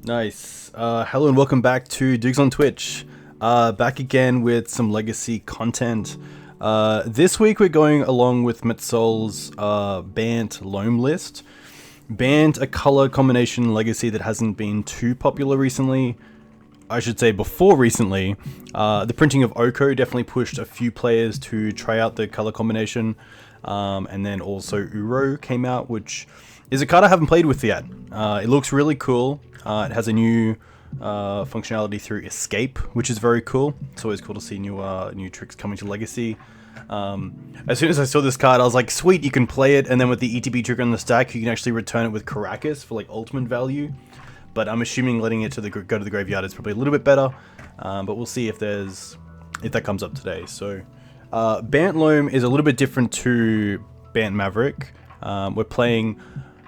Nice. Hello and welcome back to Dugs on Twitch. Back again with some legacy content. This week we're going along with MatsOle's BANT Loam list. BANT, a color combination legacy that hasn't been too popular recently. I should say before recently. The printing of Oko definitely pushed a few players to try out the color combination. And then also Uro came out, which is a card I haven't played with yet. It looks really cool. It has a new functionality through Escape, which is very cool. It's always cool to see new tricks coming to Legacy. As soon as I saw this card, I was like, sweet, you can play it, and then with the ETB trigger on the stack, you can actually return it with Karakas for like ultimate value. But I'm assuming letting it go to the graveyard is probably a little bit better. But we'll see if that comes up today. So BANT Loam is a little bit different to BANT Maverick. We're playing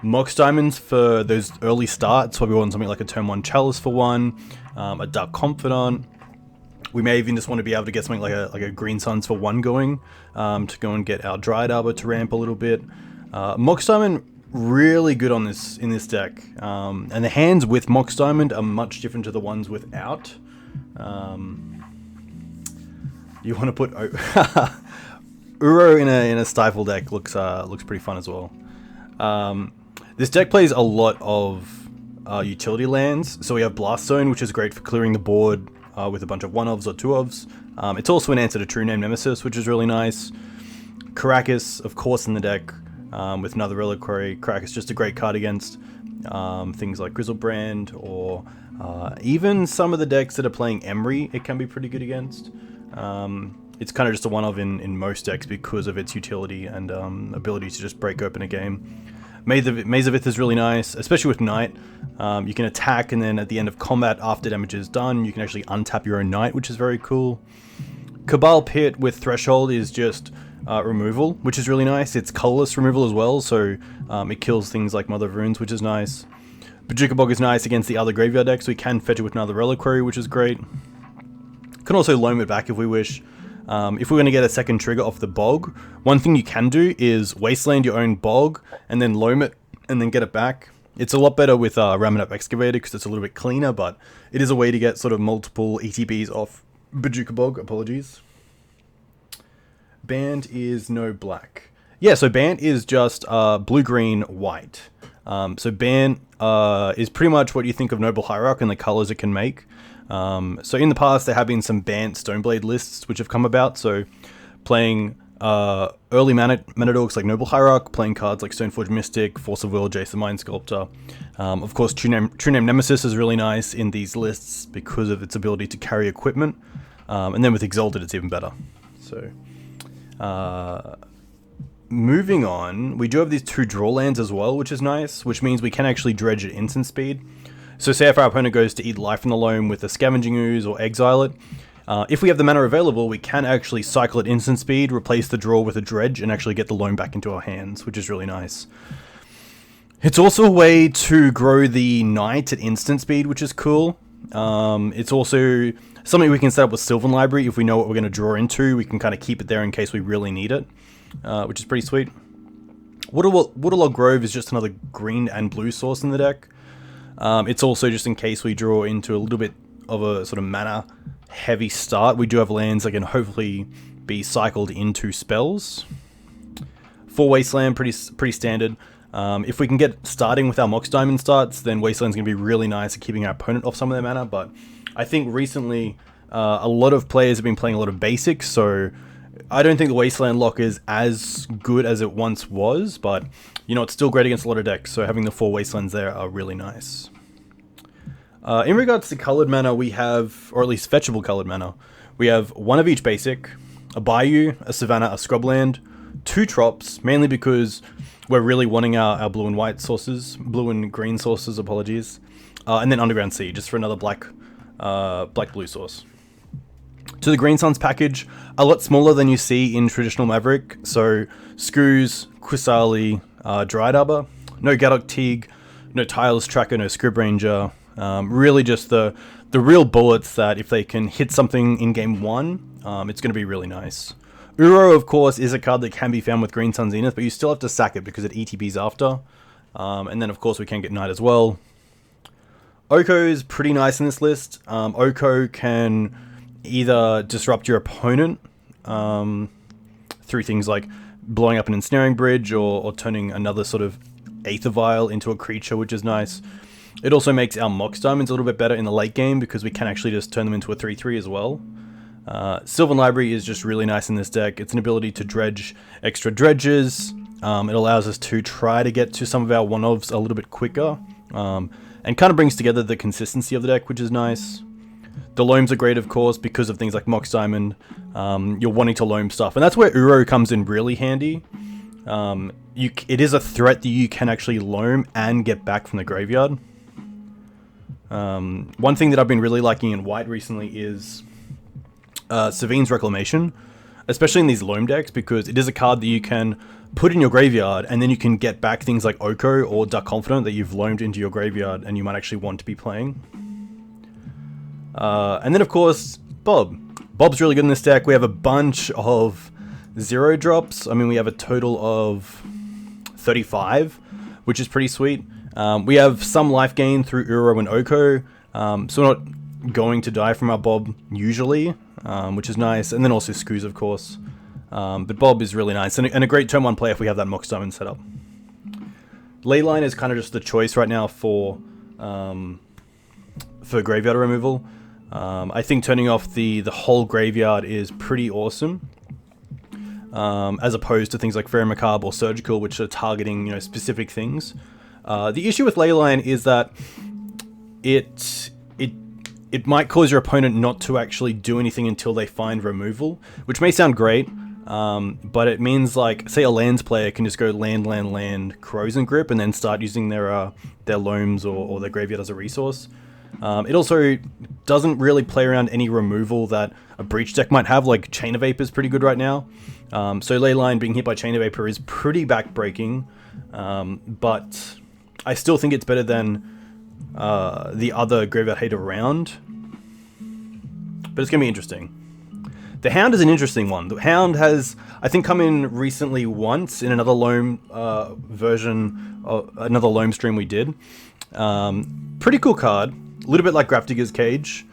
Mox Diamonds for those early starts, where we want something like a turn 1 Chalice for one, a Dark Confidant. We may even just want to be able to get something like a Green Suns for one going, to go and get our Dryad Arbor to ramp a little bit. Mox Diamond, really good on in this deck. And the hands with Mox Diamond are much different to the ones without. You want to put Uro in a Stifle deck looks pretty fun as well. This deck plays a lot of utility lands, so we have Blast Zone, which is great for clearing the board with a bunch of 1-ofs or 2-ofs. It's also an answer to True Name Nemesis, which is really nice. Karakas, of course, in the deck with another Reliquary. Karakas just a great card against things like Grizzlebrand, or even some of the decks that are playing Emery, it can be pretty good against. It's kind of just a 1-of in most decks because of its utility and ability to just break open a game. Maze of Ith is really nice, especially with Knight. You can attack, and then at the end of combat, after damage is done, you can actually untap your own Knight, which is very cool. Cabal Pit with Threshold is just removal, which is really nice. It's colorless removal as well, so it kills things like Mother of Runes, which is nice. Bojuka Bog is nice against the other graveyard decks. We can fetch it with another Reliquary, which is great. Can also loam it back if we wish. If we're going to get a second trigger off the bog, one thing you can do is wasteland your own bog and then loam it and then get it back. It's a lot better with Ramming Up Excavator because it's a little bit cleaner, but it is a way to get sort of multiple ETBs off Bojuka Bog. Apologies. BANT is no black. Yeah, so BANT is just blue, green, white. So BANT is pretty much what you think of Noble Hierarch and the colors it can make. So in the past there have been some BANT Stoneblade lists which have come about, so playing early mana dorks like Noble Hierarch, playing cards like Stoneforge Mystic, Force of Will, Jason Mind Sculptor. Of course True Name Nemesis is really nice in these lists because of its ability to carry equipment, and then with Exalted it's even better. So moving on, we do have these 2 draw lands as well, which is nice, which means we can actually dredge at instant speed. So say if our opponent goes to eat life in the loam with a Scavenging Ooze or exile it, if we have the mana available, we can actually cycle at instant speed, replace the draw with a dredge, and actually get the loam back into our hands, which is really nice. It's also a way to grow the Knight at instant speed, which is cool. It's also something we can set up with Sylvan Library. If we know what we're going to draw into, we can kind of keep it there in case we really need it, which is pretty sweet. Waterlogged Grove is just another green and blue source in the deck. It's also just in case we draw into a little bit of a sort of mana heavy start. We do have lands that can hopefully be cycled into spells. 4 Wasteland, pretty standard. If we can get starting with our Mox Diamond starts, then Wasteland's going to be really nice at keeping our opponent off some of their mana. But I think recently a lot of players have been playing a lot of basics, so I don't think the Wasteland lock is as good as it once was, but you know, it's still great against a lot of decks, so having the 4 Wastelands there are really nice. In regards to colored mana, we have, or at least fetchable colored mana, we have 1 of each basic, a Bayou, a Savannah, a Scrubland, 2 Trops, mainly because we're really wanting our blue and white sources, blue and green sources, apologies, and then Underground Sea, just for another black-blue source. To the Green Suns package, a lot smaller than you see in traditional Maverick, so Screws, Qasali, Dryad Arbor, no Gaddock Teague, no Tireless Tracker, no Scrib Ranger, really just the real bullets that if they can hit something in game 1, it's going to be really nice. Uro, of course, is a card that can be found with Green Sun Zenith, but you still have to sack it because it ETBs after, and then of course we can get Knight as well. Oko is pretty nice in this list. Oko can either disrupt your opponent through things like blowing up an ensnaring bridge or turning another sort of Aether Vial into a creature, which is nice. It also makes our Mox Diamonds a little bit better in the late game because we can actually just turn them into a 3/3 as well. Sylvan Library is just really nice in this deck. It's an ability to dredge extra dredges. It allows us to try to get to some of our one-ofs a little bit quicker. And kind of brings together the consistency of the deck, which is nice. The loams are great, of course, because of things like Mox Diamond. You're wanting to loam stuff. And that's where Uro comes in really handy. It is a threat that you can actually loam and get back from the graveyard. One thing that I've been really liking in white recently is Savine's Reclamation, especially in these loam decks, because it is a card that you can put in your graveyard, and then you can get back things like Oko or Dark Confidant that you've loamed into your graveyard and you might actually want to be playing. And then, of course, Bob. Bob's really good in this deck. We have a bunch of 0 drops. I mean, we have a total of 35, which is pretty sweet. We have some life gain through Uro and Oko, so we're not going to die from our Bob usually, which is nice. And then also Scooz, of course. But Bob is really nice, and a great turn 1 play if we have that Mox Diamond set up. Leyline is kind of just the choice right now for graveyard removal. I think turning off the whole graveyard is pretty awesome, as opposed to things like Fairy Macabre or Surgical, which are targeting specific things. The issue with Leyline is that it might cause your opponent not to actually do anything until they find removal, which may sound great. But it means, like, say a lands player can just go land, Corrosion Grip, and then start using their loams or their graveyard as a resource. It also doesn't really play around any removal that a Breach deck might have, like Chain of Vapor is pretty good right now. So Leyline being hit by Chain of Vapor is pretty backbreaking, but I still think it's better than the other graveyard hate around. But it's going to be interesting. The Hound is an interesting one. The Hound has, I think, come in recently once in another loam version, another loam stream we did. Pretty cool card. A little bit like Grafdigger's Cage.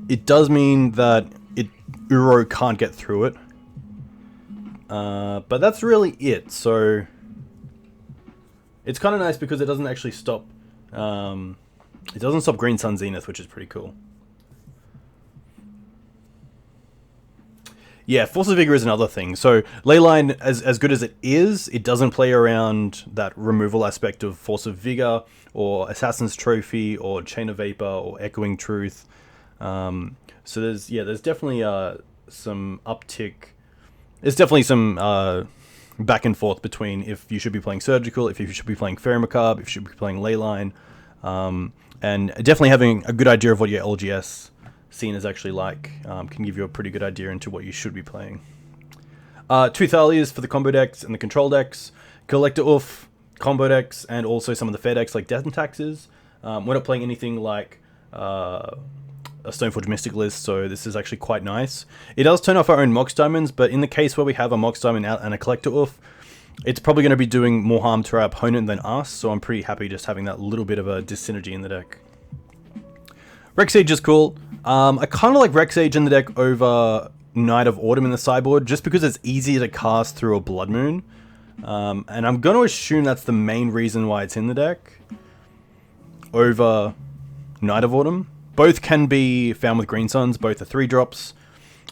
It does mean that Uro can't get through it. But that's really it. So it's kind of nice because it doesn't actually stop. It doesn't stop Green Sun Zenith, which is pretty cool. Yeah, Force of Vigor is another thing. So Leyline, as good as it is, it doesn't play around that removal aspect of Force of Vigor or Assassin's Trophy or Chain of Vapor or Echoing Truth. So there's definitely some uptick. There's definitely some back and forth between if you should be playing Surgical, if you should be playing Fairy Macabre, if you should be playing Leyline, and definitely having a good idea of what your LGS scene is actually like can give you a pretty good idea into what you should be playing. Two Thalias for the combo decks and the control decks, Collector Oof, combo decks, and also some of the fair decks like Death and Taxes. We're not playing anything like a Stoneforge Mystic list, so this is actually quite nice. It does turn off our own Mox Diamonds, but in the case where we have a Mox Diamond out and a Collector Oof, it's probably going to be doing more harm to our opponent than us, so I'm pretty happy just having that little bit of a dyssynergy in the deck. Rex Sage is cool. I kind of like Rex Sage in the deck over Night of Autumn in the sideboard, just because it's easier to cast through a Blood Moon. And I'm going to assume that's the main reason why it's in the deck over Night of Autumn. Both can be found with Green Suns, both are 3-drops.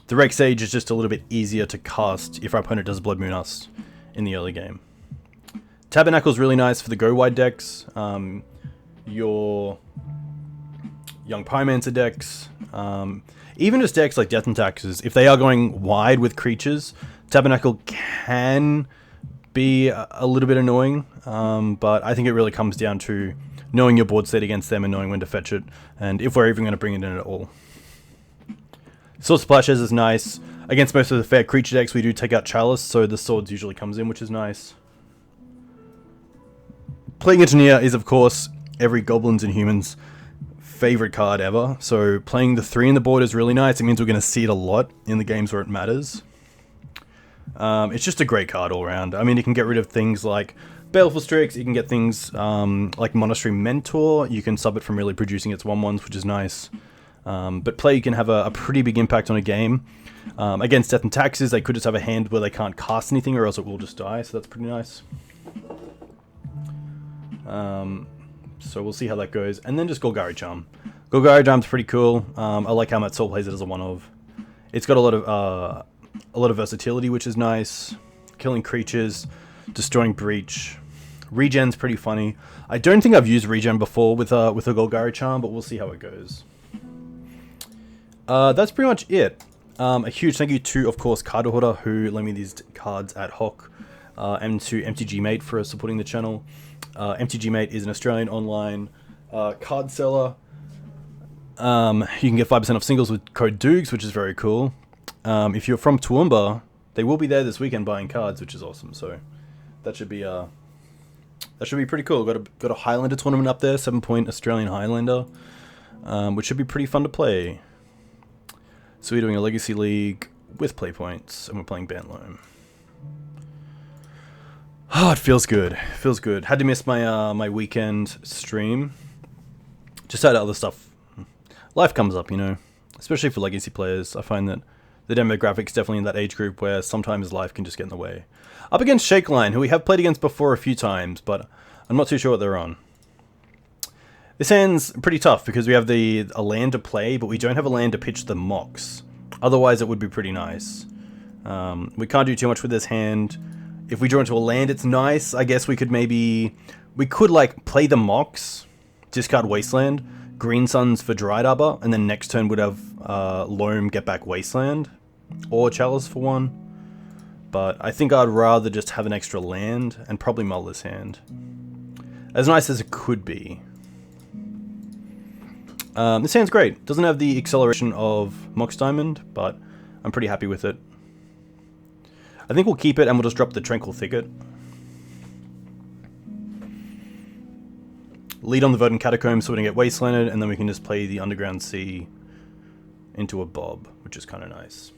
The Rex Sage is just a little bit easier to cast if our opponent does Blood Moon us in the early game. Tabernacle is really nice for the go wide decks. Your Young Pyromancer decks, even just decks like Death and Taxes, if they are going wide with creatures, Tabernacle can be a little bit annoying, but I think it really comes down to knowing your board state against them and knowing when to fetch it, and if we're even going to bring it in at all. Sword Splashes is nice. Against most of the fair creature decks, we do take out Chalice, so the swords usually comes in, which is nice. Plague Engineer is, of course, every Goblins and Humans favorite card ever, so playing the 3 in the board is really nice. It means we're going to see it a lot in the games where it matters. It's just a great card all around. I mean, you can get rid of things like Baleful Strix, you can get things like Monastery Mentor. You can sub it from really producing its 1/1s, which is nice. But play can have a pretty big impact on a game. Against Death and Taxes, they could just have a hand where they can't cast anything or else it will just die, so that's pretty nice. So we'll see how that goes. And then just Golgari Charm. Golgari Charm's pretty cool. I like how MatsOle plays it as a 1-of. It's got a lot of versatility, which is nice. Killing creatures, destroying breach. Regen's pretty funny. I don't think I've used regen before with a Golgari Charm, but we'll see how it goes. That's pretty much it. A huge thank you to, of course, Card Hoarder, who lent me these cards ad hoc, and to MTG Mate for supporting the channel. MTG Mate is an Australian online card seller. You can get 5% off singles with code DOOGS, which is very cool. If you're from Toowoomba, they will be there this weekend buying cards, which is awesome. So that should be pretty cool. Got a Highlander tournament up there, 7-point Australian Highlander, which should be pretty fun to play. So we're doing a Legacy League with play points, and we're playing Bant Loam. Oh, it feels good. It feels good. Had to miss my my weekend stream. Just had other stuff. Life comes up, you know. Especially for Legacy players. I find that the demographic's definitely in that age group where sometimes life can just get in the way. Up against Shakeline, who we have played against before a few times, but I'm not too sure what they're on. This hand's pretty tough because we have a land to play, but we don't have a land to pitch the Mox. Otherwise, it would be pretty nice. We can't do too much with this hand. If we draw into a land, it's nice. I guess we could like play the Mox, discard Wasteland, Green Suns for Dryad Arbor, and then next turn would have Loam get back Wasteland, or Chalice for 1. But I think I'd rather just have an extra land, and probably mull this hand. As nice as it could be. This hand's great. Doesn't have the acceleration of Mox Diamond, but I'm pretty happy with it. I think we'll keep it and we'll just drop the Tranquil Thicket. Lead on the Verdant Catacombs so we don't get Wastelanded, and then we can just play the Underground Sea into a Bob, which is kind of nice.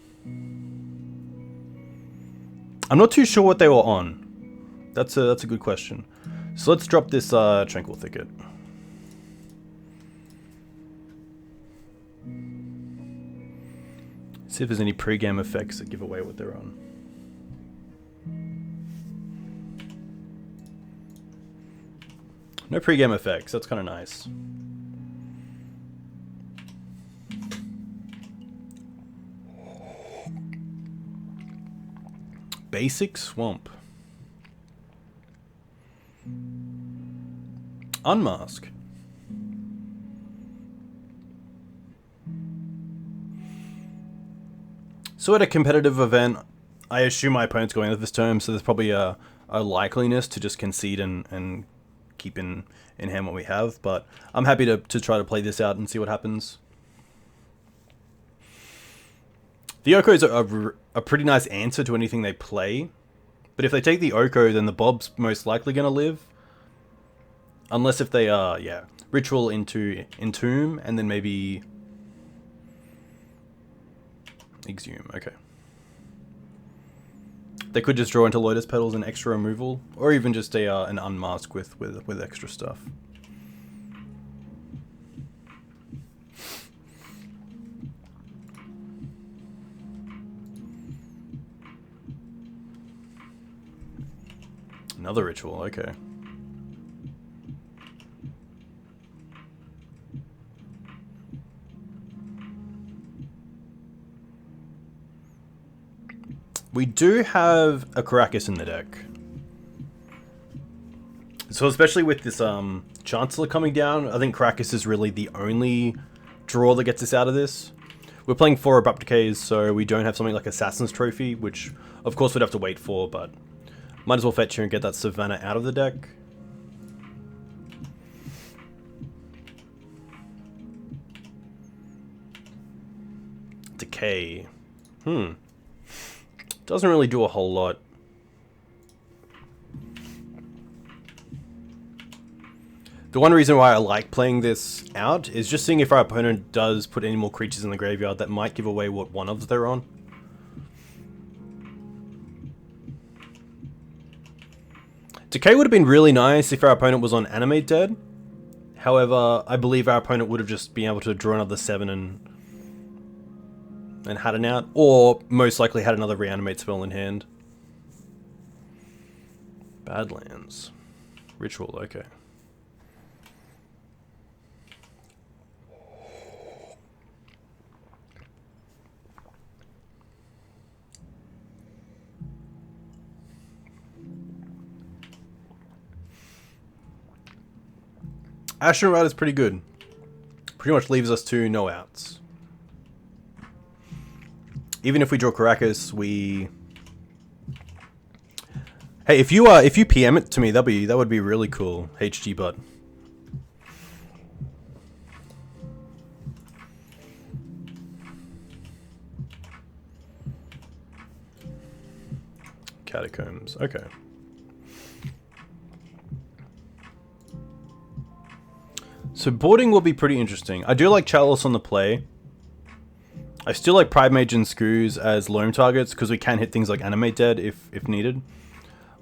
I'm not too sure what they were on. That's a good question. So let's drop this Tranquil Thicket. See if there's any pre-game effects that give away what they're on. No pre-game effects, that's kind of nice. Basic Swamp. Unmask. So at a competitive event, I assume my opponent's going with this term, so there's probably a likeliness to just concede and keep in hand what we have, but I'm happy to try to play this out and see what happens. The Oko's a pretty nice answer to anything they play, but if they take the Oko, then the Bob's most likely going to live. Unless if they are, Ritual into Entomb, and then maybe Exhume, okay. They could just draw into Lotus Petals and extra removal, or even just an Unmask with extra stuff. Another Ritual, okay. We do have a Karakas in the deck. So especially with this Chancellor coming down, I think Karakas is really the only draw that gets us out of this. We're playing 4 Abrupt Decays, so we don't have something like Assassin's Trophy, which of course we'd have to wait for, but might as well fetch here and get that Savannah out of the deck. Decay. Doesn't really do a whole lot. The one reason why I like playing this out is just seeing if our opponent does put any more creatures in the graveyard that might give away what 1-ofs they're on. Decay would have been really nice if our opponent was on Animate Dead. However, I believe our opponent would have just been able to draw another 7 and had an out, or most likely had another Reanimate spell in hand. Badlands. Ritual, okay. Ashen Rider's pretty good. Pretty much leaves us to no outs. Even if we draw Karakas, we... Hey, if you PM it to me, that would be really cool, HG Bud. Catacombs, okay. So boarding will be pretty interesting. I do like Chalice on the play. I still like Pridemage and Screws as loam targets because we can hit things like Animate Dead if needed.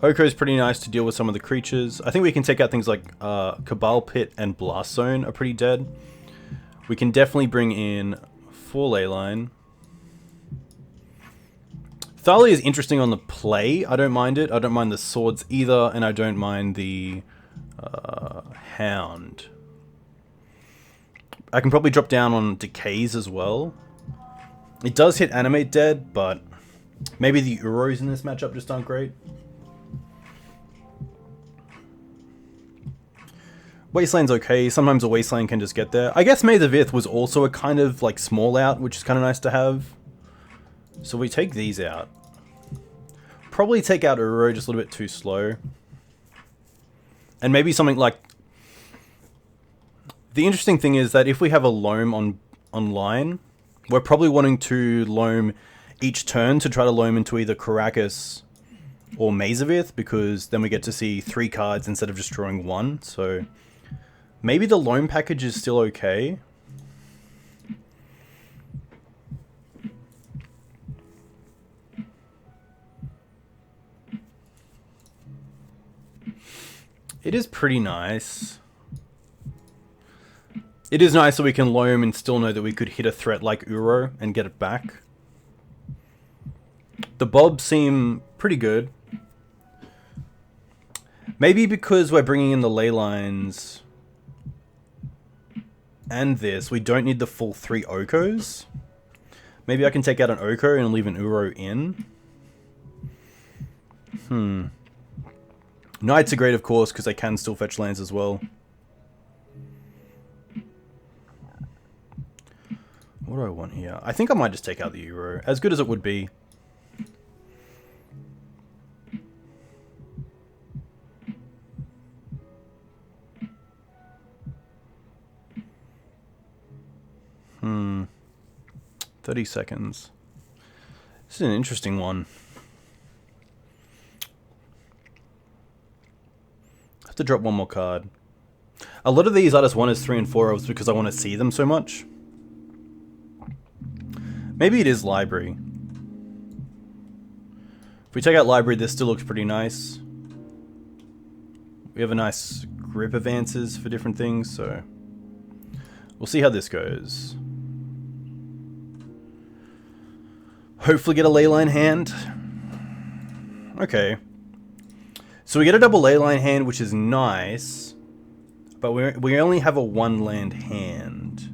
Oko is pretty nice to deal with some of the creatures. I think we can take out things like Cabal Pit and Blast Zone are pretty dead. We can definitely bring in 4 Leyline. Thalia is interesting on the play. I don't mind it. I don't mind the swords either, and I don't mind the Hound. I can probably drop down on Decays as well. It does hit Animate Dead, but maybe the Uros in this matchup just aren't great. Wasteland's okay. Sometimes a Wasteland can just get there. I guess Maze of Ith was also a kind of like small out, which is kind of nice to have. So we take these out. Probably take out Uro just a little bit too slow. And maybe something like... The interesting thing is that if we have a loam online, we're probably wanting to loam each turn to try to loam into either Karakas or Maze of Ith, because then we get to see 3 cards instead of just drawing 1. So maybe the loam package is still okay. It is pretty nice. It is nice that we can loam and still know that we could hit a threat like Uro and get it back. The Bobs seem pretty good. Maybe because we're bringing in the ley lines and this, we don't need the full 3 Okos. Maybe I can take out an Oko and leave an Uro in. Knights are great, of course, because they can still fetch lands as well. What do I want here? I think I might just take out the Uro, as good as it would be. Hmm. 30 seconds. This is an interesting one. I have to drop one more card. A lot of these I just want as 3 and 4 because I want to see them so much. Maybe it is Library. If we take out Library, this still looks pretty nice. We have a nice grip of answers for different things, so we'll see how this goes. Hopefully get a leyline hand. Okay. So we get a double leyline hand, which is nice, but we only have a 1 land hand.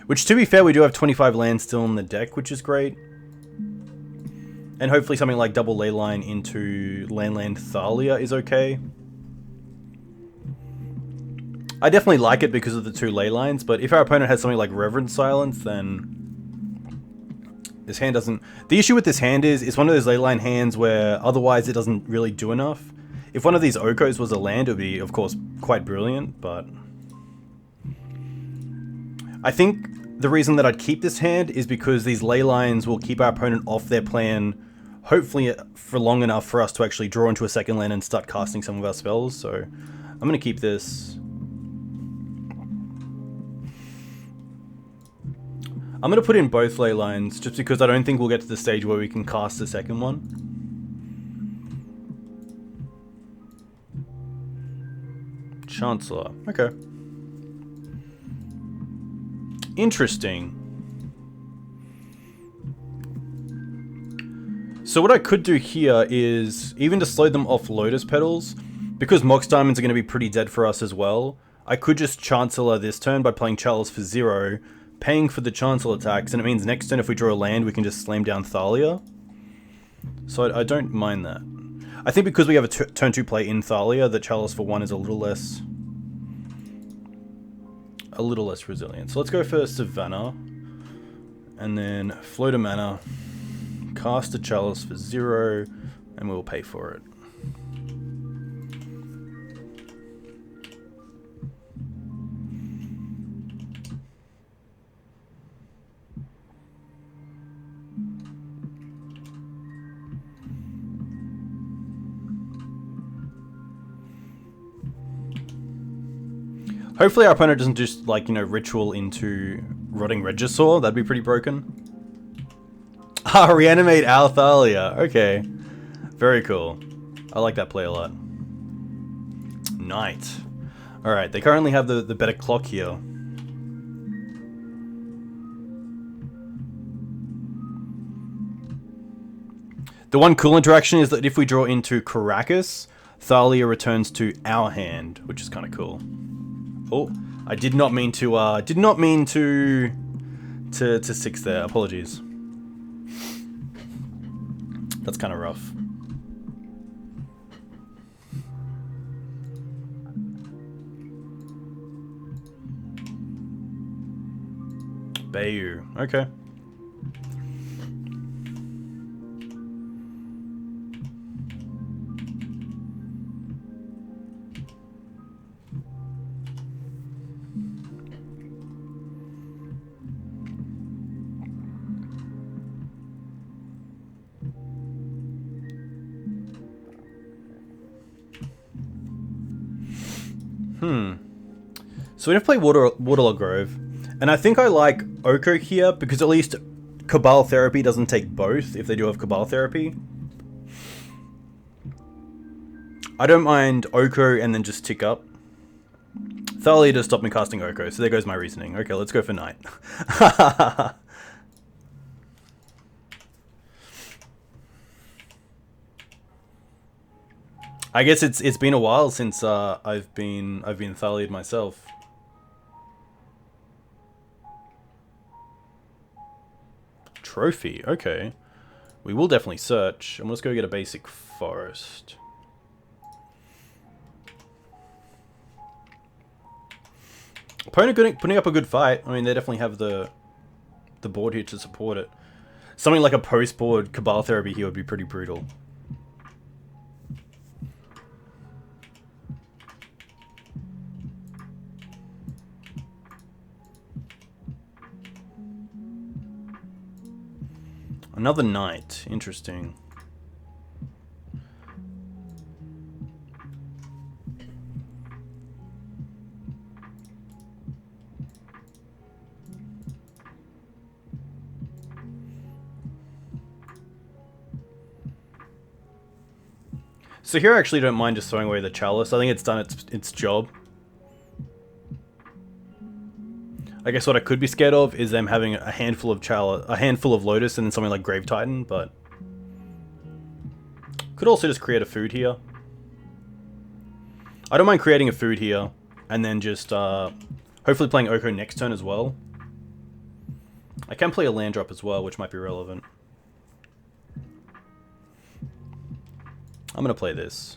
Which, to be fair, we do have 25 lands still in the deck, which is great. And hopefully something like double leyline into land Thalia is okay. I definitely like it because of the 2 leylines, but if our opponent has something like Reverend Silence, then this hand doesn't... The issue with this hand is, it's one of those leyline hands where otherwise it doesn't really do enough. If one of these Okos was a land, it would be, of course, quite brilliant, but... I think the reason that I'd keep this hand is because these leylines will keep our opponent off their plan, hopefully for long enough for us to actually draw into a second land and start casting some of our spells, so I'm going to keep this. I'm going to put in both leylines just because I don't think we'll get to the stage where we can cast the second one. Chancellor. Okay. Interesting. So what I could do here is, even to slow them off Lotus Petals, because Mox Diamonds are going to be pretty dead for us as well, I could just Chancellor this turn by playing Chalice for 0, paying for the Chancellor attacks, and it means next turn if we draw a land, we can just slam down Thalia. So I don't mind that. I think because we have a turn 2 play in Thalia, that Chalice for 1 is a little less resilient. So let's go for Savannah, and then float a mana, cast a Chalice for 0, and we'll pay for it. Hopefully our opponent doesn't just, like, you know, ritual into Rotting Regisaur. That'd be pretty broken. Ah, reanimate our Thalia. Okay. Very cool. I like that play a lot. Knight. Alright, they currently have the better clock here. The one cool interaction is that if we draw into Karakas, Thalia returns to our hand, which is kind of cool. Oh, I did not mean to 6 there. Apologies. That's kind of rough. Bayou. Okay. So we're going to play Waterlogged Grove, and I think I like Oko here, because at least Cabal Therapy doesn't take both, if they do have Cabal Therapy. I don't mind Oko and then just tick up. Thalia just stopped me casting Oko, so there goes my reasoning. Okay, let's go for Knight. I guess it's been a while since I've been Thalia'd myself. Trophy, okay. We will definitely search, and let's go get a basic forest. Opponent putting up a good fight. I mean, they definitely have the board here to support it. Something like a post-board Cabal Therapy here would be pretty brutal. Another Knight. Interesting. So here I actually don't mind just throwing away the Chalice. I think it's done its job. I guess what I could be scared of is them having a handful of Lotus and then something like Grave Titan, but could also just create a food here. I don't mind creating a food here and then just hopefully playing Oko next turn as well. I can play a land drop as well, which might be relevant. I'm gonna play this.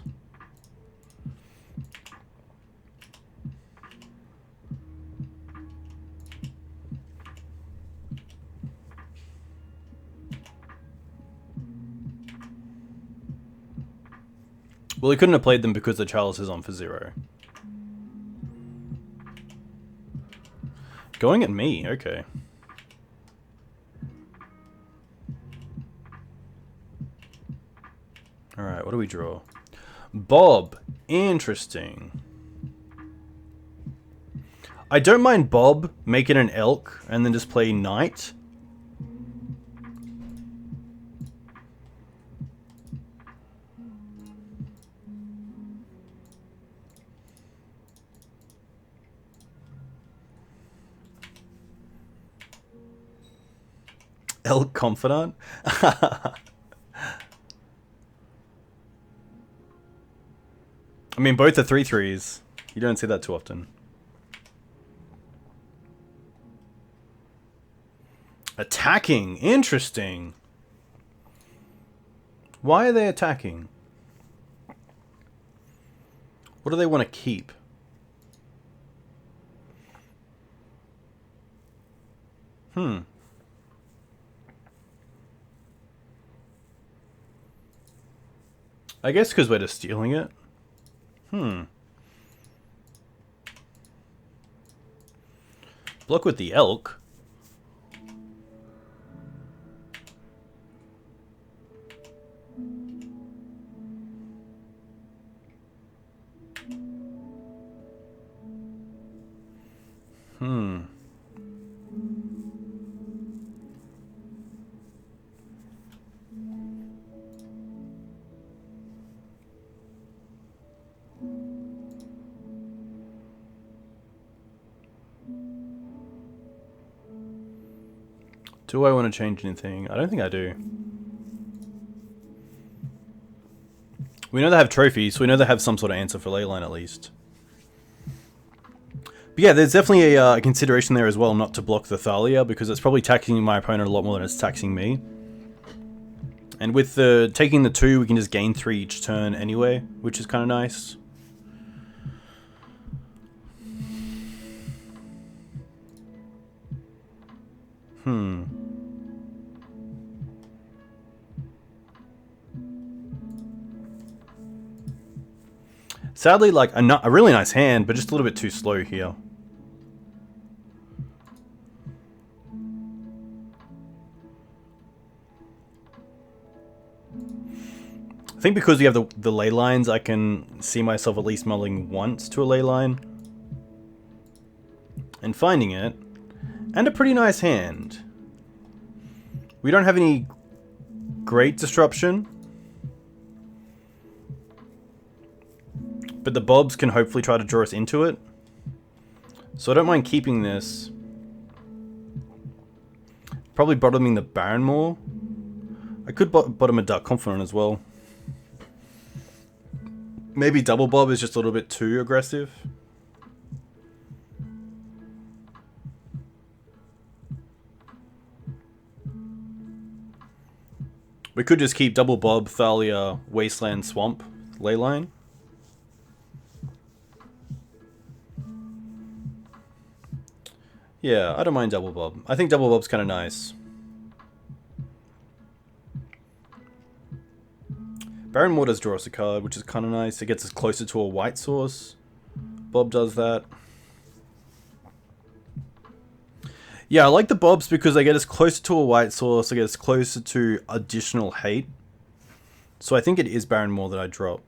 Well, he couldn't have played them because the Chalice is on for 0. Going at me, okay. Alright, what do we draw? Bob. Interesting. I don't mind Bob making an elk and then just play Knight. Dark Confidant. I mean, both are 3/3s. You don't see that too often. Attacking. Interesting. Why are they attacking? What do they want to keep? I guess because we're just stealing it. Block with the elk. Do I want to change anything? I don't think I do. We know they have trophies, so we know they have some sort of answer for Leyline at least. But yeah, there's definitely a consideration there as well not to block the Thalia, because it's probably taxing my opponent a lot more than it's taxing me. And with the taking the 2, we can just gain 3 each turn anyway, which is kind of nice. Sadly, like, a really nice hand, but just a little bit too slow here. I think because we have the ley lines, I can see myself at least mulling once to a ley line. And finding it. And a pretty nice hand. We don't have any great disruption. But the Bobs can hopefully try to draw us into it. So I don't mind keeping this. Probably bottoming the Barren Moor. I could bottom a Dark Confidant as well. Maybe double Bob is just a little bit too aggressive. We could just keep double Bob, Thalia, Wasteland, Swamp, Leyline. Yeah, I don't mind double Bob. I think double Bob's kind of nice. Barren Moor does draw us a card, which is kind of nice. It gets us closer to a white source. Bob does that. Yeah, I like the Bobs because they get us closer to a white source. They get us closer to additional hate. So I think it is Barren Moor that I drop.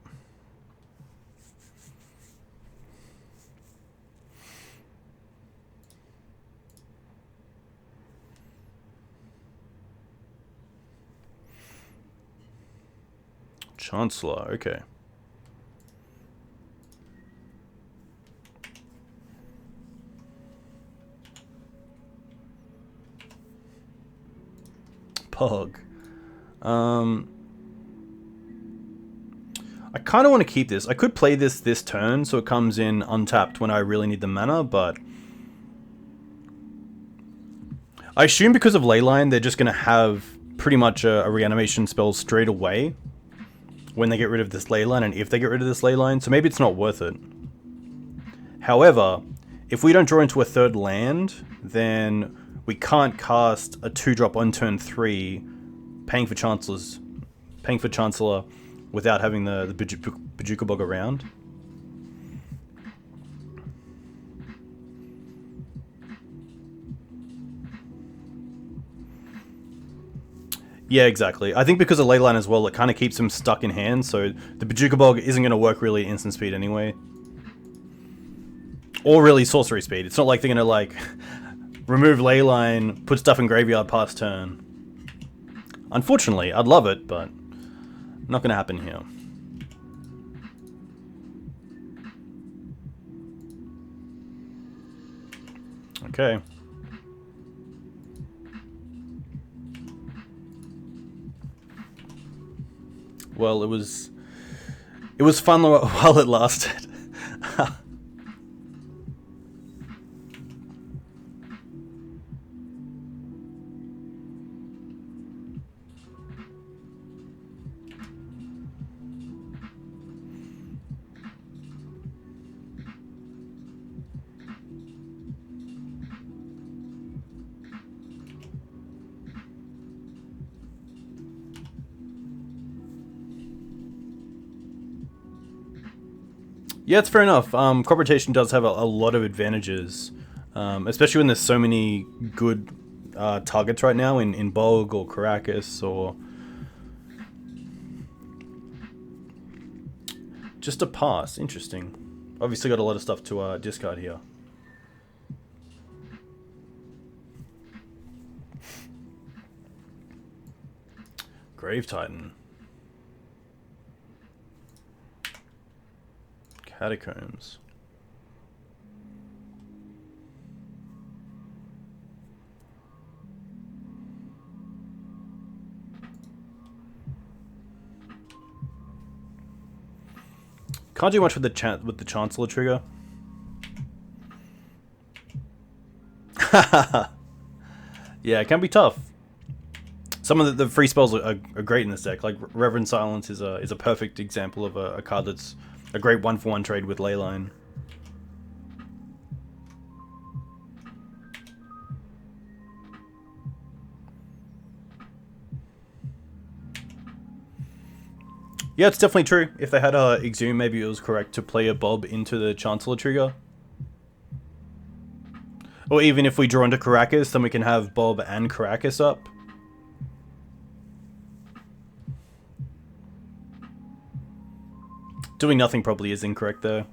Chancellor, okay. Pog. I kind of want to keep this. I could play this turn so it comes in untapped when I really need the mana, but I assume because of Leyline, they're just going to have pretty much a reanimation spell straight away when they get rid of this Leyline, and if they get rid of this Leyline, so maybe it's not worth it. However, if we don't draw into a third land, then we can't cast a 2-drop on turn 3, paying for Chancellor without having the Bojuka Bog around. Yeah, exactly. I think because of Leyline as well, it kind of keeps him stuck in hand, so the Bojuka Bog isn't going to work really at instant speed anyway. Or really sorcery speed. It's not like they're going to, like, remove Leyline, put stuff in graveyard past turn. Unfortunately, I'd love it, but not going to happen here. Well, it was fun while it lasted. Yeah, it's fair enough. Crop rotation does have a lot of advantages, especially when there's so many good targets right now in Bog or Karakas or just a pass. Interesting. Obviously got a lot of stuff to discard here. Grave Titan. Catacombs. Can't do much with the Chancellor trigger. Yeah, it can be tough. Some of the free spells are great in this deck. Like Reverend Silence is a perfect example of a card that's a great 1-for-1 trade with Leyline. Yeah, it's definitely true. If they had Exhume, maybe it was correct to play a Bob into the Chancellor trigger. Or even if we draw into Karakas, then we can have Bob and Karakas up. Doing nothing probably is incorrect there.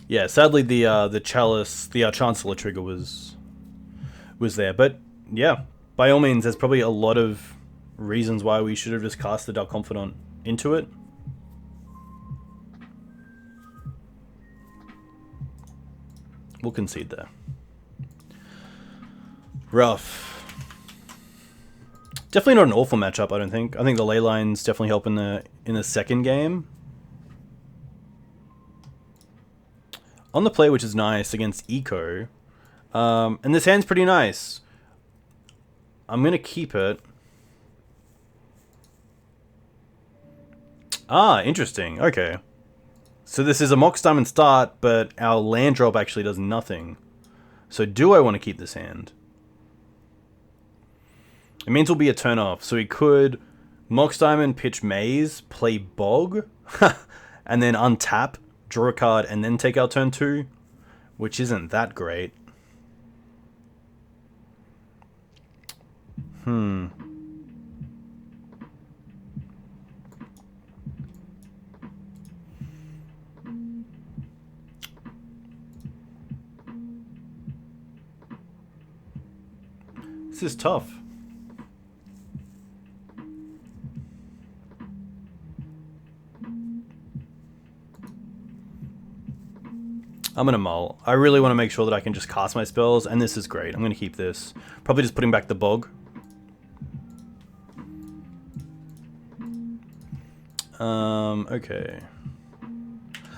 Yeah, sadly the Chalice, the Chancellor trigger was there, but yeah, by all means, there's probably a lot of reasons why we should have just cast the Dark Confidant into it. We'll concede there. Rough. Definitely not an awful matchup, I don't think. I think the Leylines definitely help in the second game. On the play, which is nice against Eco. And this hand's pretty nice. I'm going to keep it. Ah, interesting. Okay. So this is a Mox Diamond start, but our land drop actually does nothing. So do I want to keep this hand? It means we'll be a turn off. So we could Mox Diamond, pitch Maze, play Bog, and then untap, draw a card, and then take our turn 2, which isn't that great. This is tough. I'm gonna mull. I really want to make sure that I can just cast my spells, and this is great. I'm gonna keep this. Probably just putting back the Bog. Okay.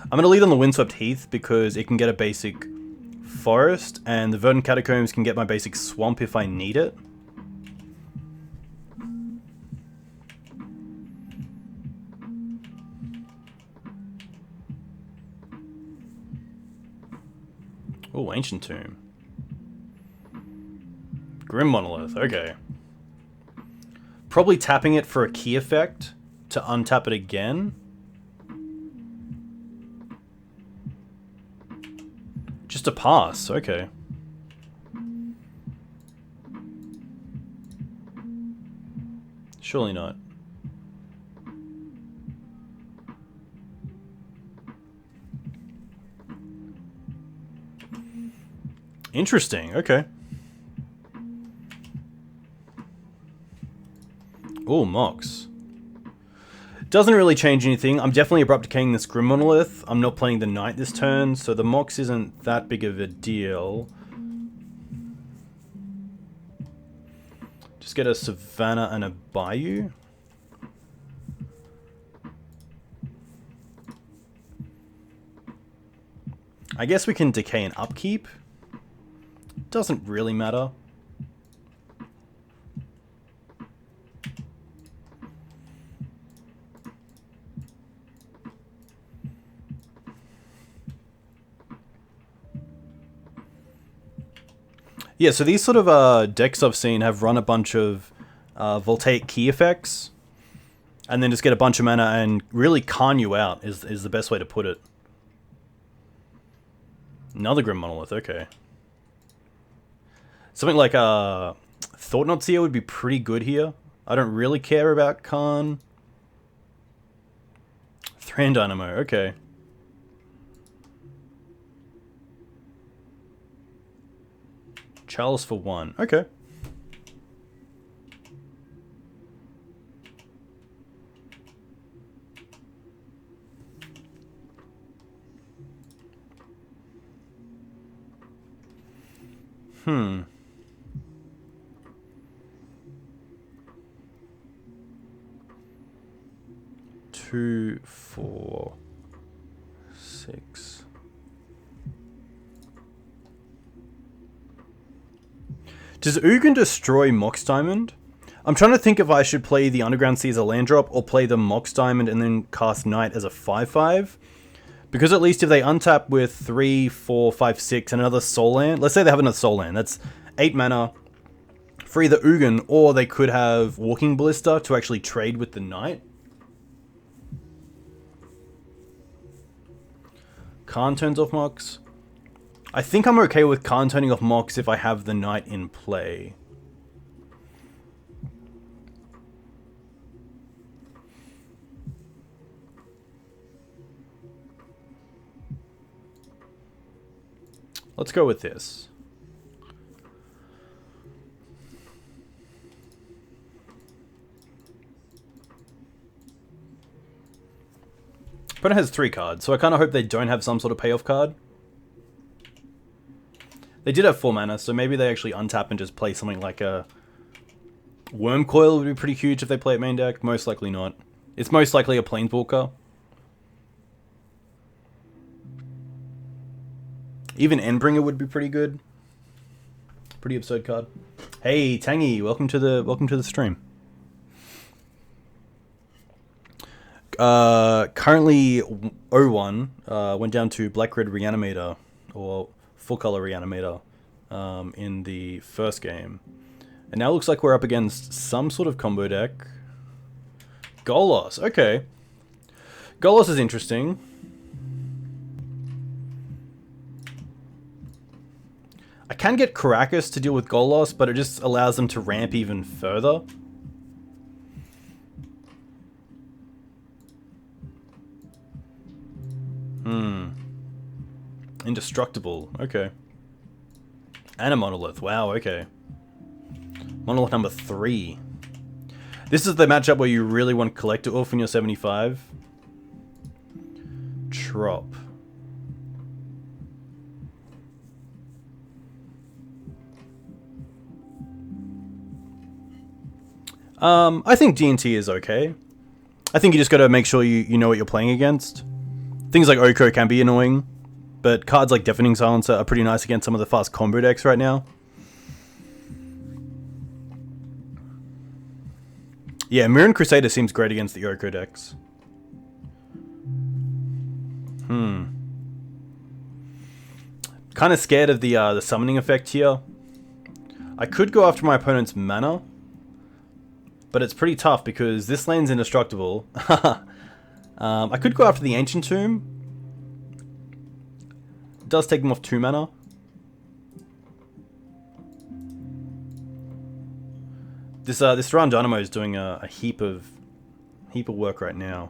I'm gonna lead on the Windswept Heath because it can get a basic forest, and the Verdant Catacombs can get my basic swamp if I need it. Oh, Ancient Tomb. Grim Monolith, okay. Probably tapping it for a key effect to untap it again. Just a pass, okay. Surely not. Interesting, okay. Oh, Mox. Doesn't really change anything. I'm definitely Abrupt Decaying this Grim Monolith. I'm not playing the Knight this turn, so the Mox isn't that big of a deal. Just get a Savannah and a Bayou. I guess we can Decay and Upkeep. Doesn't really matter. Yeah, so these sort of decks I've seen have run a bunch of Voltaic key effects, and then just get a bunch of mana and really Karn you out is the best way to put it. Another Grim Monolith, okay. Something like Thought-Knot Seer would be pretty good here. I don't really care about Karn. Thran Dynamo, okay. Chalice for 1. Okay. Hmm. 2, 4, 6. Does Ugin destroy Mox Diamond? I'm trying to think if I should play the Underground Sea as a land drop or play the Mox Diamond and then cast Knight as a 5/5. Because at least if they untap with 3, 4, 5, 6 and another Soul Land, let's say they have another Soul Land, that's 8 mana for either Ugin, or they could have Walking Ballista to actually trade with the Knight. Karn turns off Mox. I think I'm okay with Karn turning off Mox if I have the Knight in play. Let's go with this. Opponent has 3 cards, so I kind of hope they don't have some sort of payoff card. They did have 4 mana, so maybe they actually untap and just play something like a Worm Coil would be pretty huge if they play it main deck. Most likely not. It's most likely a Planeswalker. Even Endbringer would be pretty good. Pretty absurd card. Hey Tangy, welcome to the stream. Currently 0-1 went down to Black Red Reanimator, or full color Reanimator, in the first game. And now it looks like we're up against some sort of combo deck. Golos, okay. Golos is interesting. I can get Karakas to deal with Golos, but it just allows them to ramp even further. Indestructible, okay. And a Monolith, wow, okay. Monolith number 3. This is the matchup where you really want Collector Wolf when you're 75. Trop. I think D&T is okay. I think you just gotta make sure you know what you're playing against. Things like Oko can be annoying, but cards like Deafening Silencer are pretty nice against some of the fast combo decks right now. Yeah, Mirren Crusader seems great against the Oko decks. Kind of scared of the summoning effect here. I could go after my opponent's mana, but it's pretty tough because this land's indestructible. I could go after the Ancient Tomb. It does take them off 2 mana. This Run Dynamo is doing a heap of work right now.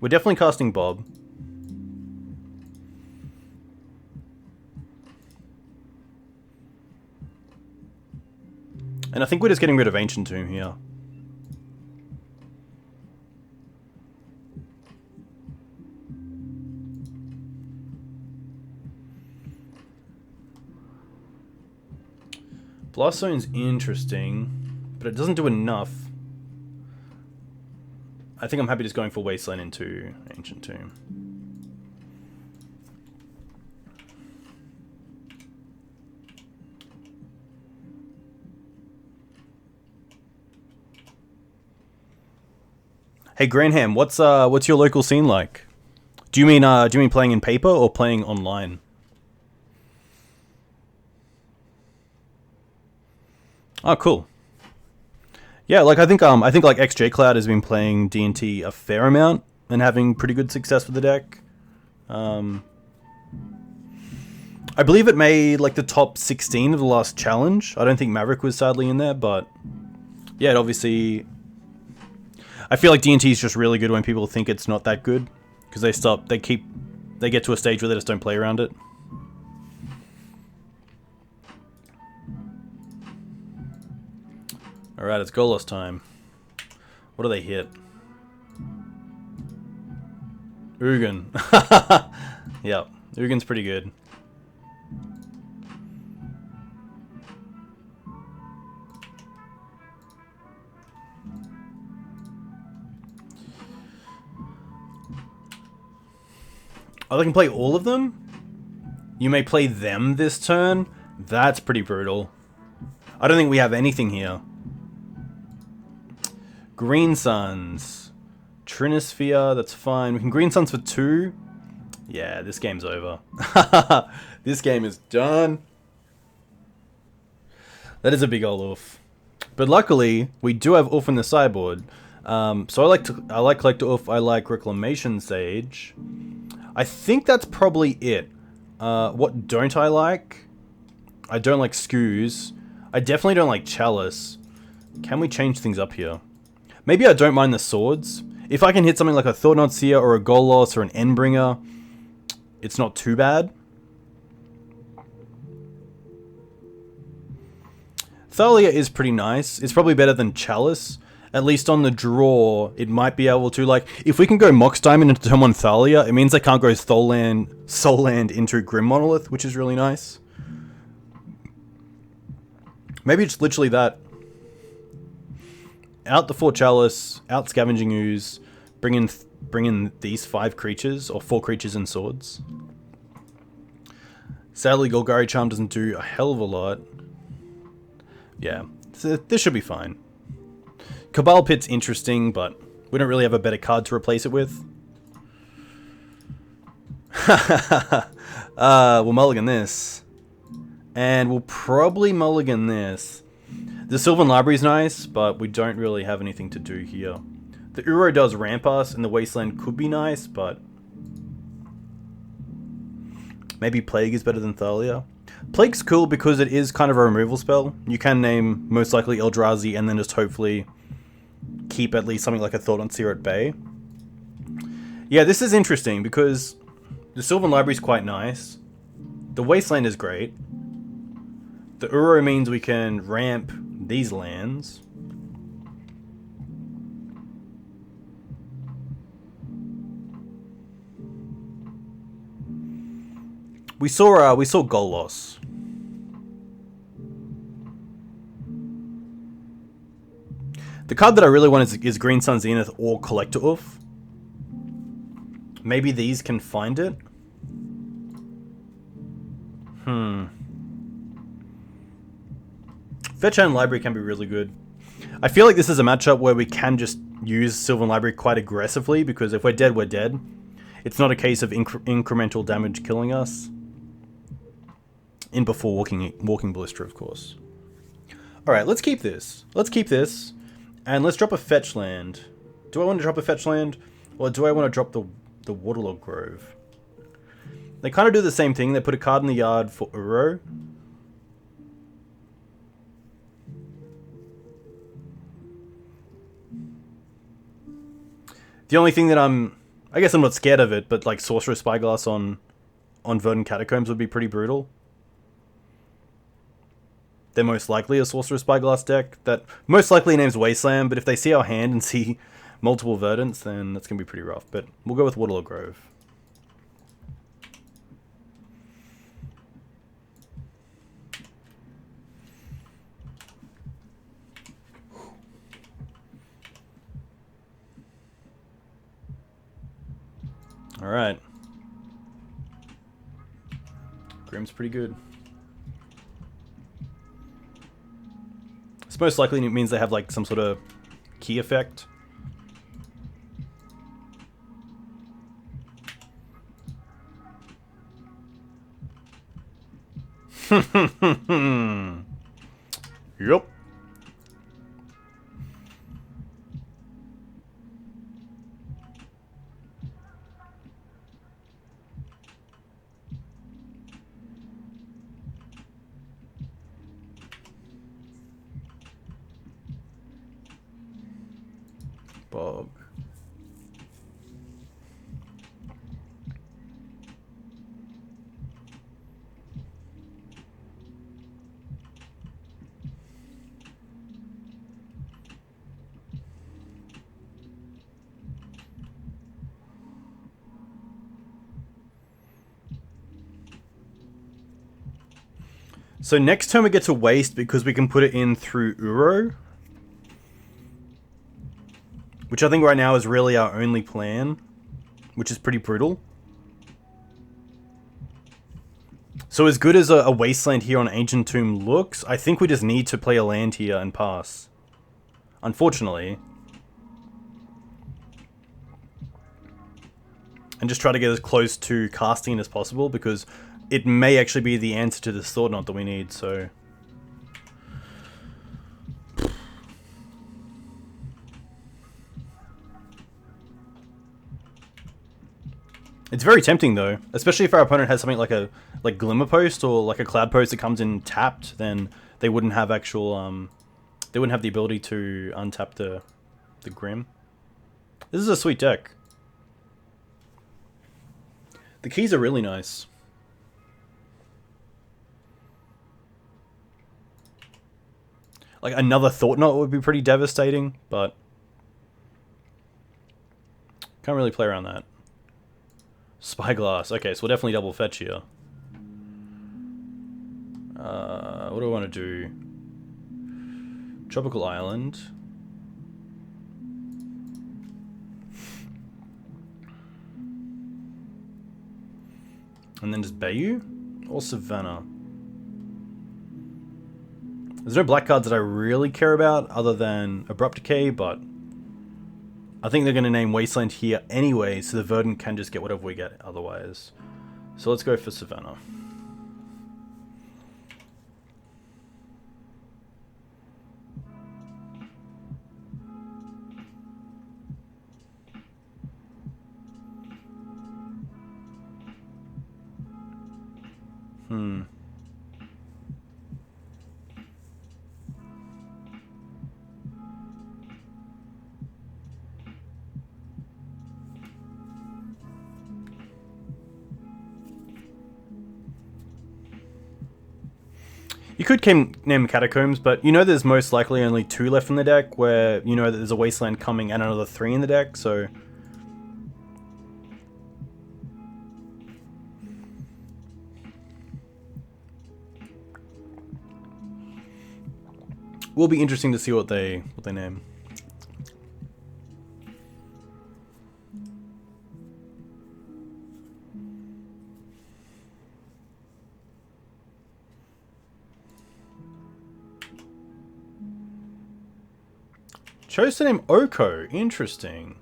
We're definitely casting Bob. And I think we're just getting rid of Ancient Tomb here. Blast Zone's interesting, but it doesn't do enough. I think I'm happy just going for Wasteland into Ancient Tomb. Hey Granham, what's your local scene like? Do you mean playing in paper or playing online? Oh, cool. Yeah, like I think like XJ Cloud has been playing D&T a fair amount and having pretty good success with the deck. I believe it made like the top 16 of the last challenge. I don't think Maverick was sadly in there, but yeah, it obviously. I feel like D&T is just really good when people think it's not that good because they get to a stage where they just don't play around it. Alright, it's Golos time. What do they hit? Ugin. Yep, Ugin's pretty good. Oh, they can play all of them? You may play them this turn? That's pretty brutal. I don't think we have anything here. Green Suns. Trinisphere, that's fine. We can Green Suns for 2. Yeah, this game's over. This game is done. That is a big old oof. But luckily, we do have oof in the sideboard. So I like Collector Oof, I like Reclamation Sage. I think that's probably it. What don't I like? I don't like Scoos. I definitely don't like Chalice. Can we change things up here? Maybe I don't mind the swords. If I can hit something like a Thought-Knot Seer or a Golos or an Endbringer, it's not too bad. Thalia is pretty nice. It's probably better than Chalice. At least on the draw, it might be able to, like, if we can go Mox Diamond into turn 1 Thalia, it means they can't go Soul Land into Grim Monolith, which is really nice. Maybe it's literally that. Out the 4 Chalice, out Scavenging Ooze, bring in these 5 creatures, or 4 creatures and swords. Sadly, Golgari Charm doesn't do a hell of a lot. Yeah, so this should be fine. Cabal Pit's interesting, but we don't really have a better card to replace it with. We'll mulligan this. And we'll probably mulligan this. The Sylvan Library is nice, but we don't really have anything to do here. The Uro does ramp us, and the Wasteland could be nice, but maybe Plague is better than Thalia. Plague's cool because it is kind of a removal spell. You can name most likely Eldrazi and then just hopefully keep at least something like a Thought-Knot Seer at bay. Yeah, this is interesting because the Sylvan Library is quite nice. The Wasteland is great. The Uro means we can ramp these lands. We saw Golos. The card that I really want is Green Sun Zenith or Collector Oof. Maybe these can find it. Fetchland Library can be really good. I feel like this is a matchup where we can just use Sylvan Library quite aggressively, because if we're dead, we're dead. It's not a case of incremental damage killing us. In before walking Blister, of course. Alright, let's keep this. Let's keep this. And let's drop a fetch land. Do I want to drop a fetch land? Or do I want to drop the Waterlogged Grove? They kind of do the same thing. They put a card in the yard for Uro. The only thing that I guess I'm not scared of it, but like Sorcerer Spyglass on Verdant Catacombs would be pretty brutal. they're most likely a Sorcerer Spyglass deck that most likely names Wasteland, but if they see our hand and see multiple Verdants, then that's going to be pretty rough. But we'll go with Waterlogged Grove. Alright. Grim's pretty good. This most likely means they have like some sort of key effect. Yup. Bog. So next turn we get to waste because we can put it in through Uro. Which I think right now is really our only plan. Which is pretty brutal. So as good as a wasteland here on Ancient Tomb looks, I think we just need to play a land here and pass. Unfortunately. And just try to get as close to casting as possible because it may actually be the answer to this Thought Knot that we need, so... It's very tempting though, especially if our opponent has something like a Glimmer Post or like a Cloud Post that comes in tapped, then they wouldn't have actual they wouldn't have the ability to untap the Grim. This is a sweet deck. The keys are really nice. Like another Thought Knot would be pretty devastating, but can't really play around that. Spyglass. Okay, so we'll definitely double fetch here. What do I want to do? Tropical Island. And then just Bayou? Or Savannah? There's no black cards that I really care about other than Abrupt Decay, but I think they're going to name Wasteland here anyway, so the Verdant can just get whatever we get otherwise. So let's go for Savannah. You could name Catacombs, but you know there's most likely only 2 left in the deck, where you know that there's a Wasteland coming and another 3 in the deck, so... Will be interesting to see what they name. Chose to name Oko. Interesting.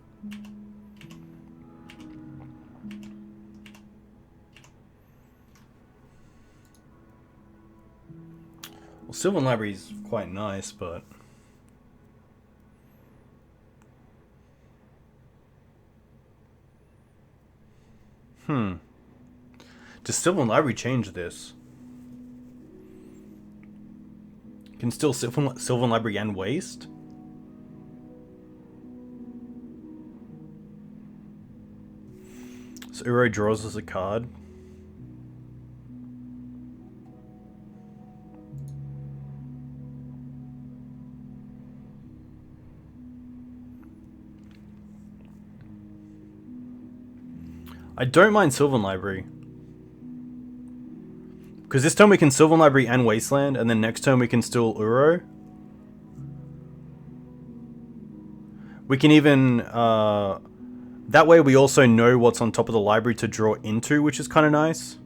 Well, Sylvan Library is quite nice, but... Does Sylvan Library change this? Can still Sylvan Library and Waste? So Uro draws us a card. I don't mind Sylvan Library. Because this turn we can Sylvan Library and Wasteland, and then next turn we can still Uro. We can even... that way we also know what's on top of the library to draw into, which is kind of nice.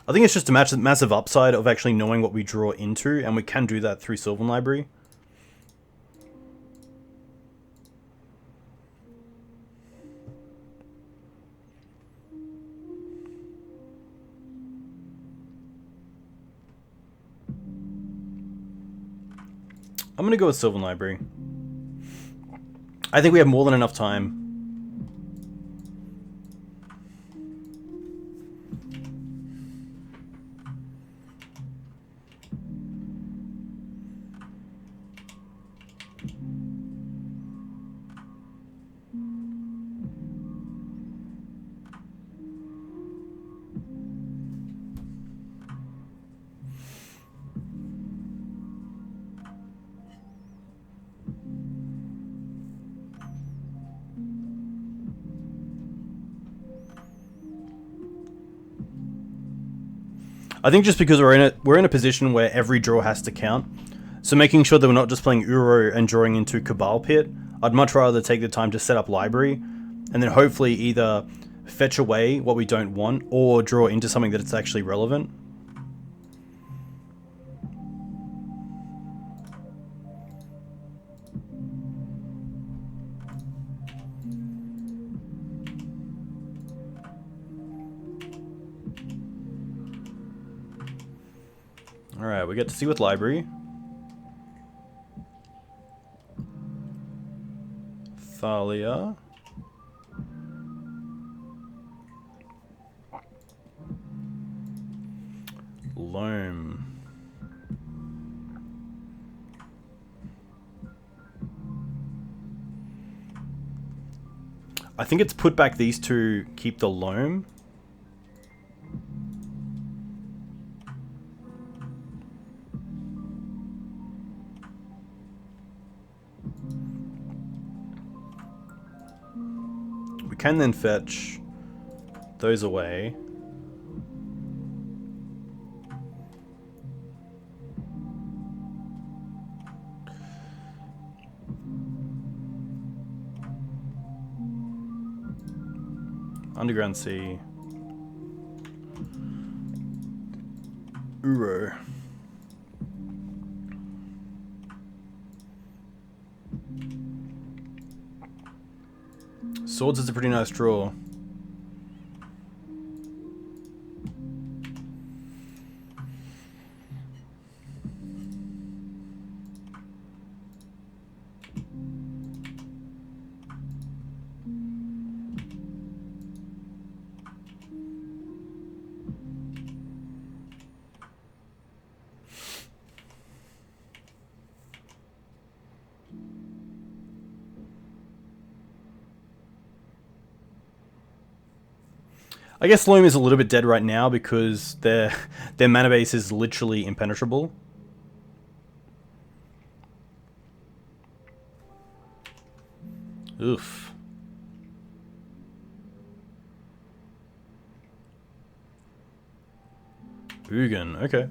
I think it's just a massive upside of actually knowing what we draw into, and we can do that through Sylvan Library. I'm going to go with Sylvan Library. I think we have more than enough time. I think just because we're in a position where every draw has to count, so making sure that we're not just playing Uro and drawing into Cabal Pit, I'd much rather take the time to set up Library, and then hopefully either fetch away what we don't want, or draw into something that it's actually relevant. Alright, we get to see with Library. Thalia. Loam. I think it's put back these two, keep the Loam. Can then fetch those away. Underground Sea. Uro. Swords is a pretty nice draw. I guess Loam is a little bit dead right now because their mana base is literally impenetrable. Oof. Ugin, okay.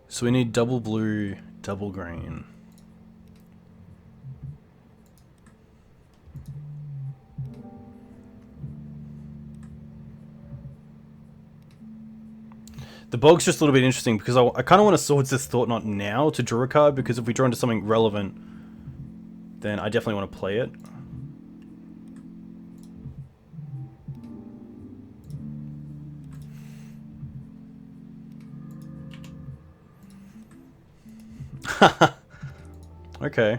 So we need double blue, double green. The Bog's just a little bit interesting because I kind of want to Swords this Thought Knot now to draw a card, because if we draw into something relevant, then I definitely want to play it. Okay.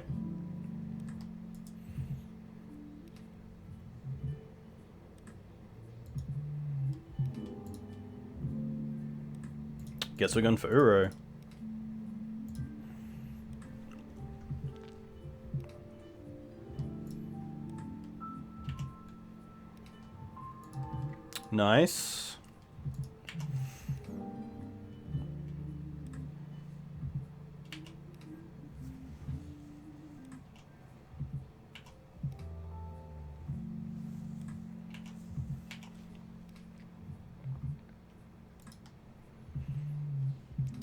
Guess we're going for Uro. Nice.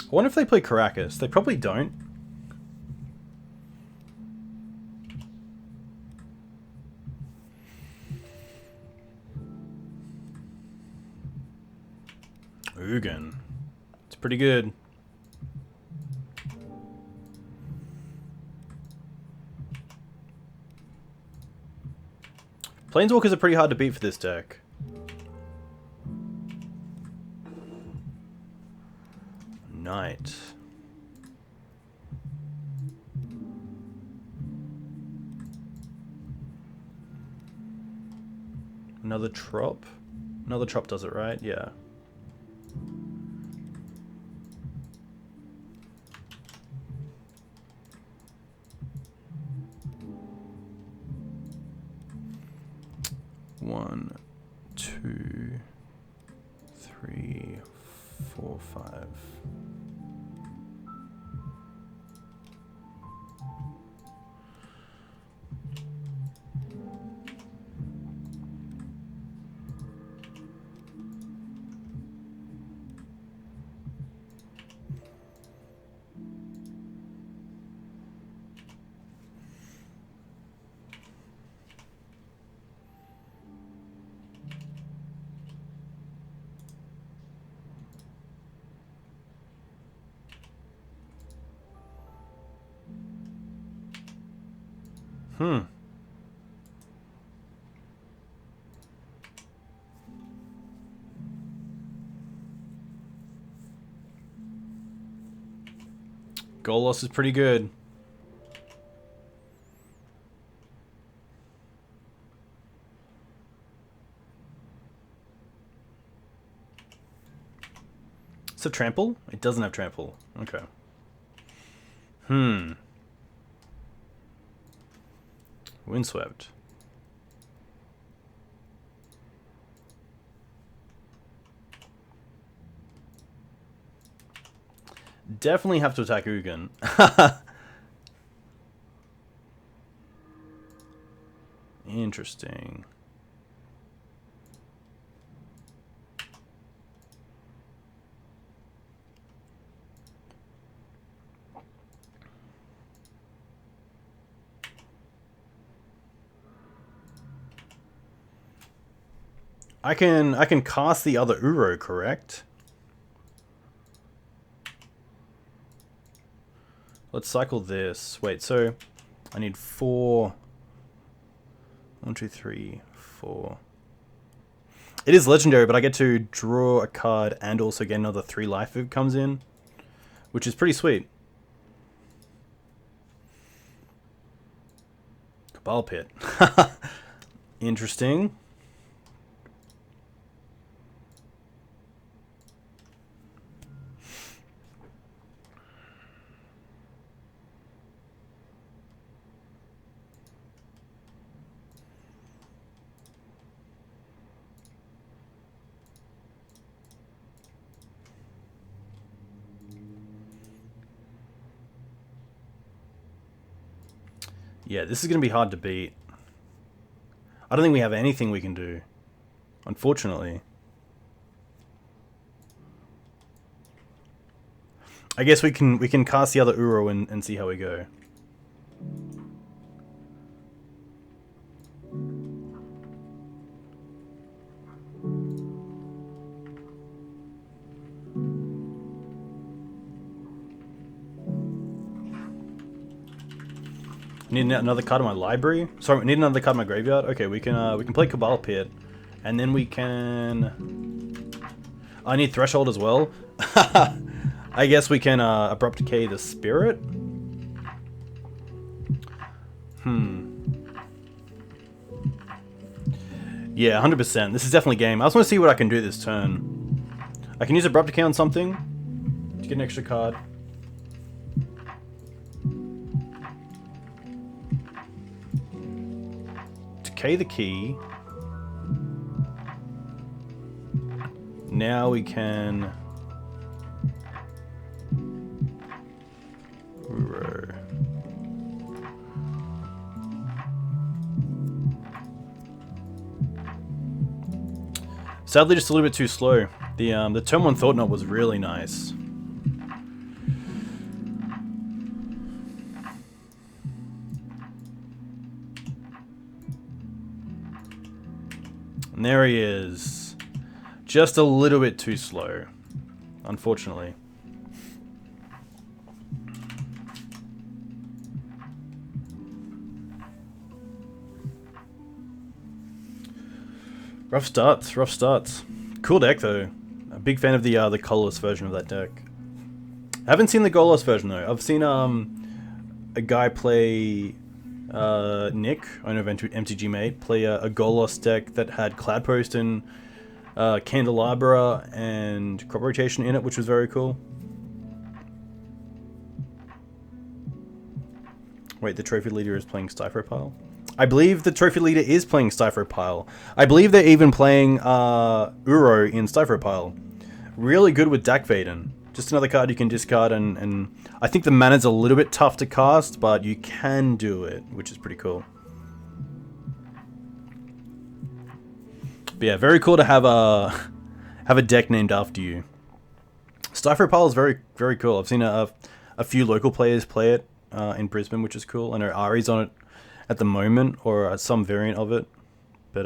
I wonder if they play Karakas. They probably don't. Ugin. It's pretty good. Planeswalkers are pretty hard to beat for this deck. Knight. Another trop? Another trop does it, right? Yeah. One, two, three, four, five. Golos is pretty good. It's a trample? It doesn't have trample. Okay. Windswept. Definitely have to attack Ugin. Interesting. I can cast the other Uro, correct? Let's cycle this. Wait, so I need 4. 1, 2, 3, 4. It is legendary, but I get to draw a card and also get another 3 life if it comes in, which is pretty sweet. Cabal Pit. Interesting. Yeah, this is going to be hard to beat. I don't think we have anything we can do, unfortunately. I guess we can cast the other Uro and see how we go. Need another card in my library. Sorry, need another card in my graveyard. Okay, we can play Cabal Pit, and then we can. I need Threshold as well. I guess we can Abrupt Decay the Spirit. Yeah, 100%. This is definitely game. I just want to see what I can do this turn. I can use Abrupt Decay on something to get an extra card. Decay the key. Now we can... Sadly, just a little bit too slow. The turn 1 Thought Knot was really nice. And there he is. Just a little bit too slow, unfortunately. Rough starts, rough starts. Cool deck though. A big fan of the colorless version of that deck. I haven't seen the goalless version though. I've seen a guy play Nick, owner of MTG Made, play a goalless deck that had Cloudpost and Candelabra and Crop Rotation in it, which was very cool. Wait, the trophy leader is playing Stifropile? I believe the trophy leader is playing Stifropile. I believe they're even playing Uro in Stifropile. Really good with Dak Vaden. Just another card you can discard, and I think the mana's a little bit tough to cast, but you can do it, which is pretty cool. But yeah, very cool to have a deck named after you. Stifropile is very, very cool. I've seen a few local players play it in Brisbane, which is cool. I know Ari's on it at the moment, or some variant of it. But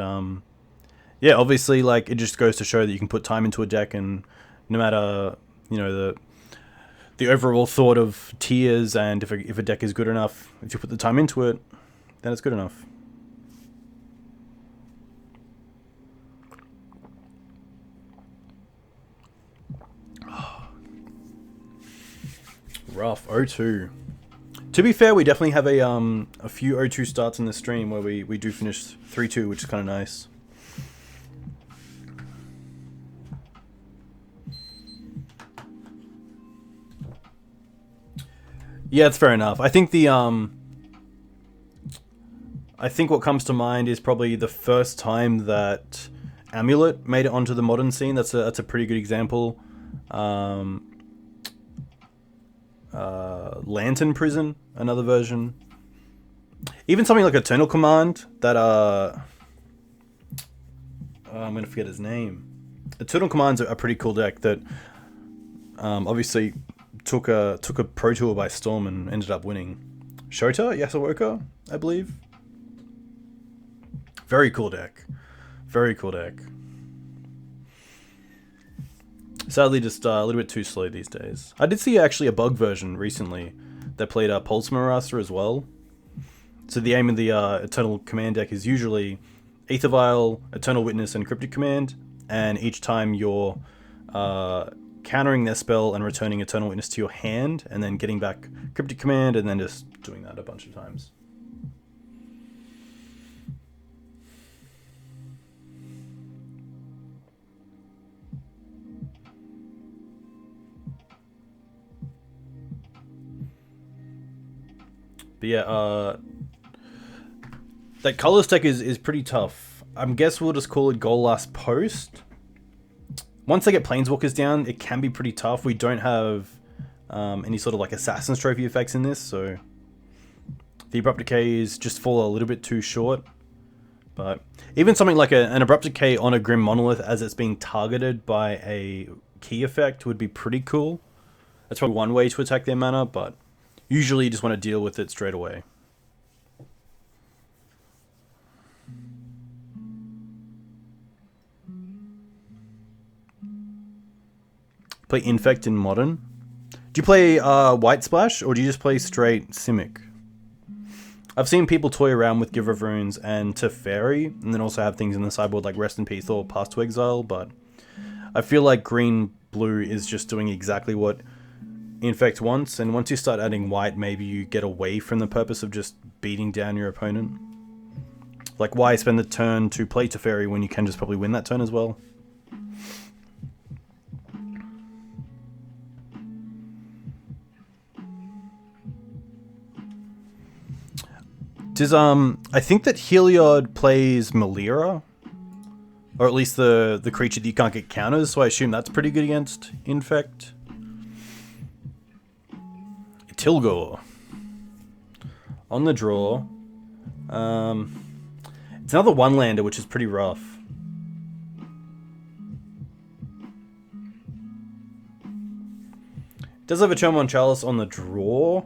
yeah, obviously, like, it just goes to show that you can put time into a deck, and no matter, you know, the overall thought of tiers, and if a deck is good enough, if you put the time into it, then it's good enough. Rough. 0-2. To be fair, we definitely have a few 0-2 starts in the stream where we do finish 3-2, which is kind of nice. Yeah, it's fair enough. I think I think what comes to mind is probably the first time that Amulet made it onto the modern scene. That's a pretty good example. Lantern Prison, another version. Even something like Eternal Command that I'm gonna forget his name. Eternal Command's a pretty cool deck that obviously took a Pro Tour by storm and ended up winning. Shota Yasuoka, I believe. Very cool deck. Very cool deck. Sadly, just a little bit too slow these days. I did see actually a bug version recently that played Pulse Marasser as well. So the aim of the Eternal Command deck is usually Aether Vial, Eternal Witness, and Cryptic Command. And each time you're countering their spell and returning Eternal Witness to your hand, and then getting back Cryptic Command, and then just doing that a bunch of times. But yeah, that colorless deck is pretty tough. I guess we'll just call it goal last post. Once they get Planeswalkers down, it can be pretty tough. We don't have any sort of like Assassin's Trophy effects in this, so the Abrupt Decay is just fall a little bit too short. But even something like an Abrupt Decay on a Grim Monolith as it's being targeted by a key effect would be pretty cool. That's probably one way to attack their mana, but usually you just want to deal with it straight away. Play Infect in Modern. Do you play White Splash, or do you just play straight Simic? I've seen people toy around with Giver of Runes and Teferi, and then also have things in the sideboard like Rest in Peace or Pass to Exile, but I feel like green-blue is just doing exactly what infect once, and once you start adding white, maybe you get away from the purpose of just beating down your opponent. Like, why spend the turn to play Teferi when you can just probably win that turn as well? Does I think that Heliod plays Malira, or at least the creature that you can't get counters, so I assume that's pretty good against Infect. Tilgor on the draw. It's another one-lander, which is pretty rough. Does have a Chomon Chalice on the draw.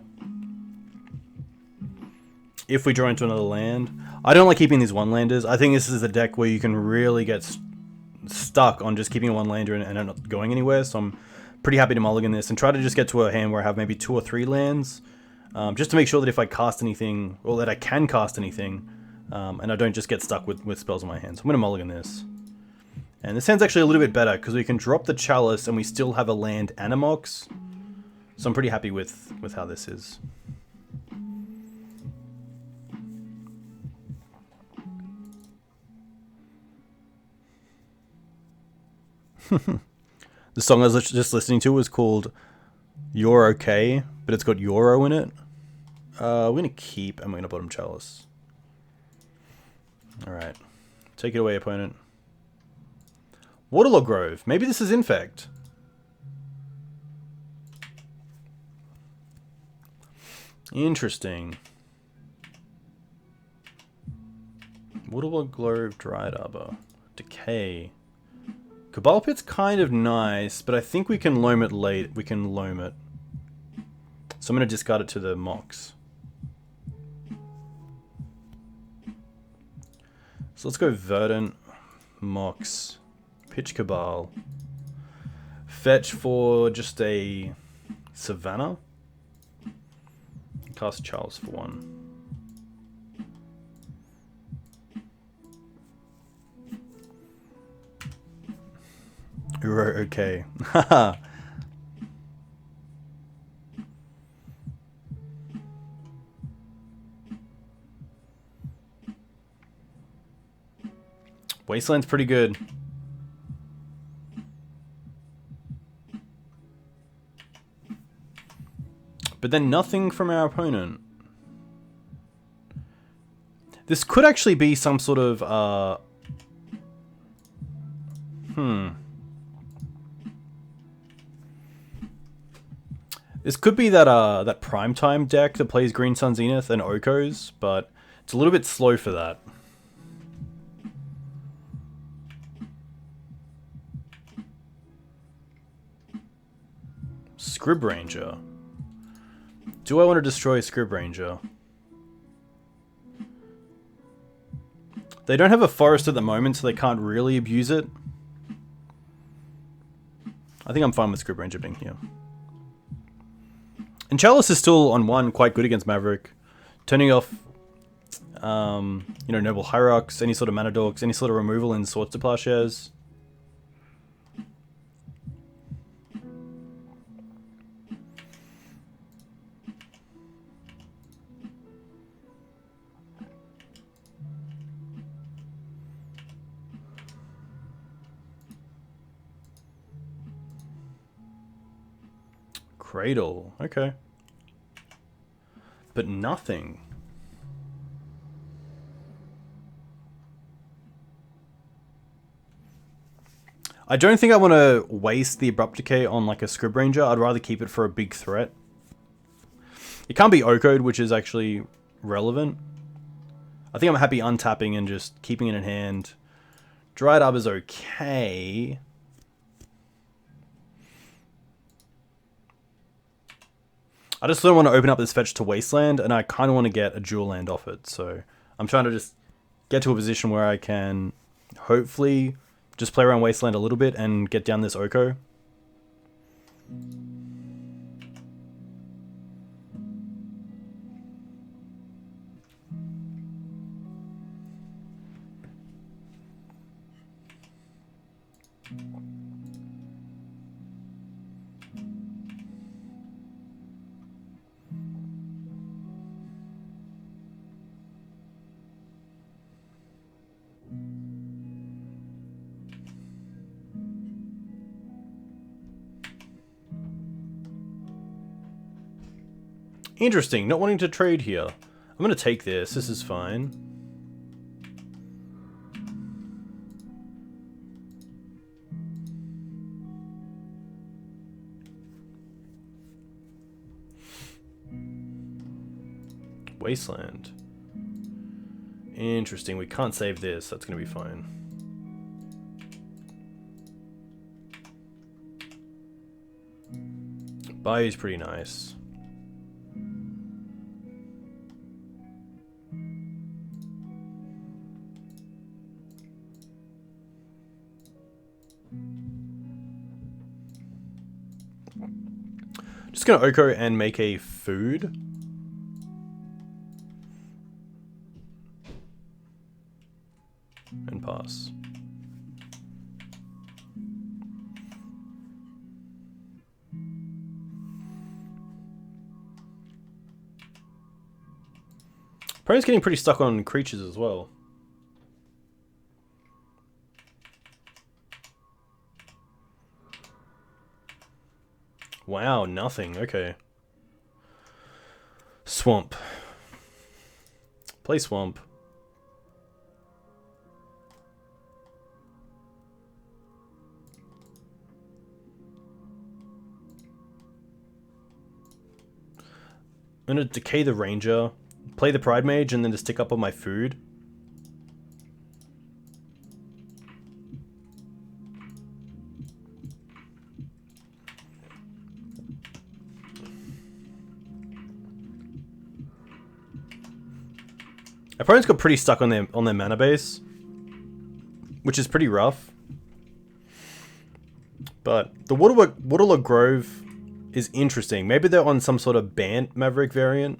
If we draw into another land. I don't like keeping these one-landers. I think this is a deck where you can really get stuck on just keeping a one-lander and not going anywhere, so I'm pretty happy to mulligan this and try to just get to a hand where I have maybe 2 or 3 lands, just to make sure that if I cast anything, or that I can cast anything, and I don't just get stuck with spells in my hands. I'm going to mulligan this. And this hand's actually a little bit better, because we can drop the Chalice and we still have a land and a Mox. So I'm pretty happy with how this is. The song I was just listening to was called You're Okay, but it's got Euro in it. We're going to keep, and we're going to bottom Chalice. Alright. Take it away, opponent. Waterlogged Grove. Maybe this is Infect. Interesting. Waterlogged Grove, Dryad Arbor. Decay. Cabal Pit's kind of nice, but I think we can loam it late. We can loam it. So I'm going to discard it to the Mox. So let's go Verdant, Mox, pitch Cabal. Fetch for just a Savannah. Cast Chalice for 1. You're okay. Haha. Wasteland's pretty good. But then nothing from our opponent. This could actually be some sort of This could be that that Primetime deck that plays Green Sun Zenith and Okos, but it's a little bit slow for that. Scrib Ranger. Do I want to destroy Scrib Ranger? They don't have a forest at the moment, so they can't really abuse it. I think I'm fine with Scrib Ranger being here. And Chalice is still on 1 quite good against Maverick. Turning off, you know, Noble Hierarchs, any sort of Mana Dorks, any sort of removal in Swords to Plowshares. Cradle, okay. But nothing. I don't think I want to waste the Abrupt Decay on like a Scrib Ranger. I'd rather keep it for a big threat. It can't be Okoed, which is actually relevant. I think I'm happy untapping and just keeping it in hand. Dryad Arbor's okay. I just don't want to open up this fetch to Wasteland, and I kind of want to get a dual land off it. So I'm trying to just get to a position where I can hopefully just play around Wasteland a little bit and get down this Oko. Interesting, not wanting to trade here. I'm going to take this. This is fine. Wasteland. Interesting, we can't save this. That's going to be fine. Bayou's pretty nice. Just gonna Oko and make a food. And pass. Opponent's getting pretty stuck on creatures as well. Wow, nothing. Okay. Swamp. Play Swamp. I'm gonna decay the Ranger, play the Pridemage, and then just stick up on my food. Opponents got pretty stuck on their mana base, which is pretty rough. But the Waterlogged Grove is interesting. Maybe they're on some sort of BANT Maverick variant.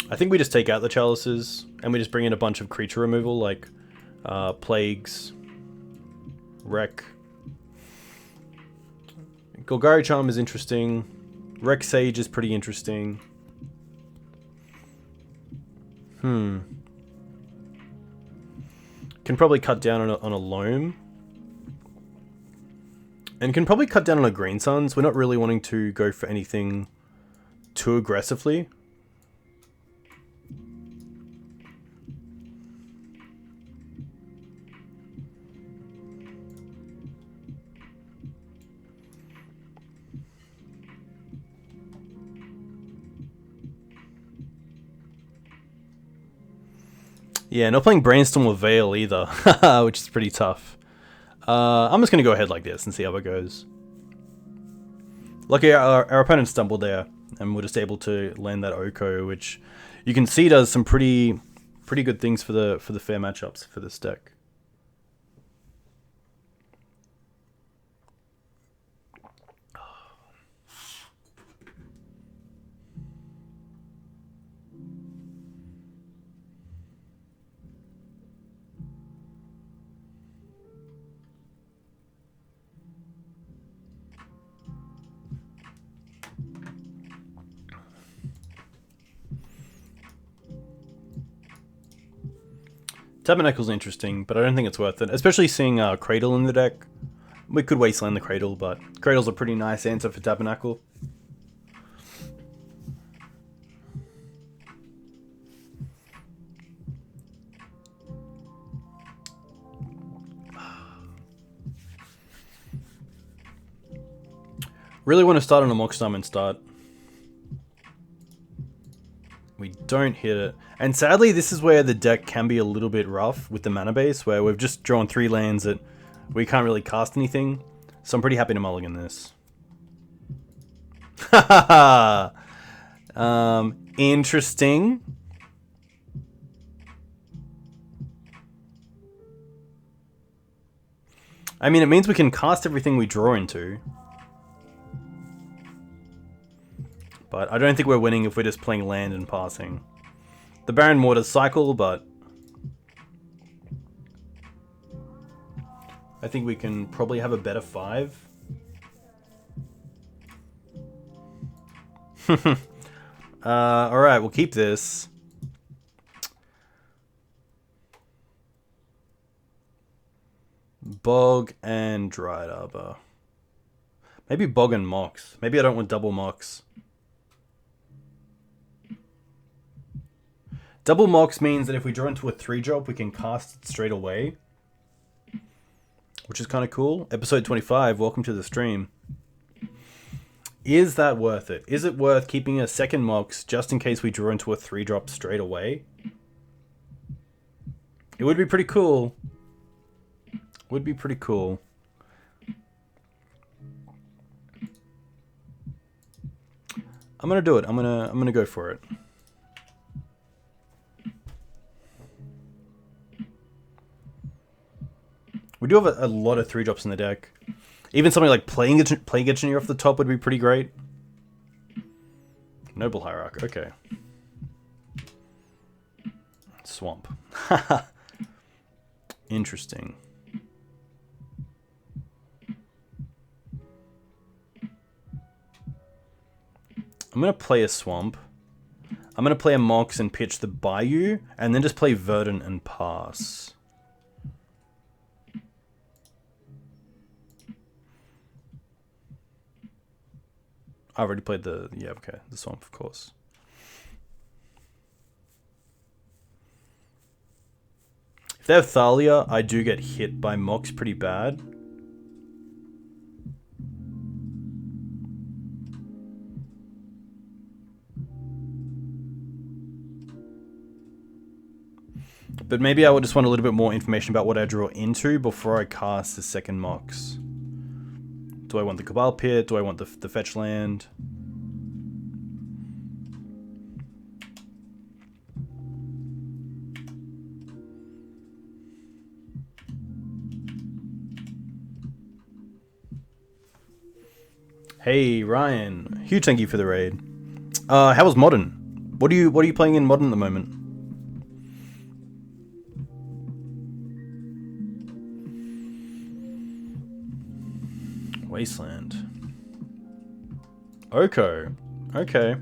I think we just take out the Chalices and we just bring in a bunch of creature removal like Plagues, Wreck. Golgari Charm is interesting. Wreck Sage is pretty interesting. Can probably cut down on a Loam. And can probably cut down on a Green Suns. We're not really wanting to go for anything too aggressively. Yeah, not playing Brainstorm or Veil either, which is pretty tough. I'm just going to go ahead like this and see how it goes. Lucky our opponent stumbled there, and we're just able to land that Oko, which you can see does some pretty good things for the fair matchups for this deck. Tabernacle's interesting, but I don't think it's worth it. Especially seeing Cradle in the deck. We could Wasteland the Cradle, but Cradle's a pretty nice answer for Tabernacle. Really want to start on a Mox Diamond start. We don't hit it. And sadly, this is where the deck can be a little bit rough with the mana base, where we've just drawn 3 lands that we can't really cast anything. So I'm pretty happy to mulligan this. Haha. Interesting. I mean, it means we can cast everything we draw into. But I don't think we're winning if we're just playing land and passing. The Barren Moor does cycle, but I think we can probably have a better 5. Alright, we'll keep this. Bog and Dryad Arbor. Maybe Bog and Mox. Maybe I don't want double Mox. Double Mox means that if we draw into a 3-drop, we can cast it straight away. Which is kind of cool. Episode 25, welcome to the stream. Is that worth it? Is it worth keeping a second Mox just in case we draw into a 3-drop straight away? It would be pretty cool. Would be pretty cool. I'm gonna do it. I'm gonna go for it. We do have a lot of 3-drops in the deck. Even something like Plague Engineer off the top would be pretty great. Noble Hierarch, okay. Swamp. Interesting. I'm going to play a Swamp. I'm going to play a Mox and pitch the Bayou, and then just play Verdant and pass. I already played the... Yeah, okay. The Swamp, of course. If they have Thalia, I do get hit by Mox pretty bad. But maybe I would just want a little bit more information about what I draw into before I cast the second Mox. Do I want the Cabal Pit? Do I want the fetch land? Hey Ryan, huge thank you for the raid. How was Modern? What are you playing in Modern at the moment? Wasteland. Oko. Okay.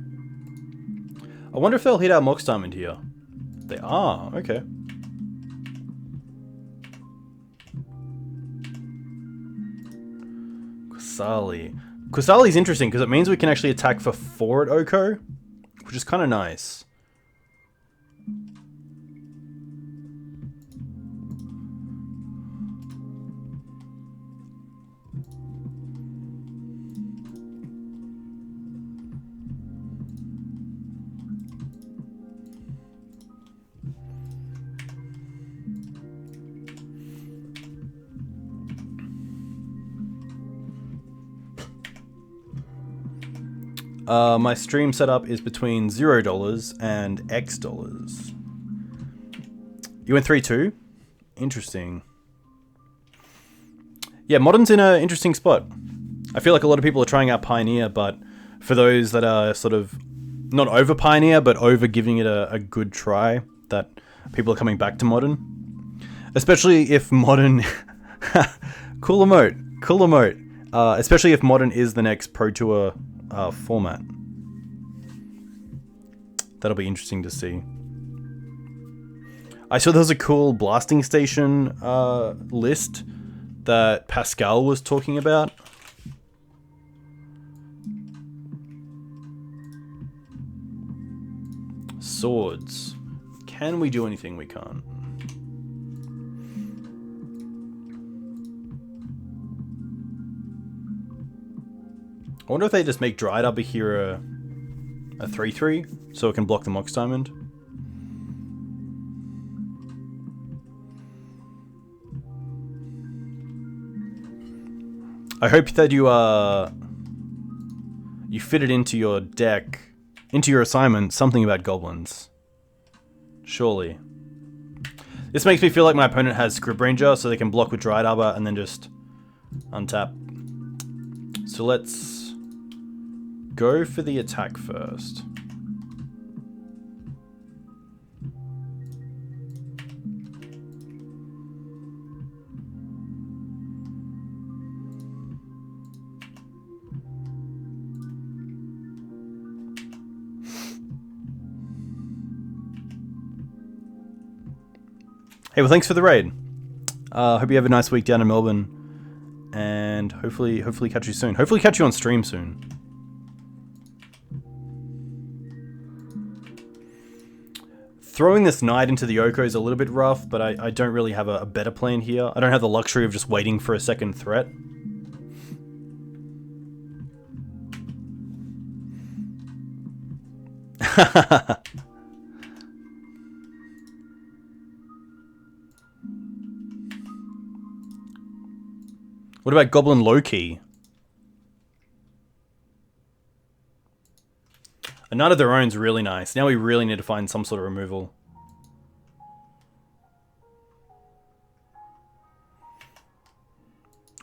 I wonder if they'll hit our Mox Diamond here. They are. Okay. Qasali. Qasali's interesting because it means we can actually attack for 4 at Oko, which is kind of nice. My stream setup is between $0 and X dollars. You went 3-2? Interesting. Yeah, Modern's in an interesting spot. I feel like a lot of people are trying out Pioneer, but for those that are sort of not over Pioneer, but over giving it a good try, that people are coming back to Modern. Especially if Modern... cool emote. Cool emote. Especially if Modern is the next Pro Tour format. That'll be interesting to see. I saw there was a cool blasting station list that Pascal was talking about. Swords. Can we do anything? We can't. I wonder if they just make Dryad Arbor here a 3-3 so it can block the Mox Diamond. I hope that you fit it into your deck, into your assignment, something about goblins. Surely. This makes me feel like my opponent has Scrib Ranger, so they can block with Dryad Arbor and then just untap. So let's go for the attack first. Hey, well, thanks for the raid. Hope you have a nice week down in Melbourne. And and hopefully catch you soon. Hopefully catch you on stream soon. Throwing this knight into the Oko is a little bit rough, but I don't really have a better plan here. I don't have the luxury of just waiting for a second threat. What about Goblin Loki? A Knight of their Own's really nice. Now we really need to find some sort of removal.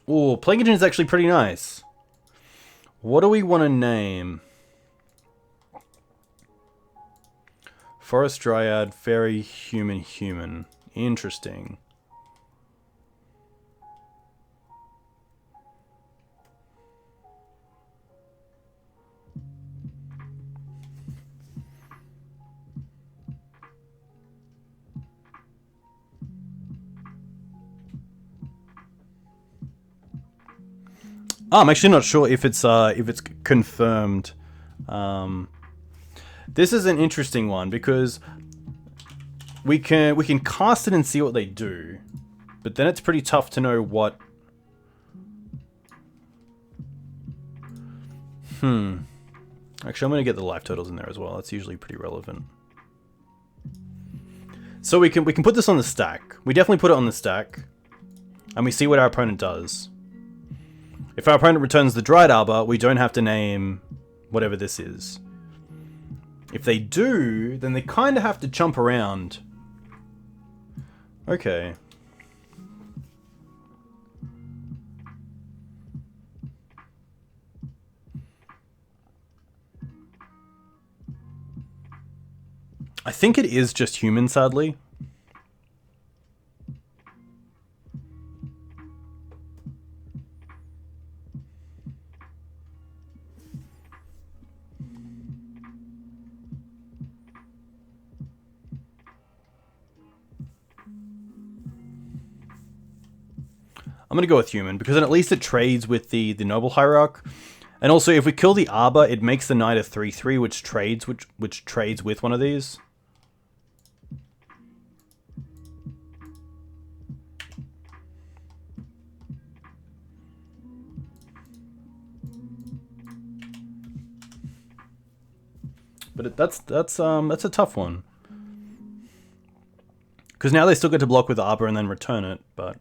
Oh, Plague Agent is actually pretty nice. What do we want to name? Forest Dryad, Fairy, Human. Interesting. I'm actually not sure if it's confirmed. This is an interesting one because we can cast it and see what they do, but then it's pretty tough to know what. Actually, I'm gonna get the life totals in there as well. That's usually pretty relevant. So we can put this on the stack. We definitely put it on the stack, and we see what our opponent does. If our opponent returns the Dryad Arbor, we don't have to name whatever this is. If they do, then they kind of have to chump around. Okay. I think it is just human, sadly. I'm gonna go with human, because then at least it trades with the Noble Hierarch. And also, if we kill the Arbor, it makes the Knight a 3/3, which trades with one of these. But that's a tough one. Because now they still get to block with the Arbor and then return it, but...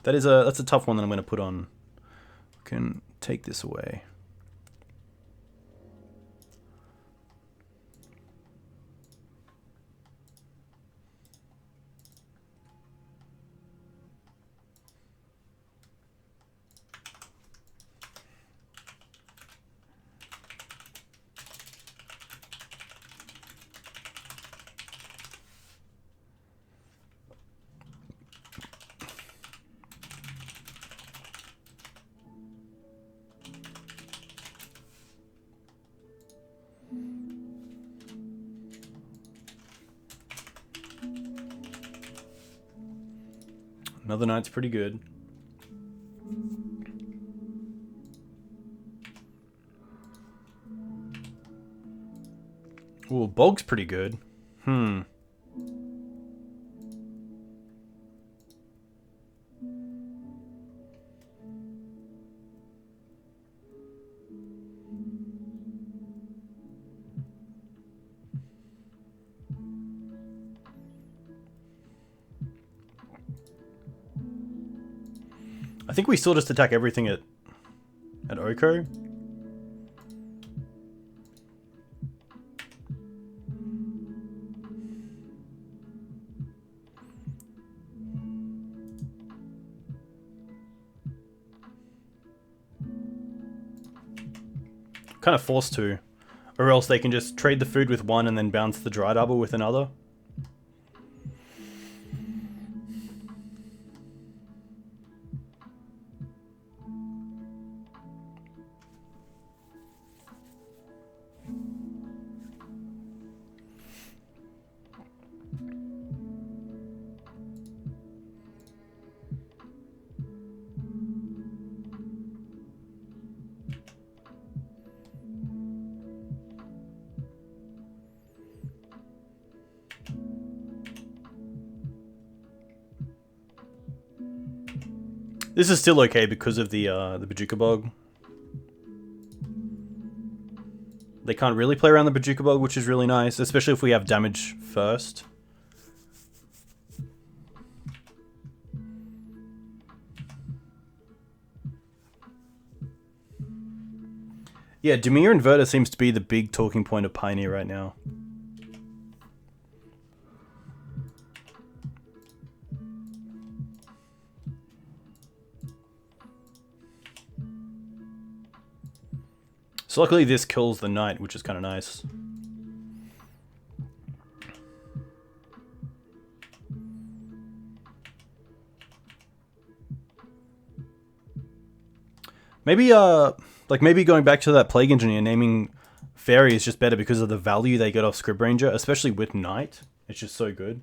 That's a tough one that I'm going to put on. We can take this away. Another Knight's pretty good. Ooh, Bog's pretty good. Kind I think we still just attack everything at Oko. Kind of forced to. Or else they can just trade the food with one and then bounce the Dryad Arbor with another. This is still okay because of the Bojuka Bog. They can't really play around the Bojuka Bog, which is really nice, especially if we have damage first. Yeah, Dimir Inverter seems to be the big talking point of Pioneer right now. So luckily this kills the knight, which is kind of nice. Maybe maybe going back to that Plague Engineer, naming Fairy is just better because of the value they get off Scrib Ranger, especially with Knight. It's just so good.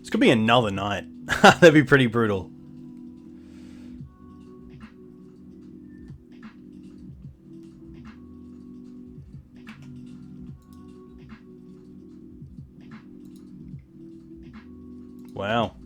This could be another night. That'd be pretty brutal. Wow.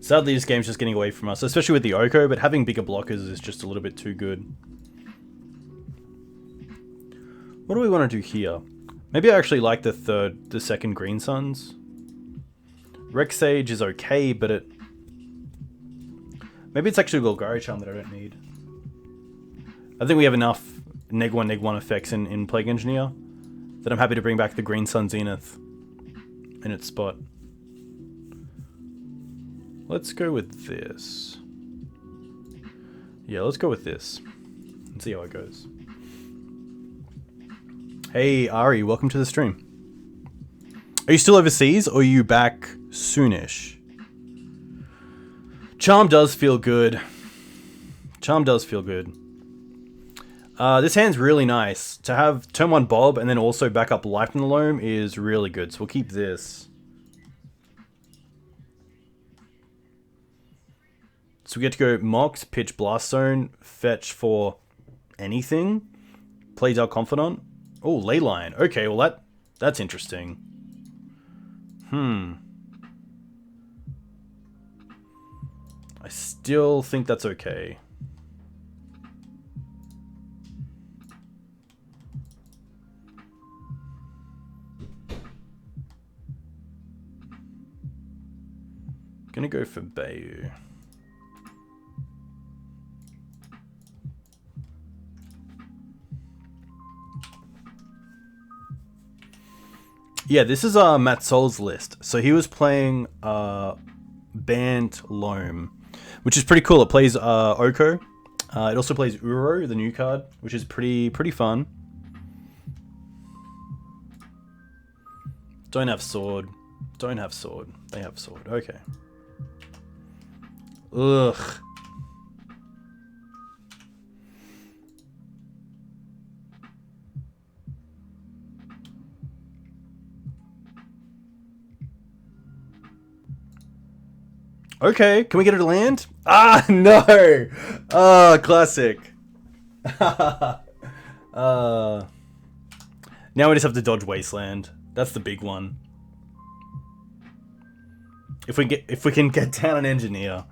Sadly, this game's just getting away from us, especially with the Oko, but having bigger blockers is just a little bit too good. What do we want to do here? Maybe I actually like the second Green Suns. Rec Sage is okay, but maybe it's actually Golgari Charm that I don't need. I think we have enough neg 1 effects in Plague Engineer that I'm happy to bring back the Green Sun Zenith in its spot. Let's go with this. Yeah, let's go with this and see how it goes. Hey, Ari, welcome to the stream. Are you still overseas or are you back soonish? Charm does feel good. Charm does feel good. This hand's really nice. To have turn 1 Bob and then also back up Life in the Loam is really good, so we'll keep this. So we get to go Mox, pitch Blast Zone, fetch for anything. Play Dark Confidant. Oh, Leyline. Okay, well that's interesting. I still think that's okay. Gonna go for Bayou. Yeah, this is MatsOle's list. So he was playing Dark-BANT Loam, which is pretty cool. It plays Oko. It also plays Uro, the new card, which is pretty fun. Don't have sword. Don't have sword. They have sword. Okay. Ugh. Okay, can we get her to land? Ah, no! Oh, classic. Now we just have to dodge Wasteland. That's the big one. If we can get down an Engineer.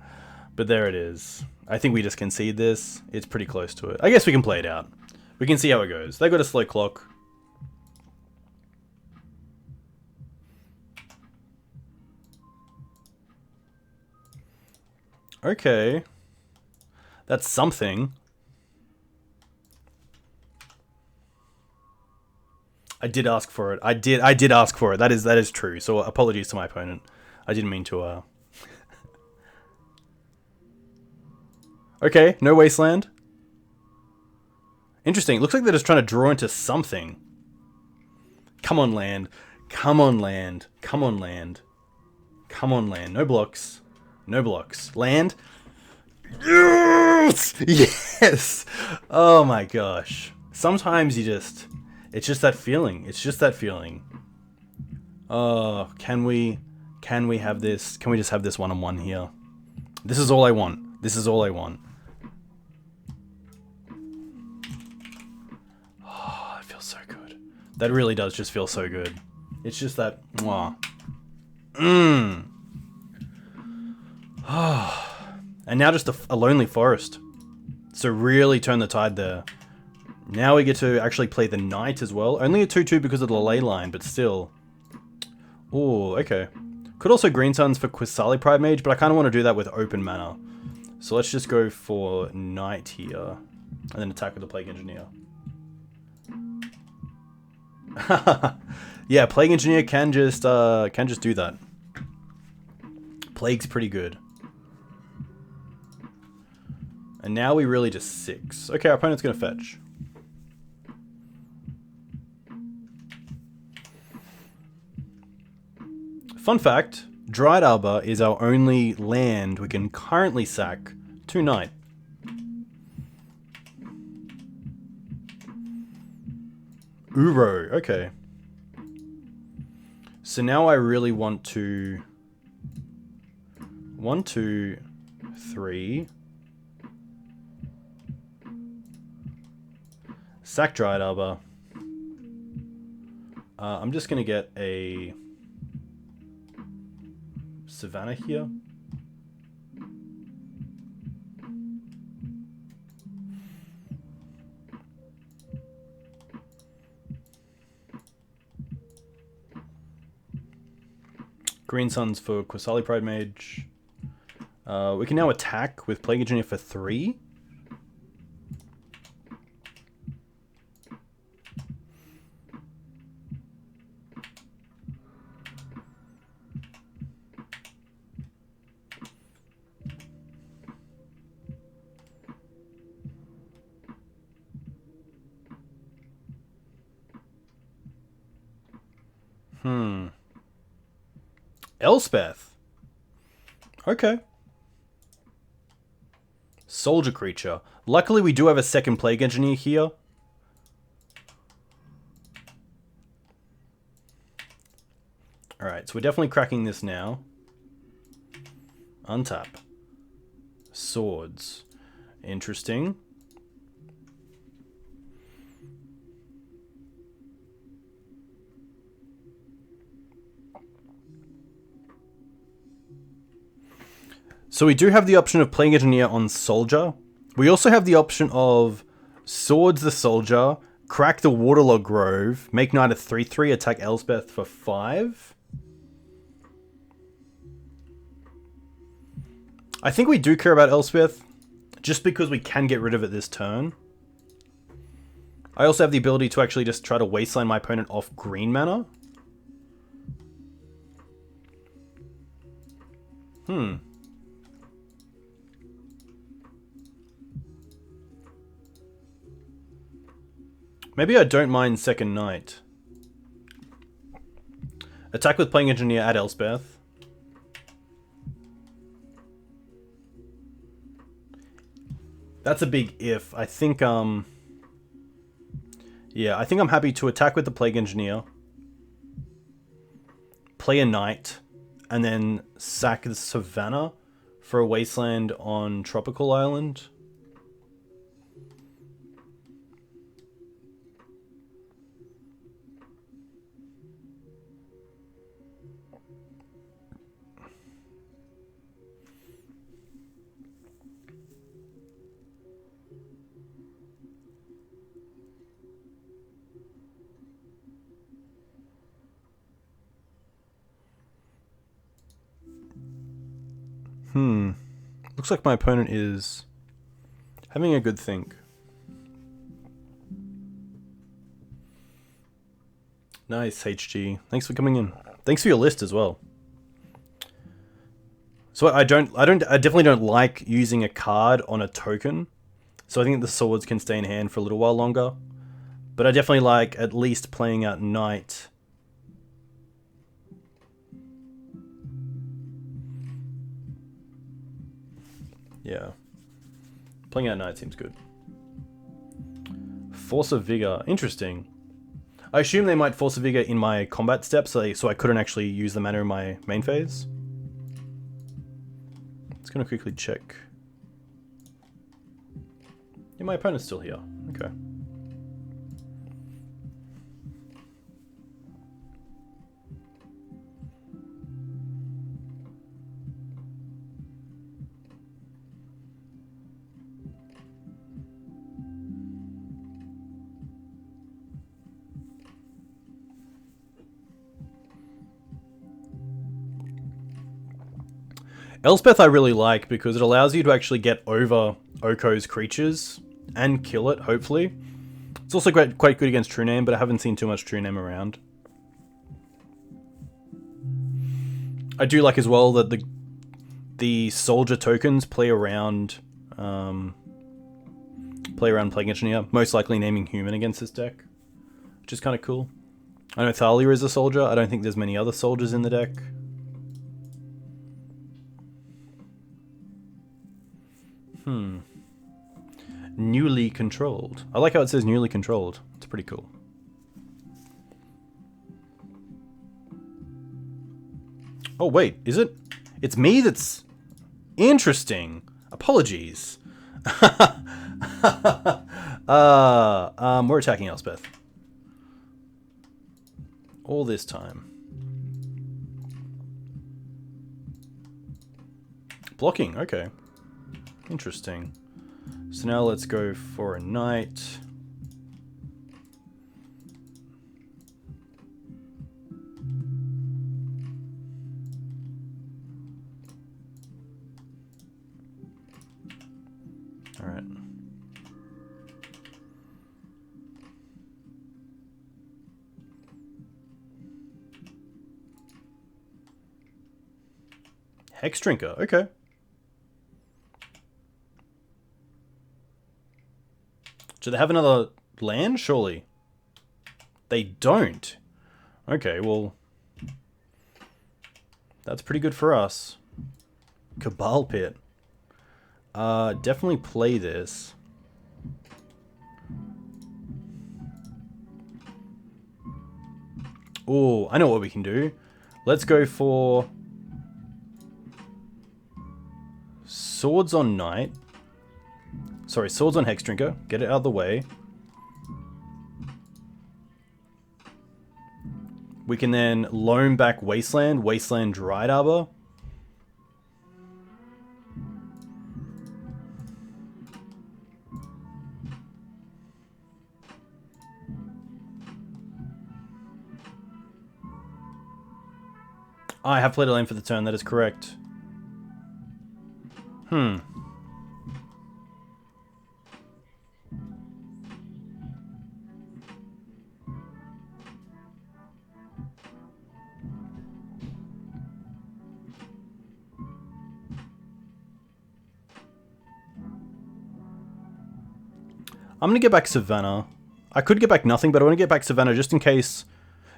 But there it is. I think we just concede this. It's pretty close to it. I guess we can play it out. We can see how it goes. They got a slow clock. Okay. That's something. I did ask for it. I did ask for it. That is true. So apologies to my opponent. I didn't mean to Okay, no Wasteland. Interesting. It looks like they're just trying to draw into something. Come on, land. Come on, land. Come on, land. Come on, land. No blocks. No blocks. Land. Yes! Yes! Oh my gosh. Sometimes you just... It's just that feeling. It's just that feeling. Oh, can we have this? Can we just have this one-on-one here? This is all I want. This is all I want. Oh, it feels so good. That really does just feel so good. It's just that... Mwah. Mmm. And now just a lonely forest. So really turn the tide there. Now we get to actually play the knight as well. Only a 2-2 because of the ley line, but still. Oh, okay. Could also green suns for Qasali Pridemage, but I kind of want to do that with open mana. So let's just go for knight here. And then attack with the Plague Engineer. Yeah, Plague Engineer can just do that. Plague's pretty good. And now we really just 6. Okay, our opponent's going to fetch. Fun fact, Dryad Arbor is our only land we can currently sack tonight. Uro, okay. So now I really want to... 1, 2, 3... Sack Dryad Arbor. I'm just going to get a Savannah here. Green Suns for Qasali Pridemage. We can now attack with Plague Engineer for 3. Elspeth. Okay. Soldier creature. Luckily, we do have a second Plague Engineer here. Alright, so we're definitely cracking this now. Untap. Swords. Interesting. So we do have the option of Plague Engineer on Soldier. We also have the option of Swords the Soldier, crack the Waterlogged Grove, make Knight a 3/3, attack Elspeth for 5. I think we do care about Elspeth, just because we can get rid of it this turn. I also have the ability to actually just try to wasteland my opponent off green mana. Maybe I don't mind second Knight. Attack with Plague Engineer at Elspeth. That's a big if. I think, yeah, I think I'm happy to attack with the Plague Engineer. Play a Knight. And then sack the Savannah for a Wasteland on Tropical Island. Looks like my opponent is having a good think. Nice, HG. Thanks for coming in. Thanks for your list as well. So I definitely don't like using a card on a token. So I think the swords can stay in hand for a little while longer. But I definitely like at least playing out Knight. Yeah. Playing out Knight seems good. Force of Vigor. Interesting. I assume they might Force of Vigor in my combat steps, so I couldn't actually use the mana in my main phase. Just gonna quickly check. Yeah, my opponent's still here. Okay. Elspeth I really like because it allows you to actually get over Oko's creatures and kill it, hopefully. It's also quite good against True Name, but I haven't seen too much True Name around. I do like as well that the soldier tokens play around Plague Engineer, most likely naming human against this deck, which is kind of cool. I know Thalia is a soldier. I don't think there's many other soldiers in the deck. Newly controlled. I like how it says newly controlled. It's pretty cool. Oh wait, is it? It's me that's... Interesting. Apologies. We're attacking Elspeth. All this time. Blocking, okay. Interesting. So now let's go for a Knight. Alright. Hex Drinker, okay. Do they have another land? Surely. They don't. Okay, well... That's pretty good for us. Cabal Pit. Definitely play this. Oh, I know what we can do. Let's go for... Swords on Knight. Sorry, Swords on Hex Drinker. Get it out of the way. We can then loam back Wasteland, Dryad Arbor. I have played a land for the turn, that is correct. I'm going to get back Savannah. I could get back nothing, but I want to get back Savannah just in case...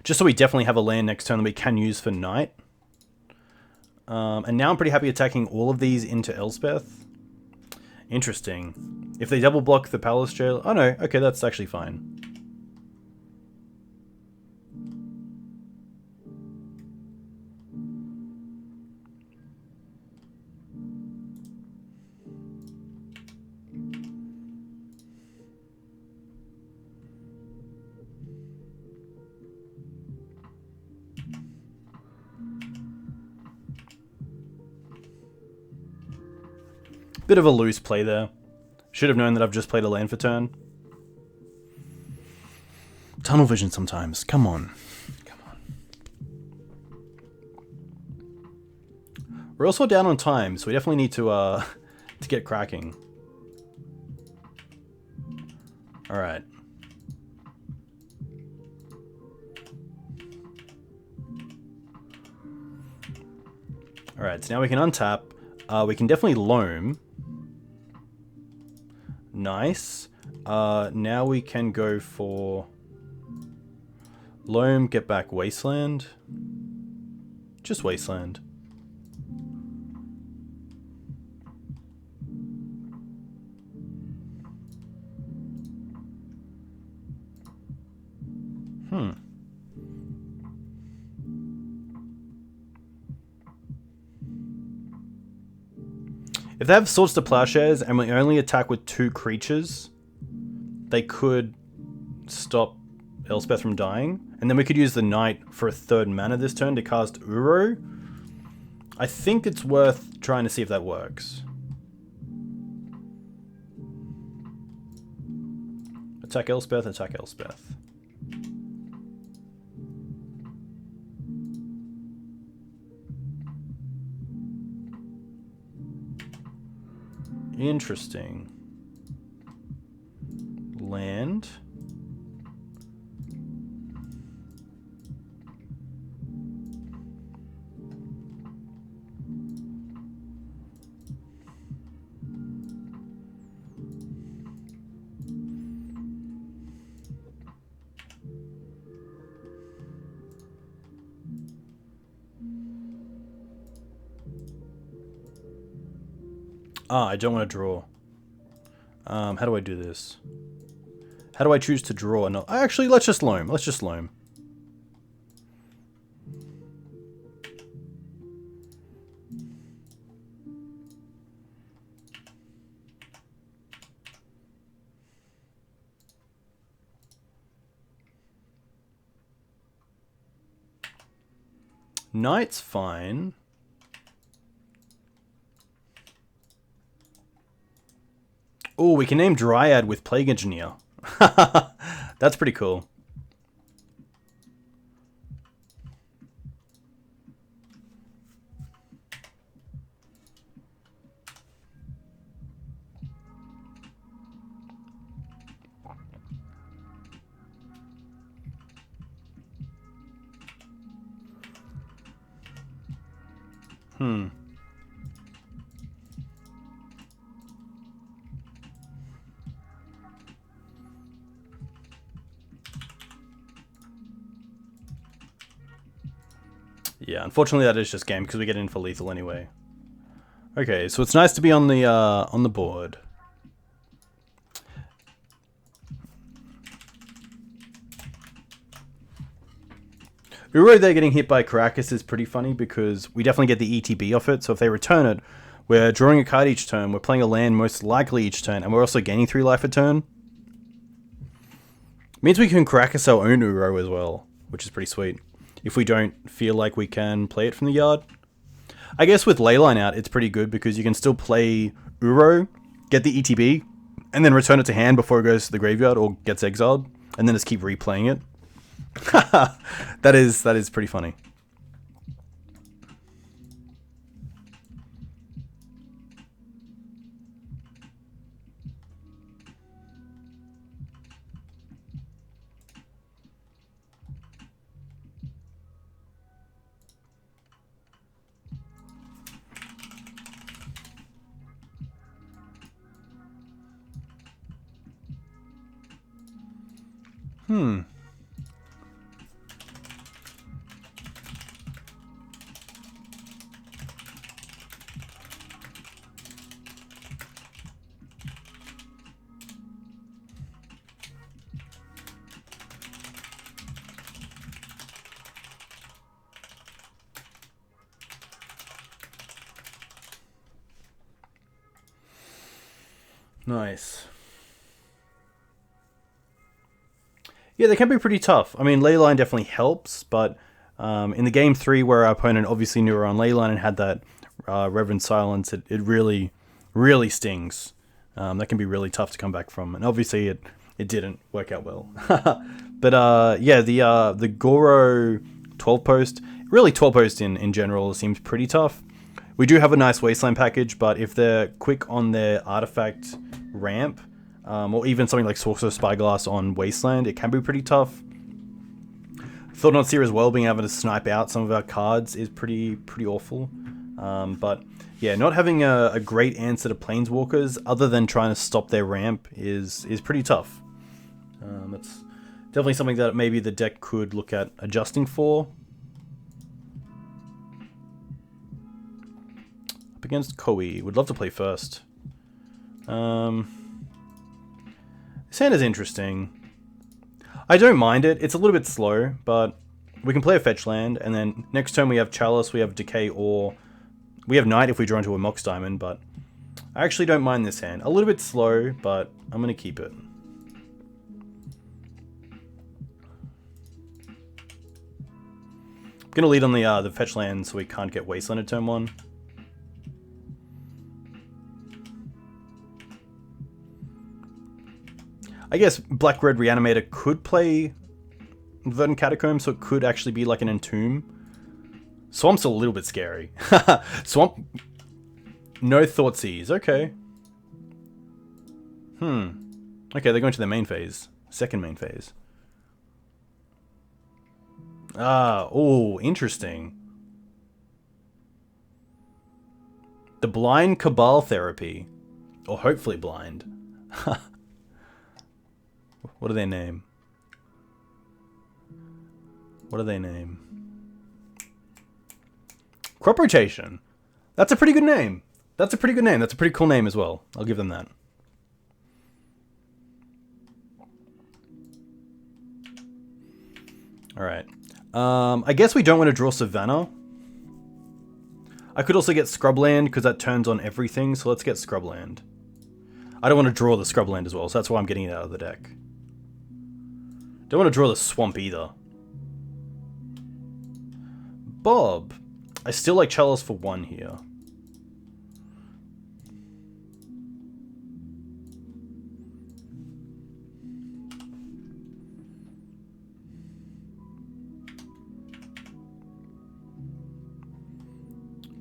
Just so we definitely have a land next turn that we can use for Knight. And now I'm pretty happy attacking all of these into Elspeth. Interesting. If they double block the Palace Jail... Oh no, okay, that's actually fine. Bit of a loose play there. Should have known that I've just played a land for turn. Tunnel vision sometimes. Come on. Come on. We're also down on time, so we definitely need to get cracking. Alright. Alright, so now we can untap. We can definitely loam. Nice. Now we can go for loam, get back wasteland. Just wasteland. If they have Swords to Plowshares and we only attack with 2 creatures, they could stop Elspeth from dying. And then we could use the Knight for a 3rd mana this turn to cast Uro. I think it's worth trying to see if that works. Attack Elspeth, attack Elspeth. Interesting. Land. Ah, I don't want to draw. How do I do this? How do I choose to draw? No, actually, let's just loam. Let's just loam. Knight's fine. Oh, we can name Dryad with Plague Engineer. That's pretty cool. Yeah, unfortunately that is just game because we get in for lethal anyway. Okay, so it's nice to be on the board. Uro there getting hit by Karakas is pretty funny because we definitely get the ETB off it, so if they return it, we're drawing a card each turn, we're playing a land most likely each turn, and we're also gaining 3 life a turn. Means we can Karakas our own Uro as well, which is pretty sweet. If we don't feel like we can play it from the yard. I guess with Leyline out, it's pretty good because you can still play Uro, get the ETB, and then return it to hand before it goes to the graveyard or gets exiled, and then just keep replaying it. that is pretty funny. Nice. Yeah, they can be pretty tough. I mean, Leyline definitely helps, but in the game 3 where our opponent obviously knew we were on Leyline and had that Reverend Silence, it really, really stings. That can be really tough to come back from, and obviously it didn't work out well. But yeah, the Goro 12 post, really 12 post in general seems pretty tough. We do have a nice Wasteland package, but if they're quick on their artifact ramp, or even something like Sorcerer Spyglass on Wasteland, it can be pretty tough. Thought Not Seer as well, being able to snipe out some of our cards is pretty awful. But yeah, not having a great answer to Planeswalkers other than trying to stop their ramp is pretty tough. That's definitely something that maybe the deck could look at adjusting for. Up against Koi, would love to play first. This hand is interesting. I don't mind it. It's a little bit slow, but we can play a fetch land, and then next turn we have Chalice, we have Decay, or we have Knight if we draw into a Mox Diamond, but I actually don't mind this hand. A little bit slow, but I'm going to keep it. I'm going to lead on the fetch land so we can't get Wasteland at turn 1. I guess Black-Red Reanimator could play Verdant Catacombs, so it could actually be like an Entomb. Swamp's a little bit scary. Swamp... No Thoughtseize, okay. Okay, they're going to the main phase. Second main phase. Oh, interesting. The Blind Cabal Therapy. Or hopefully blind. What do they name? What do they name? Crop Rotation. That's a pretty good name. That's a pretty good name. That's a pretty cool name as well. I'll give them that. Alright. I guess we don't want to draw Savannah. I could also get Scrubland because that turns on everything, so let's get Scrubland. I don't want to draw the Scrubland as well, so that's why I'm getting it out of the deck. Don't want to draw the Swamp either. Bob. I still like Chalice for 1 here.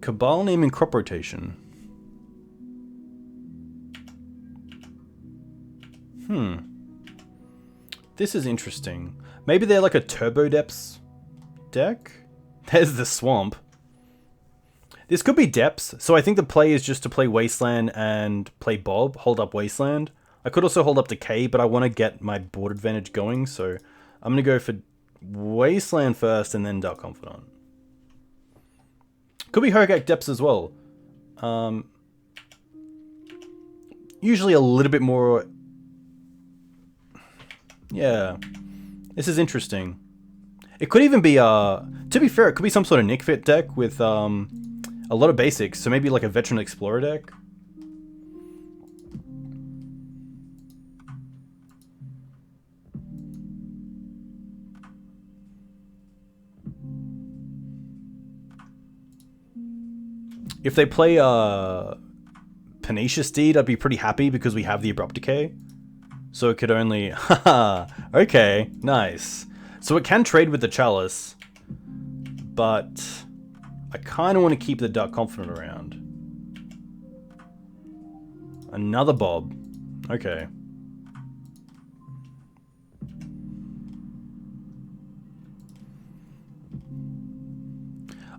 Cabal naming Crop Rotation. This is interesting. Maybe they're like a Turbo Depths deck? There's the Swamp. This could be Depths, so I think the play is just to play Wasteland and play Bob, hold up Wasteland. I could also hold up Decay, but I want to get my board advantage going, so I'm going to go for Wasteland first and then Dark Confidant. Could be Hogak Depths as well. Usually a little bit more... Yeah, this is interesting. It could even be, to be fair, it could be some sort of NicFit deck with a lot of basics, so maybe like a Veteran Explorer deck. If they play Pernicious Deed, I'd be pretty happy because we have the Abrupt Decay. So it could only... Haha, okay, nice. So it can trade with the Chalice, but I kind of want to keep the Dark Confidant around. Another Bob. Okay.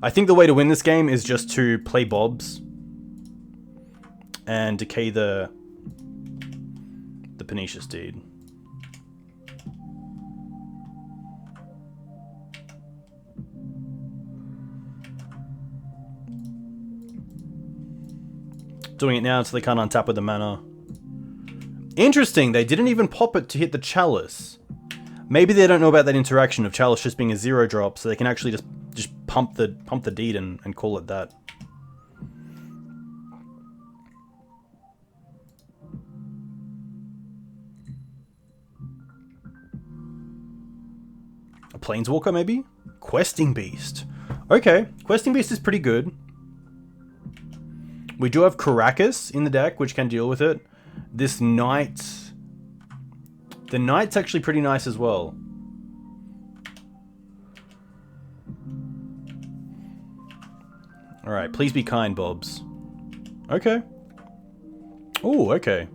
I think the way to win this game is just to play Bobs and decay the Pernicious Deed. Doing it now so they can't untap with the mana. Interesting, they didn't even pop it to hit the Chalice. Maybe they don't know about that interaction of Chalice just being a 0-drop, so they can actually just pump the deed and call it that. A Planeswalker, maybe? Questing Beast. Okay, Questing Beast is pretty good. We do have Karakas in the deck, which can deal with it. This Knight... The Knight's actually pretty nice as well. Alright, please be kind, Bobs. Okay. Oh, okay.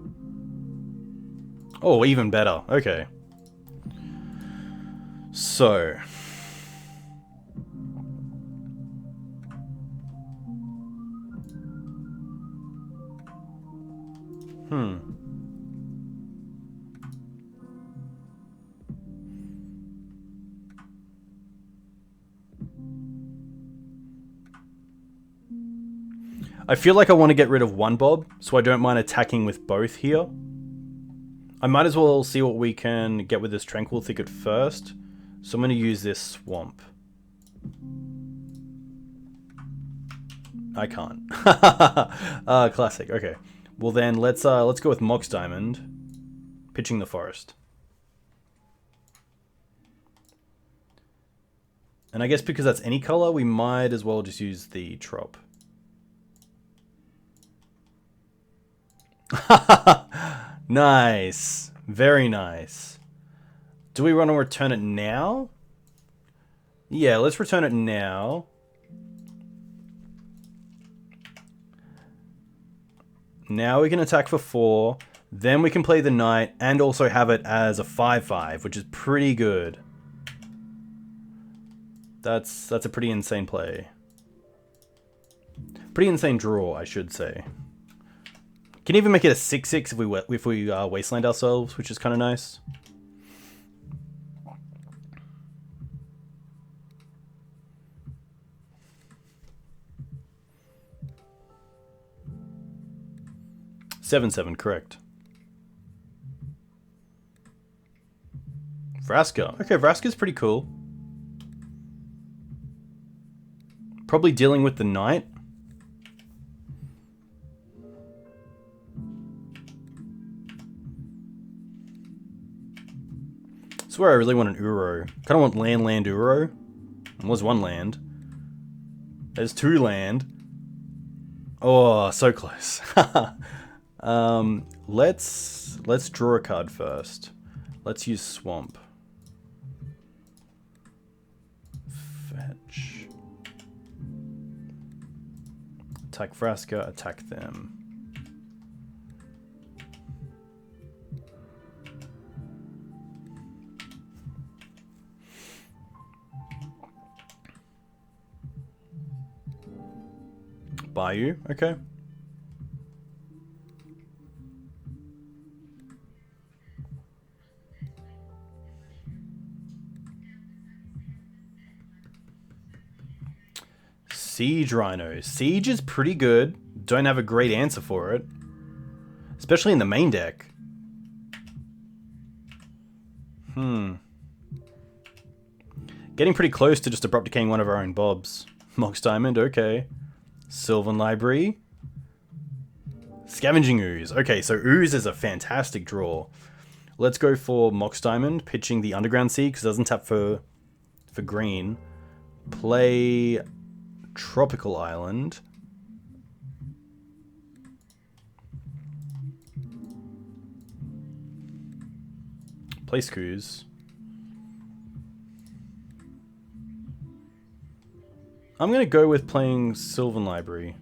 Oh, even better. Okay. So. I feel like I want to get rid of one Bob, so I don't mind attacking with both here. I might as well see what we can get with this Tranquil Thicket first. So I'm going to use this Swamp. I can't. Classic. Okay. Well then, let's go with Mox Diamond, pitching the Forest. And I guess because that's any color, we might as well just use the Trop. Nice. Very nice. Do we want to return it now? Yeah, let's return it now. Now we can attack for 4. Then we can play the Knight and also have it as a 5/5, which is pretty good. That's a pretty insane play. Pretty insane draw, I should say. Can even make it a 6/6 if we wasteland ourselves, which is kind of nice. Seven, correct. Vraska. Okay, Vraska's pretty cool. Probably dealing with the Knight. I swear I really want an Uro. Kind of want land Uro. There was 1 land. There's 2 land. Oh, so close. Let's draw a card first. Let's use Swamp. Fetch. Attack Vraska, attack them. Bayou, okay. Siege Rhinos. Siege is pretty good. Don't have a great answer for it. Especially in the main deck. Getting pretty close to just Abrupt Decaying one of our own Bobs. Mox Diamond, okay. Sylvan Library. Scavenging Ooze. Okay, so Ooze is a fantastic draw. Let's go for Mox Diamond, pitching the Underground Sea, because it doesn't tap for green. Play Tropical Island. Play Scooze. I'm going to go with playing Sylvan Library.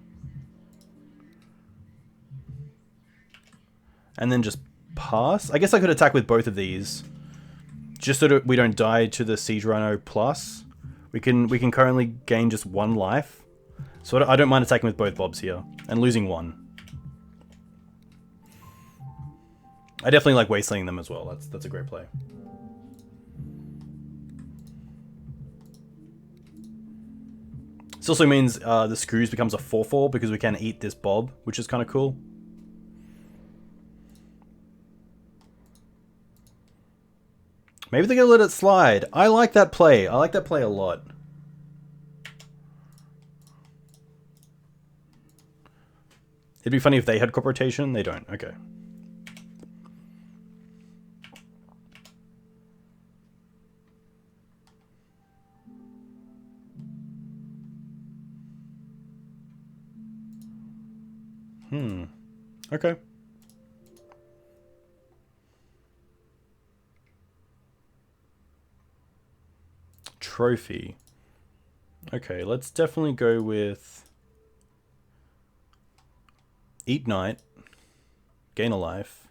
And then just pass. I guess I could attack with both of these. Just so that we don't die to the Siege Rhino plus. We can currently gain just 1 life. So I don't mind attacking with both Bobs here. And losing 1. I definitely like wastelanding them as well. That's a great play. This also means the Screws becomes a 4/4 because we can eat this Bob, which is kind of cool. Maybe they're going to let it slide. I like that play. I like that play a lot. It'd be funny if they had crop rotation. They don't. Okay. Okay. Trophy. Okay, let's definitely go with Eat Night. Gain a life.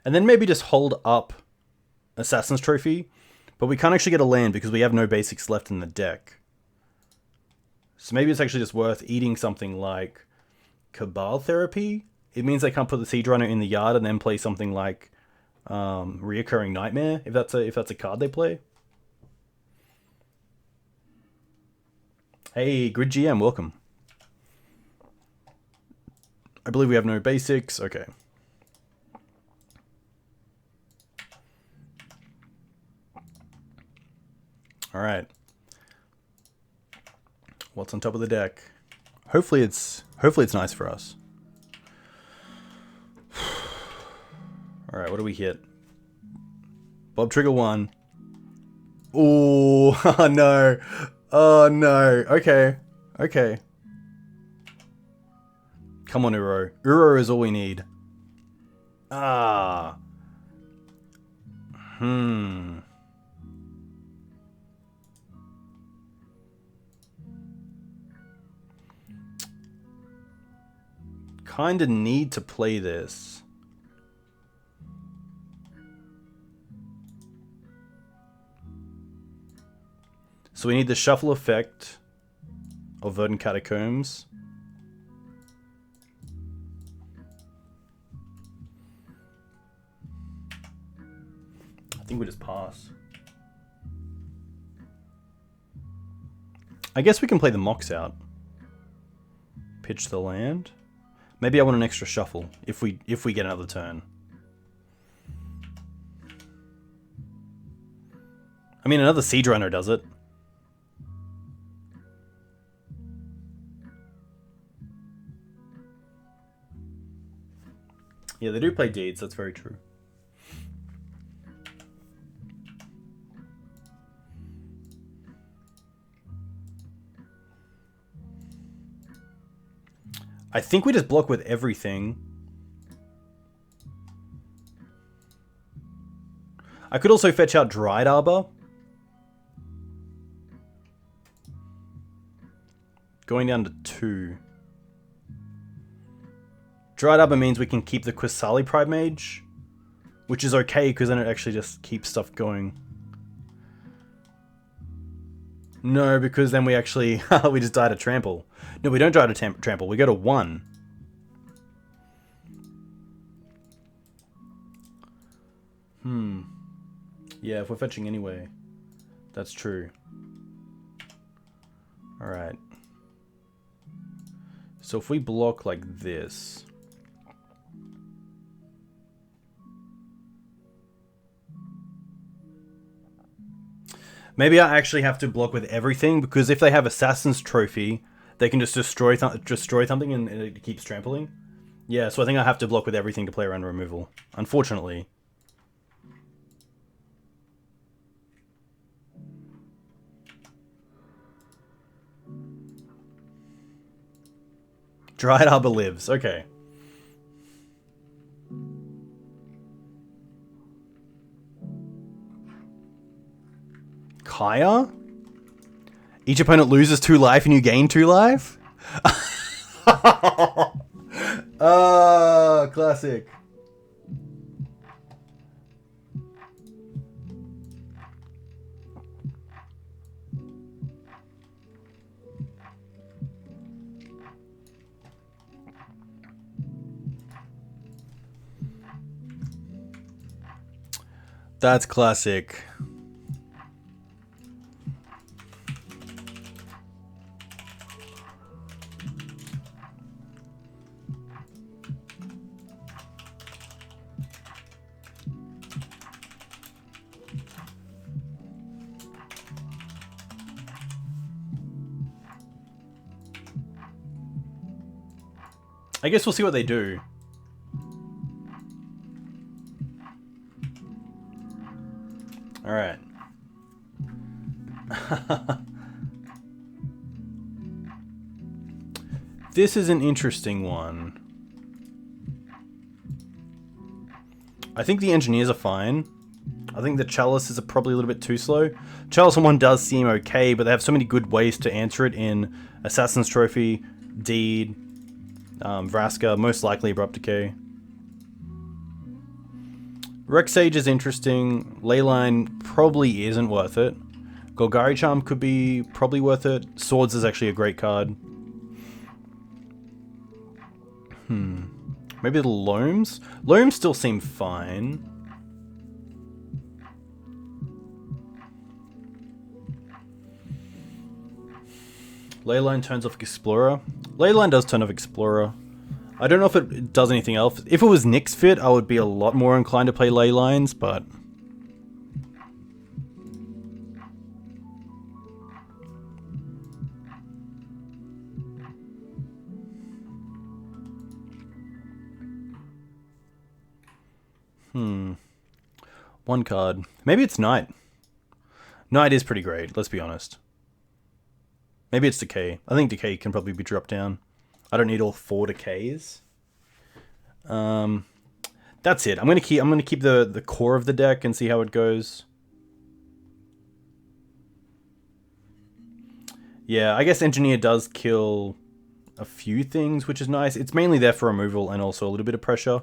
And then maybe just hold up Assassin's Trophy. But we can't actually get a land because we have no basics left in the deck. So maybe it's actually just worth eating something like Cabal Therapy. It means they can't put the Siege Runner in the yard and then play something like Reoccurring Nightmare, if that's a card they play. Hey, Grid GM, welcome. I believe we have no basics. Okay. All right. What's on top of the deck? Hopefully it's nice for us. All right, what do we hit? Bob Trigger 1. Ooh, oh no. Oh no. Okay. Okay. Come on, Uro. Uro is all we need. Ah. Kinda need to play this. So we need the shuffle effect of Verdant Catacombs. I think we just pass. I guess we can play the Mox out. Pitch the land. Maybe I want an extra shuffle if we get another turn. I mean, another Siege Runner does it. Yeah, they do play Deeds, that's very true. I think we just block with everything. I could also fetch out Dryad Arbor. Going down to 2. Dryad Arbor means we can keep the Qasali Pridemage, which is okay because then it actually just keeps stuff going. No, because then we actually we just die to trample. No, we don't die to trample. We go to 1. Yeah, if we're fetching anyway. That's true. Alright. So if we block like this... Maybe I actually have to block with everything, because if they have Assassin's Trophy, they can just destroy something and it keeps trampling. Yeah, so I think I have to block with everything to play around removal. Unfortunately. Dryad Arbor lives. Okay. Kaya? Each opponent loses 2 life and you gain 2 life? Ah, classic. That's classic. I guess we'll see what they do. Alright. This is an interesting one. I think the engineers are fine. I think the Chalice is probably a little bit too slow. Chalice on 1 does seem okay, but they have so many good ways to answer it in Assassin's Trophy, Deed, Vraska, most likely Abrupt Decay. Rex Sage is interesting. Leyline probably isn't worth it. Golgari Charm could be probably worth it. Swords is actually a great card. Maybe the Loams? Loams still seem fine. Leyline turns off Explorer. Leyline does turn off Explorer. I don't know if it does anything else. If it was NicFit, I would be a lot more inclined to play Leylines, but... One card. Maybe it's Night. Night is pretty great, let's be honest. Maybe it's Decay. I think Decay can probably be dropped down. I don't need all 4 Decays. That's it. I'm gonna keep the core of the deck and see how it goes. Yeah, I guess Engineer does kill a few things, which is nice. It's mainly there for removal and also a little bit of pressure.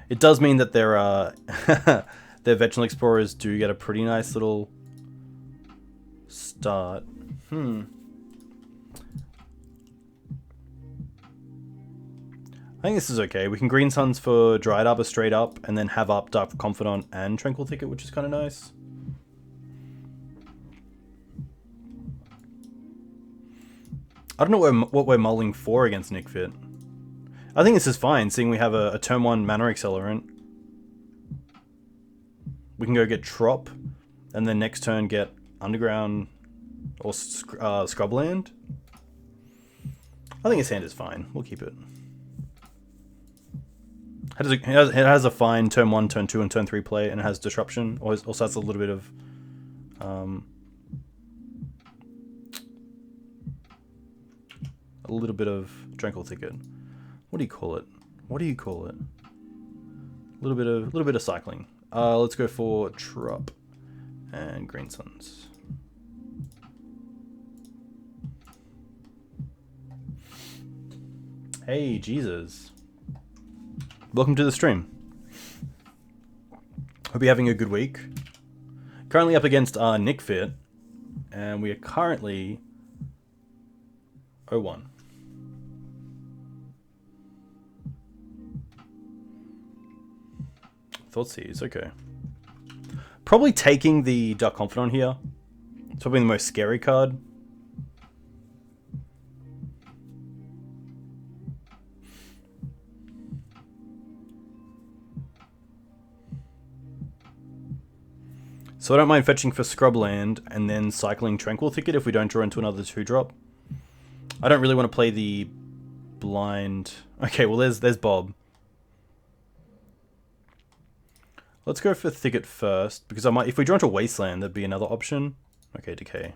It does mean that their their Veteran Explorers do get a pretty nice little start. I think this is okay. We can Green Suns for Dryad Arbor straight up, and then have up Dark Confidant and Tranquil Thicket, which is kind of nice. I don't know what we're mulling for against NicFit. I think this is fine, seeing we have a turn 1 mana accelerant. We can go get Trop, and then next turn get Underground or Scrubland. I think his hand is fine. We'll keep it. It has a fine turn 1, turn 2, and turn 3 play, and it has Disruption. Also has a little bit of... a little bit of Tranquil Thicket. What do you call it? What do you call it? A little bit of cycling. Let's go for Trop and Green Suns. Hey, Jesus. Welcome to the stream. Hope you're having a good week. Currently up against NicFit, and we are currently 0-1. Thoughtseize, okay. Probably taking the Dark Confidant here. It's probably the most scary card. So I don't mind fetching for Scrubland and then cycling Tranquil Thicket if we don't draw into another 2-drop. I don't really want to play the blind... Okay, well there's Bob. Let's go for Thicket first, because I might... If we draw into Wasteland, there'd be another option. Okay, Decay.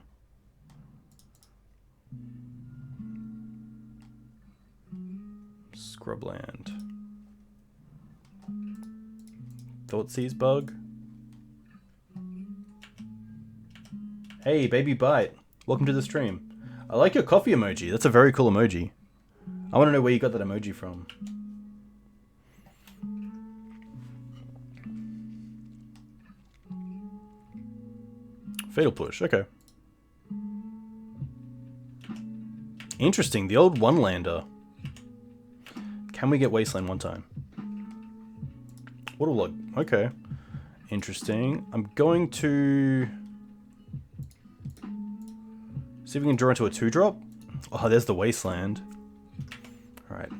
Scrubland. Thoughtseize Bug. Hey, Baby Bite. Welcome to the stream. I like your coffee emoji. That's a very cool emoji. I want to know where you got that emoji from. Fatal Push, okay. Interesting, the old one-lander. Can we get Wasteland one time? Waterlogged, okay. Interesting. I'm going to... see if we can draw into a 2-drop. Oh, there's the Wasteland. Alright.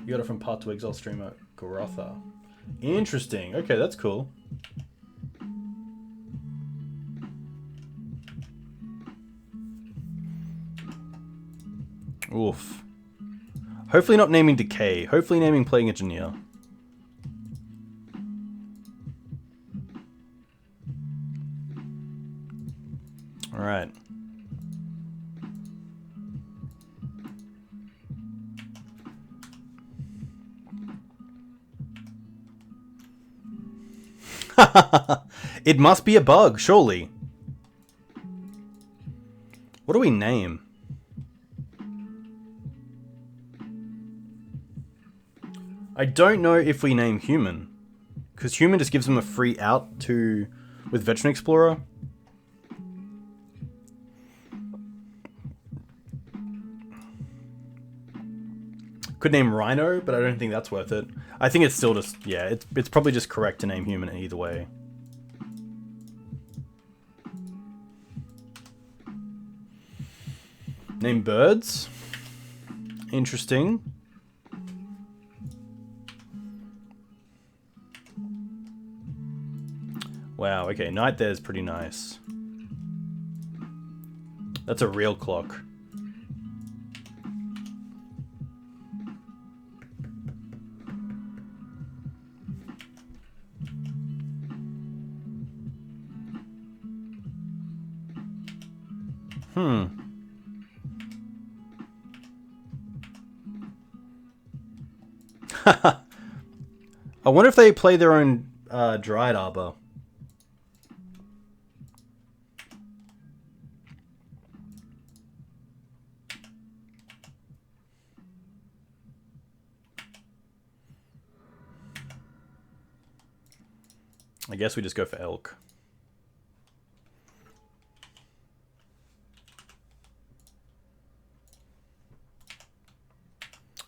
You got it from Part 2 Exile streamer Garotha. Interesting. Okay, that's cool. Oof. Hopefully not naming Decay. Hopefully naming Playing Engineer. Alright. It must be a bug, surely. What do we name? I don't know if we name human. Because human just gives them a free out to with Veteran Explorer. Could name Rhino, but I don't think that's worth it. I think it's still just, yeah, it's probably just correct to name human either way. Name birds. Interesting. Wow, okay, night there's pretty nice. That's a real clock. I wonder if they play their own Dryad Arbor. I guess we just go for elk.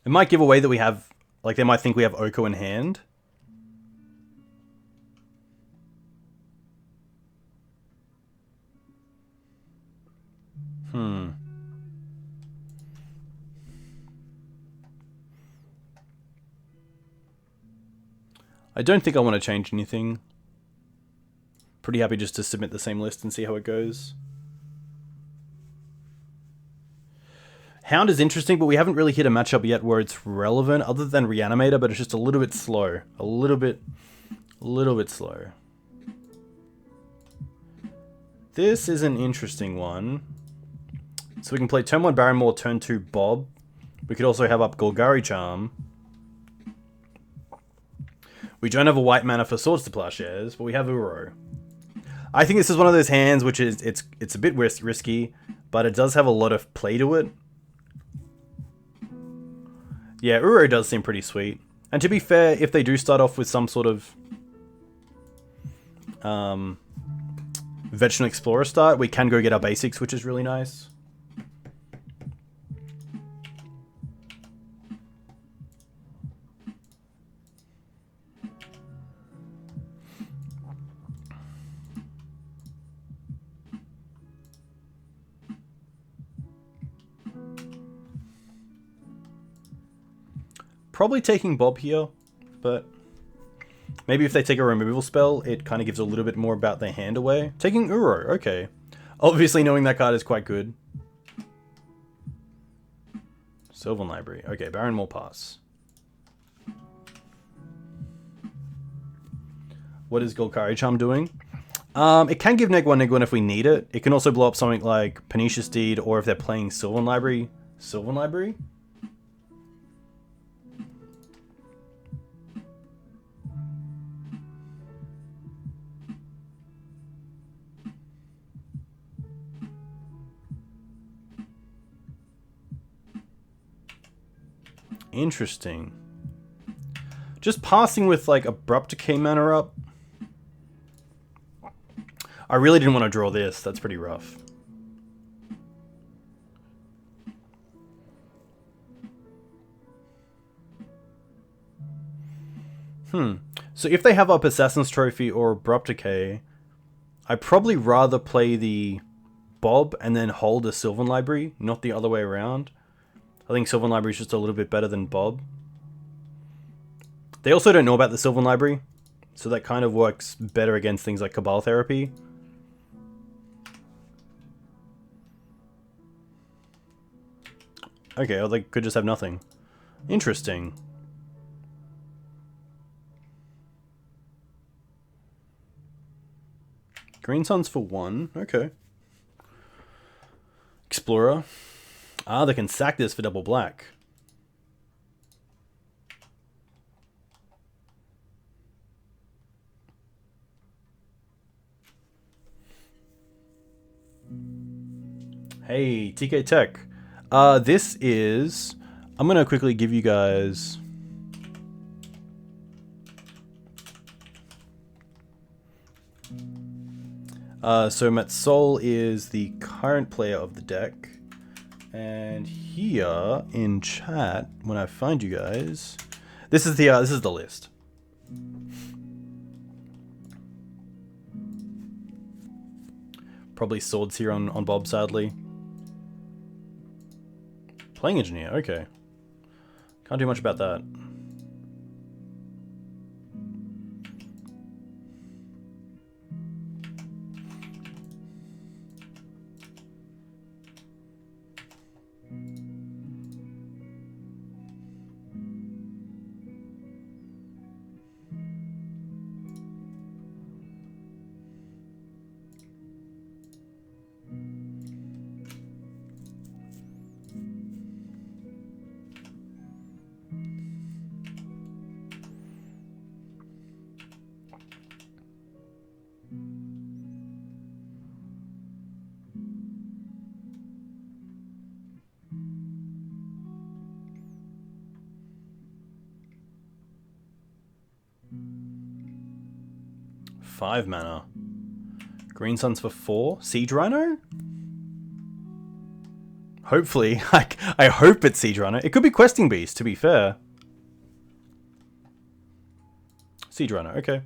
It might give away that we have, like, they might think we have Oko in hand. I don't think I want to change anything. Pretty happy just to submit the same list and see how it goes. Hound is interesting, but we haven't really hit a matchup yet where it's relevant other than Reanimator, but it's just a little bit slow. A little bit slow. This is an interesting one. So we can play turn 1 Barren Moor, turn 2 Bob. We could also have up Golgari Charm. We don't have a white mana for Swords to Plowshares, but we have Uro. I think this is one of those hands which is it's a bit risky, but it does have a lot of play to it. Yeah, Uro does seem pretty sweet. And to be fair, if they do start off with some sort of Veteran Explorer start, we can go get our basics, which is really nice. Probably taking Bob here, but maybe if they take a removal spell, it kind of gives a little bit more about their hand away. Taking Uro, okay. Obviously knowing that card is quite good. Sylvan Library. Okay, Barren Moor pass. What is Golgari Charm doing? It can give -1/-1 if we need it. It can also blow up something like Pernicious Deed, or if they're playing Sylvan Library. Sylvan Library? Interesting. Just passing with like Abrupt Decay mana up. I really didn't want to draw this. That's pretty rough. So if they have up Assassin's Trophy or Abrupt Decay, I'd probably rather play the Bob and then hold a Sylvan Library, not the other way around. I think Sylvan Library is just a little bit better than Bob. They also don't know about the Sylvan Library, so that kind of works better against things like Cabal Therapy. Okay, or they could just have nothing. Interesting. Green Suns for 1, okay. Explorer. Ah, they can sack this for double black. Hey, TK Tech. This is... I'm going to quickly give you guys... so MatsOle is the current player of the deck. And here in chat, when I find you guys... This is the list. Probably swords here on Bob, sadly. Playing engineer, okay. Can't do much about that. Five mana. Green Suns for 4. Siege Rhino? Hopefully. I hope it's Siege Rhino. It could be Questing Beast, to be fair. Siege Rhino, okay.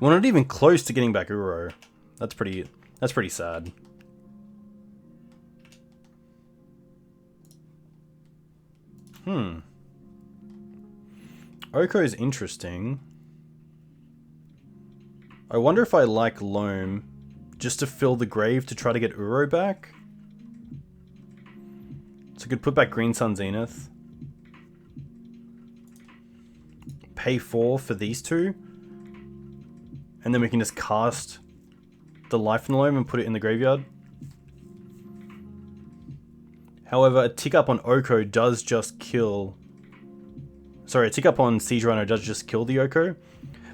We're not even close to getting back Uro. That's pretty sad. Oko is interesting. I wonder if I like Loam just to fill the grave to try to get Uro back. So I could put back Green Sun Zenith. Pay 4 for these two. And then we can just cast the Life in the Loam and put it in the graveyard. However, a tick up on Oko does just kill... Sorry, a tick up on Siege Rhino does just kill the Oko.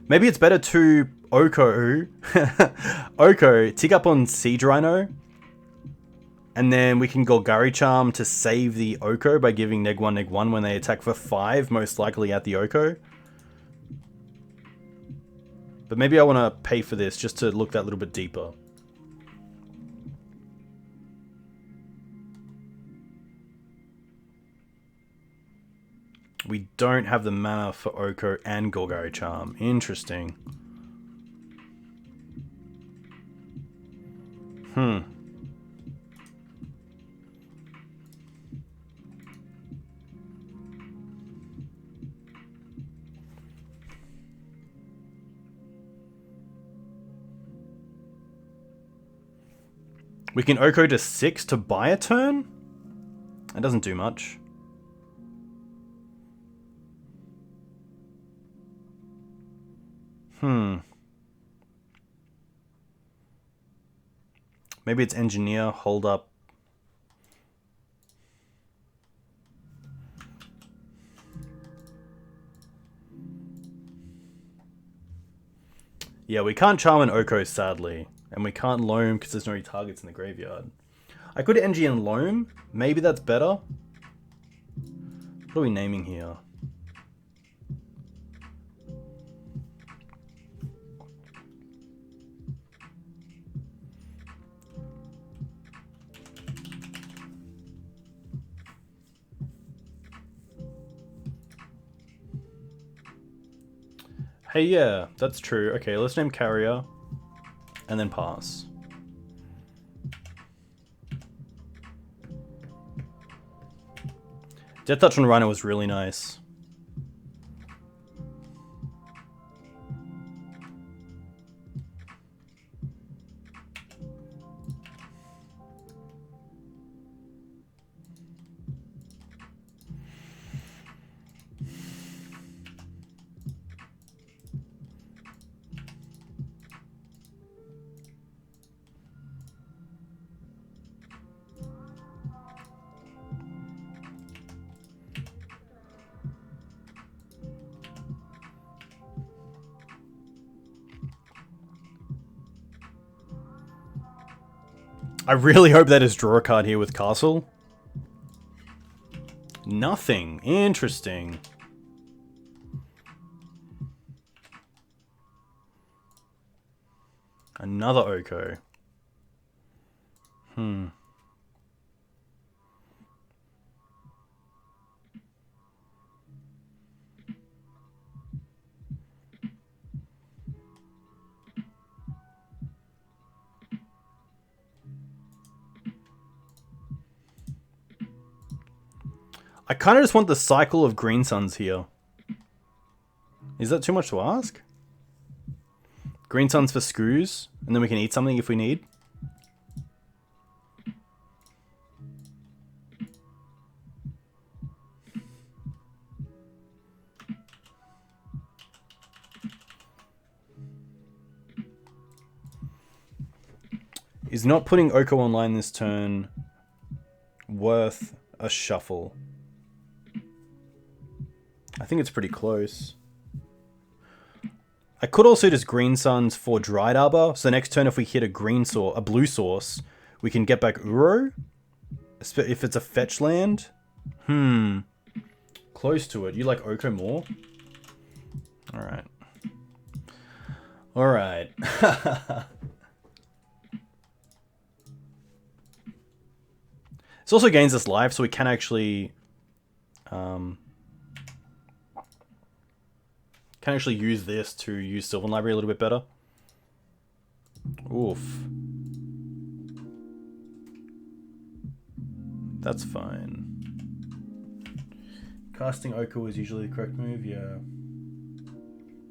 Maybe it's better to Oko... Oko, tick up on Siege Rhino. And then we can Golgari Charm to save the Oko by giving -1/-1 when they attack for 5, most likely at the Oko. But maybe I want to pay for this just to look that little bit deeper. We don't have the mana for Oko and Golgari Charm. Interesting. We can Oko to 6 to buy a turn? That doesn't do much. Maybe it's Engineer, hold up. Yeah, we can't Charm an Oko, sadly. And we can't Loam because there's no targets in the graveyard. I could NG and Loam. Maybe that's better. What are we naming here? Hey, yeah, that's true. Okay, let's name Carrier. And then pass. Death Touch on Rhino was really nice. I really hope that is draw a card here with Castle. Nothing. Interesting. Another Oko. I kind of just want the cycle of Green Suns here. Is that too much to ask? Green Suns for Scoos, and then we can eat something if we need. Is not putting Oko online this turn worth a shuffle? I think it's pretty close. I could also just Green Suns for Dryad Arbor. So next turn, if we hit a blue source, we can get back Uro. If it's a fetch land. Close to it. You like Oko more? Alright. Alright. This also gains us life, so we can actually use this to use Sylvan Library a little bit better. Oof. That's fine. Casting Oko is usually the correct move, yeah.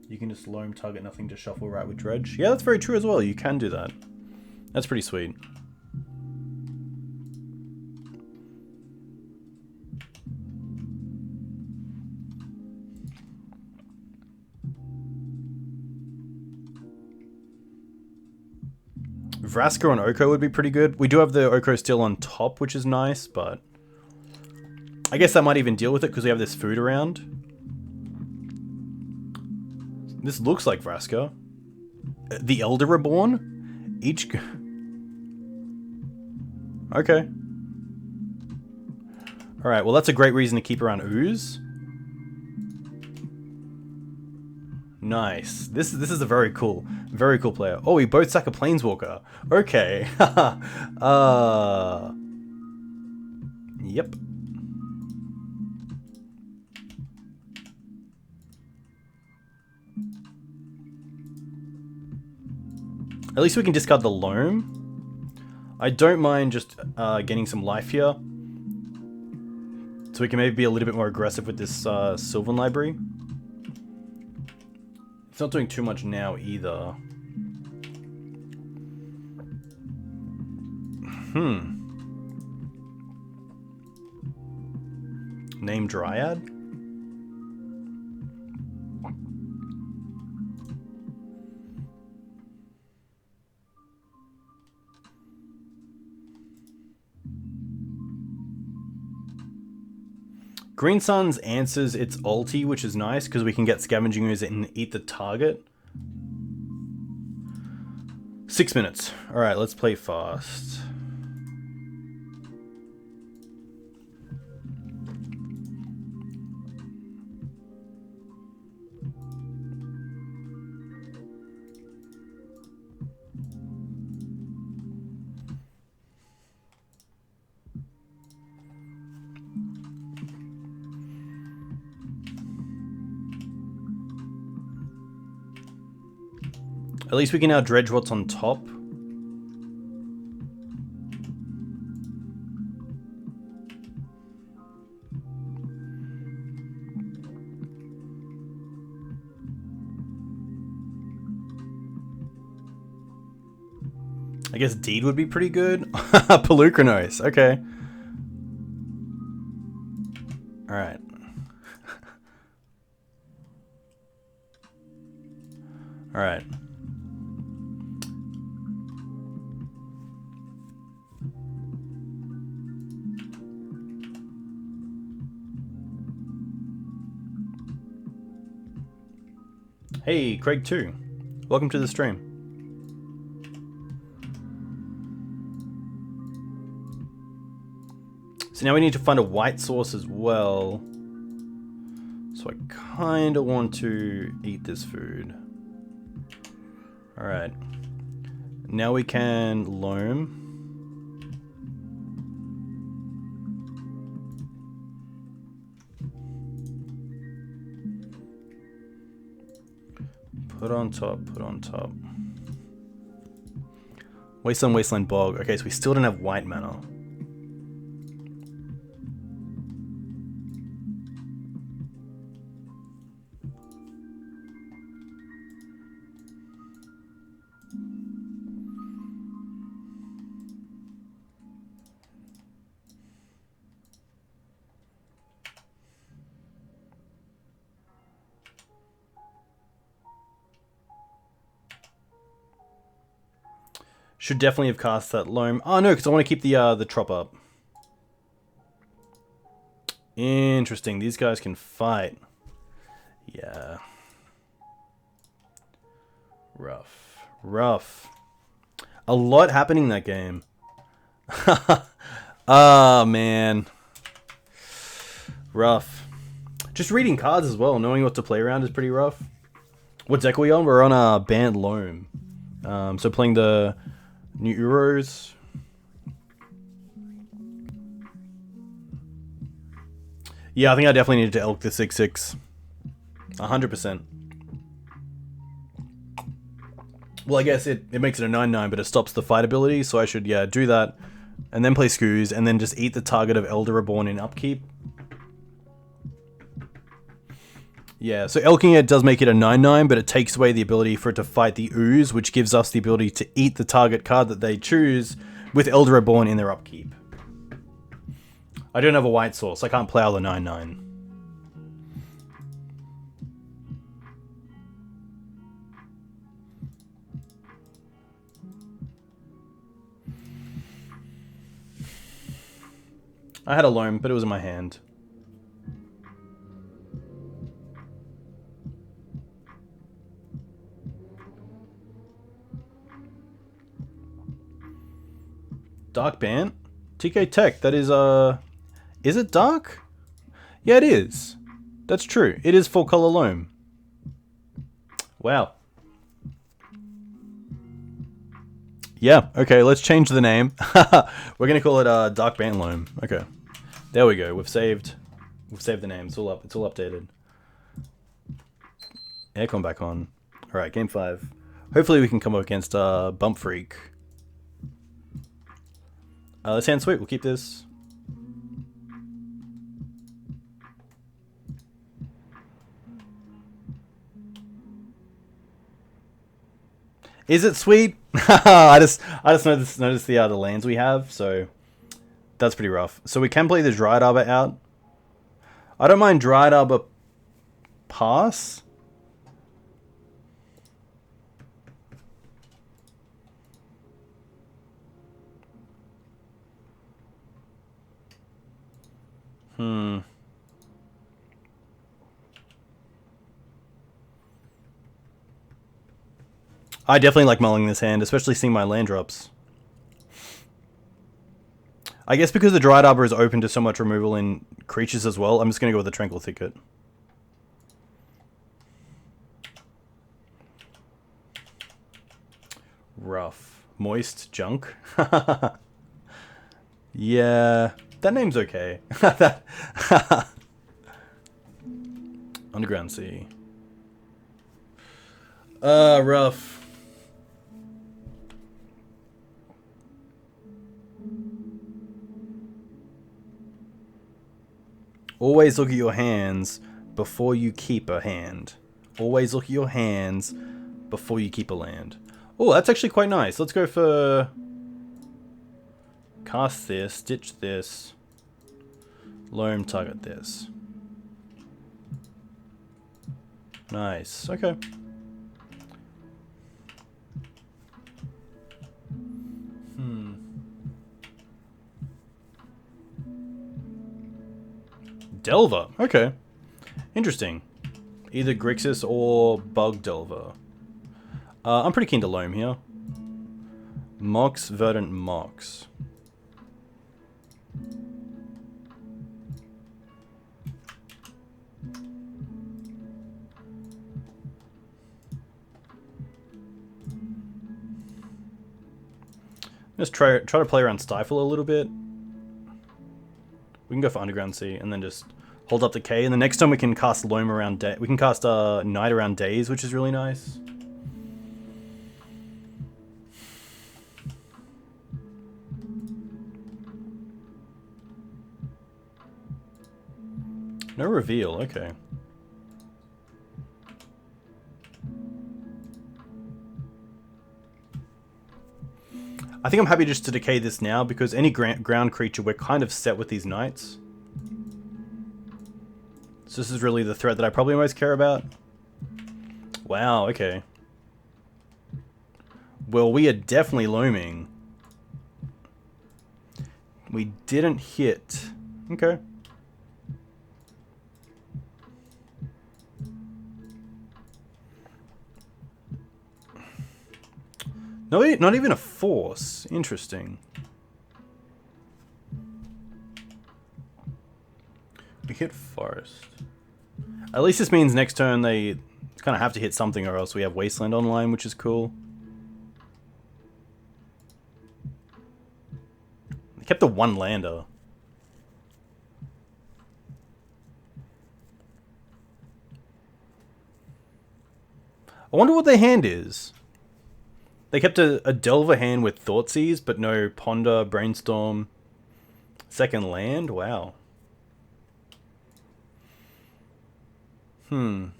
You can just loam target nothing to shuffle right with Dredge. Yeah, that's very true as well. You can do that. That's pretty sweet. Vraska on Oko would be pretty good. We do have the Oko still on top, which is nice, but I guess that might even deal with it because we have this food around. This looks like Vraska. The Elder Reborn? Okay. Alright, well that's a great reason to keep around Ooze. Nice. This is a very cool player. Oh, we both sack a Planeswalker. Okay. Yep. At least we can discard the Loam. I don't mind just getting some life here. So we can maybe be a little bit more aggressive with this Sylvan Library. It's not doing too much now either. Name Dryad? Green Suns answers its ulti, which is nice because we can get Scavenging Ooze and eat the target. 6 minutes. Alright, let's play fast. At least we can now dredge what's on top. I guess Deed would be pretty good. Pelucranos, okay. Alright. Alright. Hey, Craig 2. Welcome to the stream. So now we need to find a white source as well. So I kind of want to eat this food. Alright. Now we can loam. Put on top, put on top. Wasteland, Wasteland, Bog. Okay, so we still don't have white mana. Should definitely have cast that loam. Oh no, because I want to keep the trop up. Interesting. These guys can fight. Yeah. Rough. Rough. A lot happening in that game. Ah, man. Rough. Just reading cards as well, knowing what to play around is pretty rough. What deck are we on? We're on a Bant Loam. So playing the new Euros. Yeah, I think I definitely needed to elk the 6/6. 100%. Well, I guess it makes it a 9/9, but it stops the fight ability, so I should, yeah, do that. And then play Scooze, and then just eat the target of Elder Reborn in upkeep. Yeah, so elking it does make it a 9/9, but it takes away the ability for it to fight the Ooze, which gives us the ability to eat the target card that they choose with Elder Reborn in their upkeep. I don't have a white source, I can't play all the 9/9. I had a loam, but it was in my hand. Dark-BANT? TK Tech, that is it dark? Yeah, it is. That's true. It is full color loam. Wow. Yeah, okay, let's change the name. We're gonna call it Dark-BANT Loam. Okay. There we go. We've saved the name. It's all up. It's all updated. Aircon back on. Alright, game 5. Hopefully we can come up against Bump Freak. Let's hand sweep. We'll keep this. Is it sweet? I just noticed the lands we have, so that's pretty rough. So we can play the Dryad Arbor out. I don't mind Dryad Arbor pass. I definitely like mulling this hand, especially seeing my land drops. I guess because the Dryad Arbor is open to so much removal in creatures as well, I'm just going to go with the Tranquil Thicket. Rough. Moist junk? Yeah, that name's okay. Underground Sea. Rough. Always look at your hands before you keep a hand. Always look at your hands before you keep a land. Oh, that's actually quite nice. Let's go for... Cast this, stitch this, loam, target this. Nice, okay. Delver, okay. Interesting. Either Grixis or Bug Delver. I'm pretty keen to loam here. Mox, Verdant, Mox. Just try to play around Stifle a little bit. We can go for Underground Sea and then just hold up Decay. And the next time we can cast Loam around day. We can cast Night around Days, which is really nice. No reveal, okay. I think I'm happy just to decay this now because any ground creature, we're kind of set with these knights. So this is really the threat that I probably most care about. Wow, okay. Well, we are definitely loaming. We didn't hit. Okay. No, not even a force. Interesting. We hit forest. At least this means next turn they kind of have to hit something or else we have Wasteland online, which is cool. They kept the one lander. I wonder what their hand is. They kept a Delver hand with Thoughtseize, but no Ponder, Brainstorm, second land? Wow. We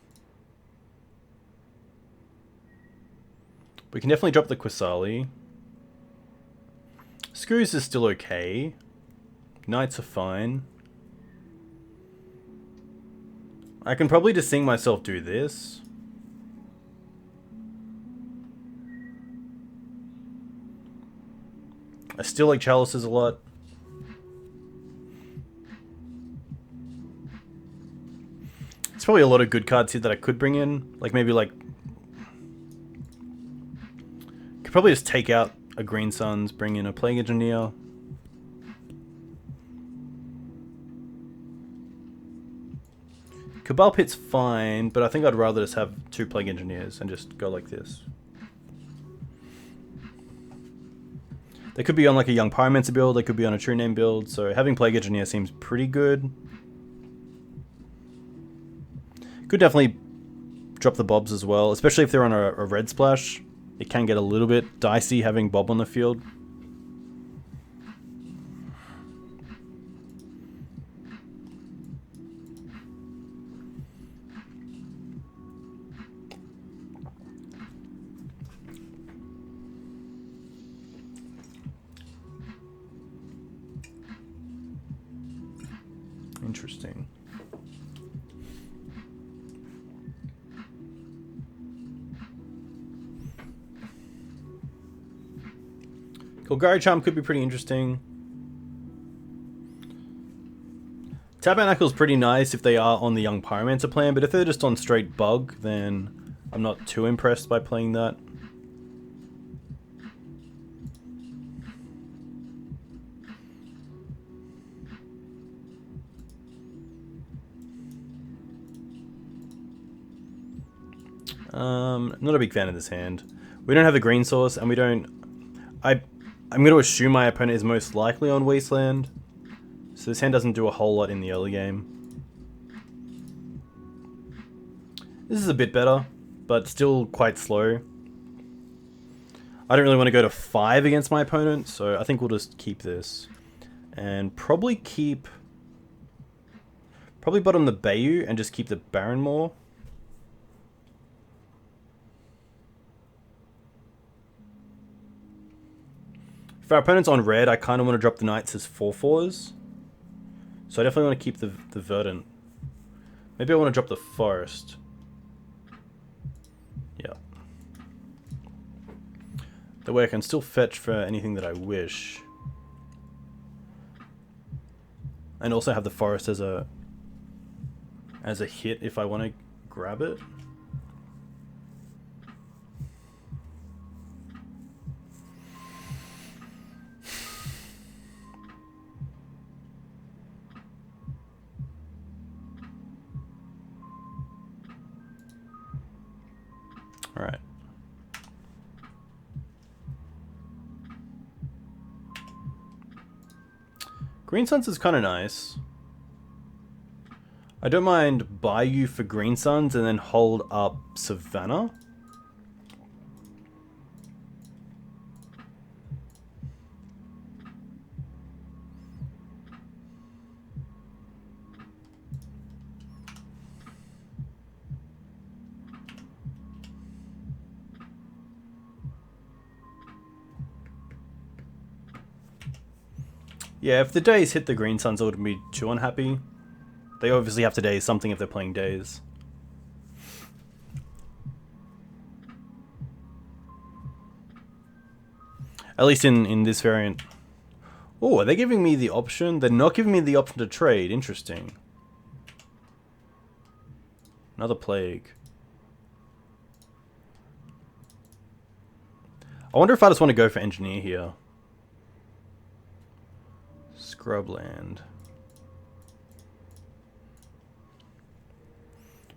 can definitely drop the Qasali. Screws is still okay. Knights are fine. I can probably just sing myself do this. I still like Chalices a lot. There's probably a lot of good cards here that I could bring in. Like maybe like... Could probably just take out a Green Suns, bring in a Plague Engineer. Cabal Pit's fine, but I think I'd rather just have 2 Plague Engineers and just go like this. They could be on like a Young Pyromancer build, they could be on a True Name build, so having Plague Engineer seems pretty good. Could definitely drop the Bobs as well, especially if they're on a red splash. It can get a little bit dicey having Bob on the field. Interesting. Golgari Charm could be pretty interesting. Tabernacle's pretty nice if they are on the Young Pyromancer plan, but if they're just on straight Bug, then I'm not too impressed by playing that. Not a big fan of this hand. We don't have the green source, and we don't... I'm going to assume my opponent is most likely on Wasteland, so this hand doesn't do a whole lot in the early game. This is a bit better, but still quite slow. I don't really want to go to 5 against my opponent, so I think we'll just keep this. And probably bottom the Bayou and just keep the Barren Moor. If our opponent's on red, I kind of want to drop the Knights as 4/4s. So I definitely want to keep the Verdant. Maybe I want to drop the Forest. Yeah. That way I can still fetch for anything that I wish. And also have the Forest as a hit if I want to grab it. Alright. Green Suns is kind of nice. I don't mind Bayou for Green Suns and then hold up Savannah. Yeah, if the days hit the Green Suns, I wouldn't be too unhappy. They obviously have to daze something if they're playing days. At least in this variant. Oh, are they giving me the option? They're not giving me the option to trade. Interesting. Another plague. I wonder if I just want to go for engineer here. Scrubland.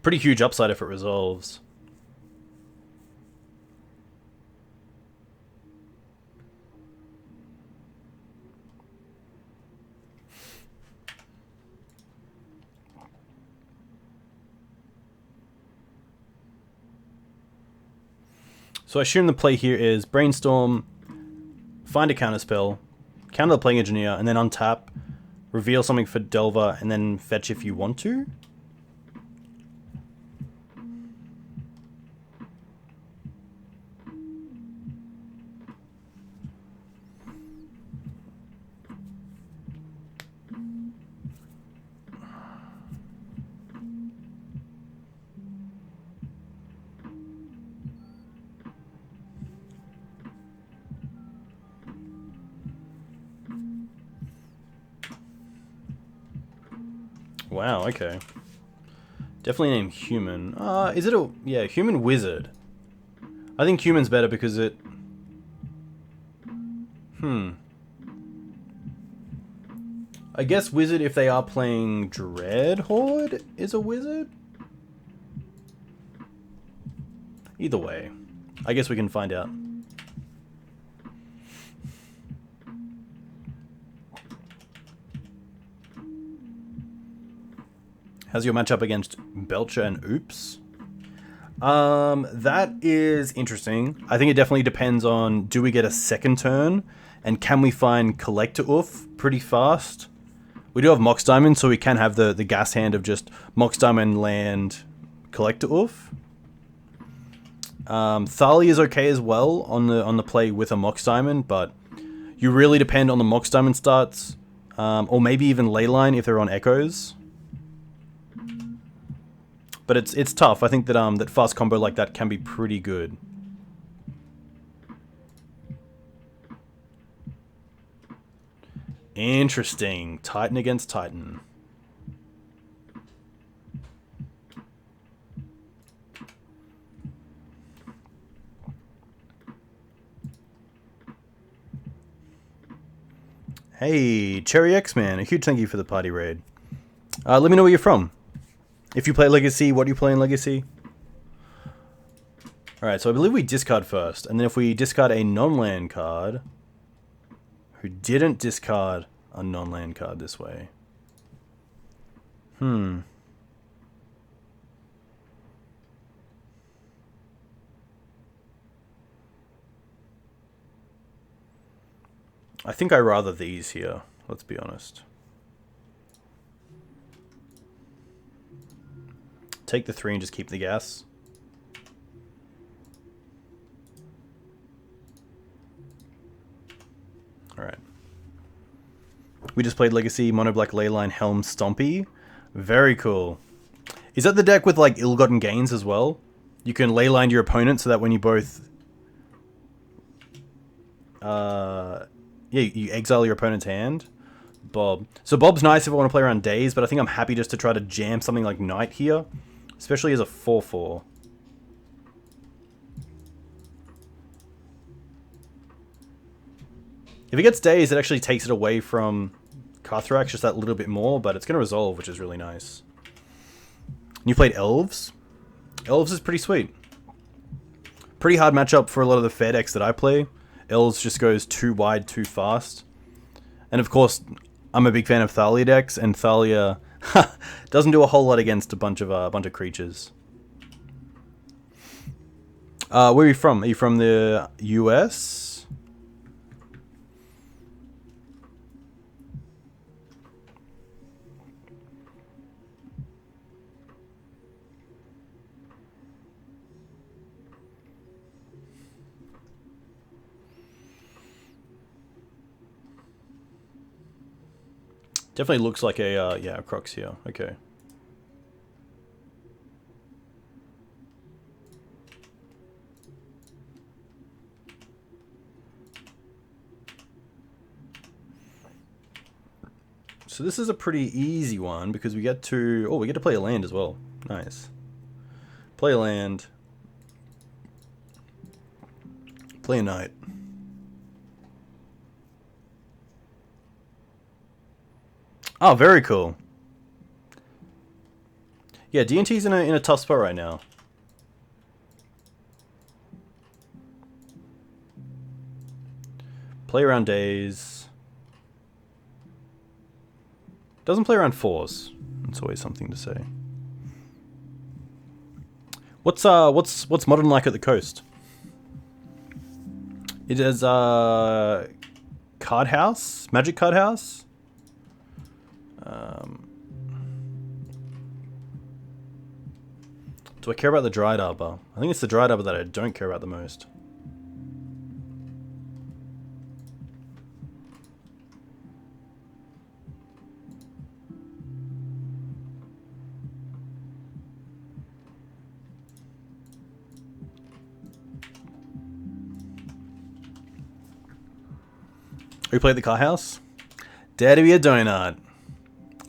Pretty huge upside if it resolves. So I assume the play here is Brainstorm, find a counterspell, counter the Plague Engineer, and then untap, reveal something for Delver, and then fetch if you want to. Wow, okay. Definitely name human. Is it a... yeah, human wizard. I think human's better because it... I guess wizard if they are playing Dread Horde is a wizard? Either way. I guess we can find out. How's your matchup against Belcher and Oops? That is interesting. I think it definitely depends on, do we get a second turn? And can we find Collector Oof pretty fast? We do have Mox Diamond, so we can have the gas hand of just Mox Diamond land Collector Oof. Thali is okay as well on the play with a Mox Diamond, but you really depend on the Mox Diamond starts. Or maybe even Leyline if they're on Echoes. But it's tough. I think that that fast combo like that can be pretty good. Interesting. Titan against Titan. Hey, Cherry X-Man. A huge thank you for the party raid. Let me know where you're from. If you play Legacy, what do you play in Legacy? Alright, so I believe we discard first. And then if we discard a non-land card... who didn't discard a non-land card this way. I think I rather these here, let's be honest. Take the 3 and just keep the gas. Alright. We just played Legacy, Mono Black Leyline, Helm, Stompy. Very cool. Is that the deck with like Ill-Gotten Gains as well? You can Leyline your opponent so that when you both... yeah, you exile your opponent's hand. Bob. So Bob's nice if I want to play around Days, but I think I'm happy just to try to jam something like Knight here. Especially as a 4/4. If it gets Days, it actually takes it away from Carthrax just that little bit more, but it's going to resolve, which is really nice. You played Elves? Elves is pretty sweet. Pretty hard matchup for a lot of the fair decks that I play. Elves just goes too wide, too fast. And of course, I'm a big fan of Thalia decks, and Thalia doesn't do a whole lot against a bunch of creatures. Where are you from? Are you from the US? Definitely looks like a, yeah, a Crocs here. Okay. So this is a pretty easy one because we get to... Oh, we get to play a land as well. Nice. Play a land. Play a knight. Oh, very cool. Yeah, D&T's in a tough spot right now. Play around days. Doesn't play around fours. That's always something to say. What's modern like at the coast? It is card house, magic card house. Do I care about the Dryad Arbor? I think it's the Dryad Arbor that I don't care about the most. We played the car house. Dare to be a donut.